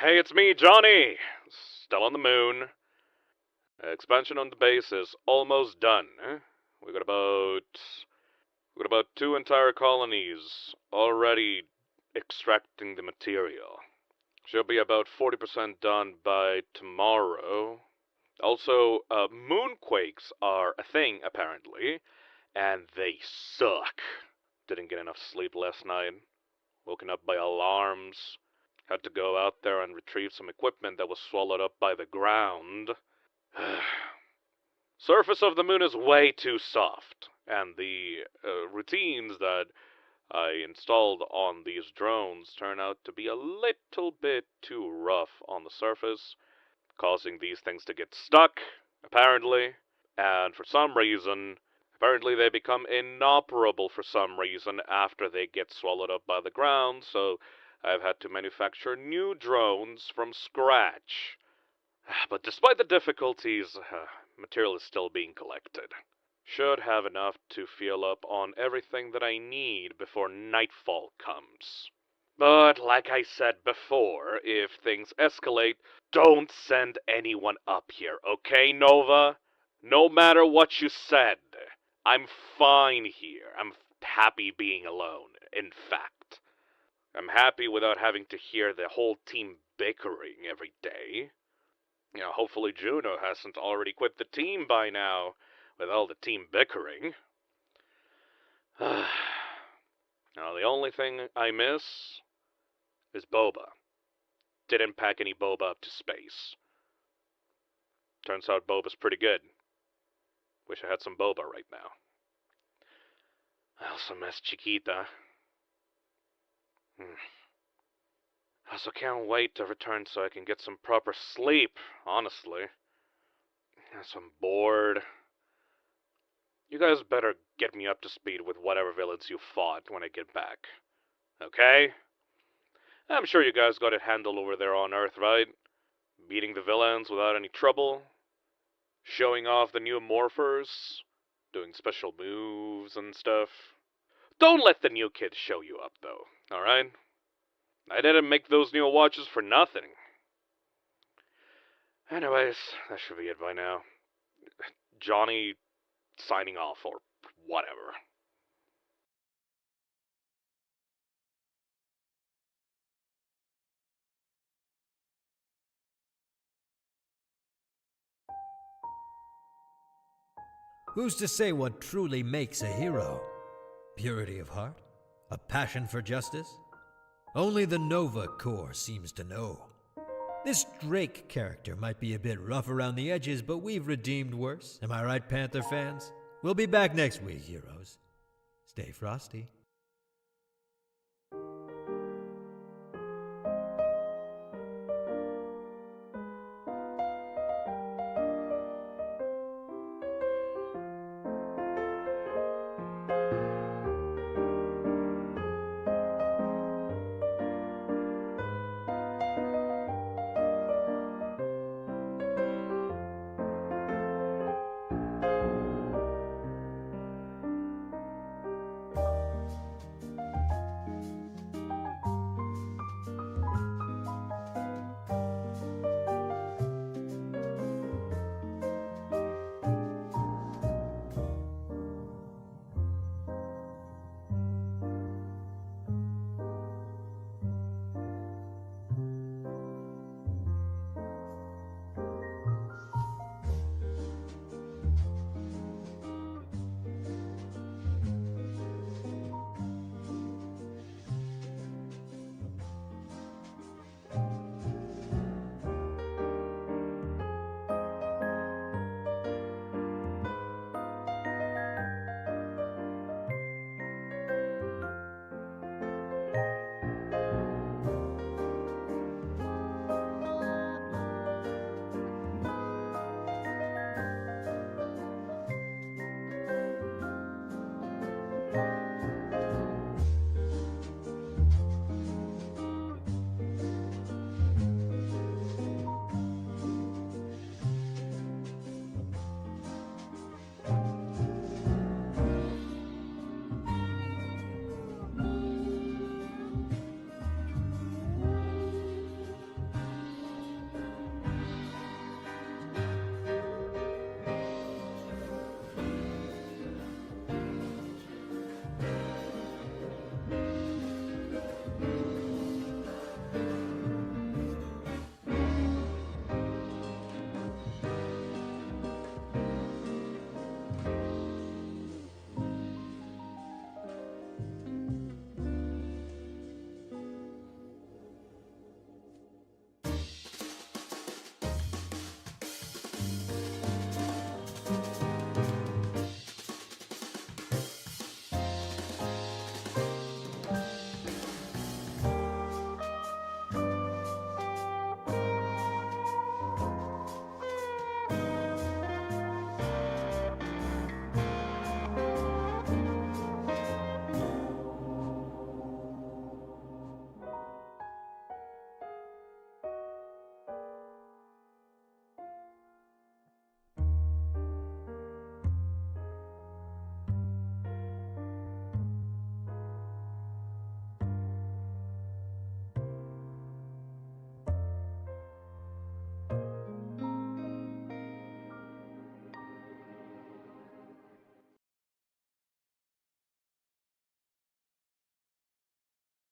Hey, it's me, Johnny. Still on the moon. Expansion on the base is almost done. We got about 2 entire colonies already extracting the material. Should be about 40% done by tomorrow. Also, moonquakes are a thing, apparently, and they suck. Didn't get enough sleep last night. Woken up by alarms. Had to go out there and retrieve some equipment that was swallowed up by the ground. Surface of the moon is way too soft, and the routines that I installed on these drones turn out to be a little bit too rough on the surface, causing these things to get stuck, apparently, and for some reason, apparently they become inoperable for some reason after they get swallowed up by the ground, so I've had to manufacture new drones from scratch. But despite the difficulties, material is still being collected. Should have enough to fill up on everything that I need before nightfall comes. But like I said before, if things escalate, don't send anyone up here, okay, Nova? No matter what you said, I'm fine here. I'm happy being alone, in fact. I'm happy without having to hear the whole team bickering every day. You know, hopefully Juno hasn't already quit the team by now, with all the team bickering. Now, the only thing I miss is boba. Didn't pack any boba up to space. Turns out boba's pretty good. Wish I had some boba right now. I also miss Chiquita. I also can't wait to return so I can get some proper sleep, honestly. So I'm bored. You guys better get me up to speed with whatever villains you fought when I get back. Okay? I'm sure you guys got it handled over there on Earth, right? Beating the villains without any trouble. Showing off the new morphers. Doing special moves and stuff. Don't let the new kids show you up, though, alright? I didn't make those new watches for nothing. Anyways, that should be it by now. Johnny signing off, or whatever. Who's to say what truly makes a hero? Purity of heart? A passion for justice? Only the Nova Corps seems to know. This Drake character might be a bit rough around the edges, but we've redeemed worse. Am I right, Panther fans? We'll be back next week, heroes. Stay frosty.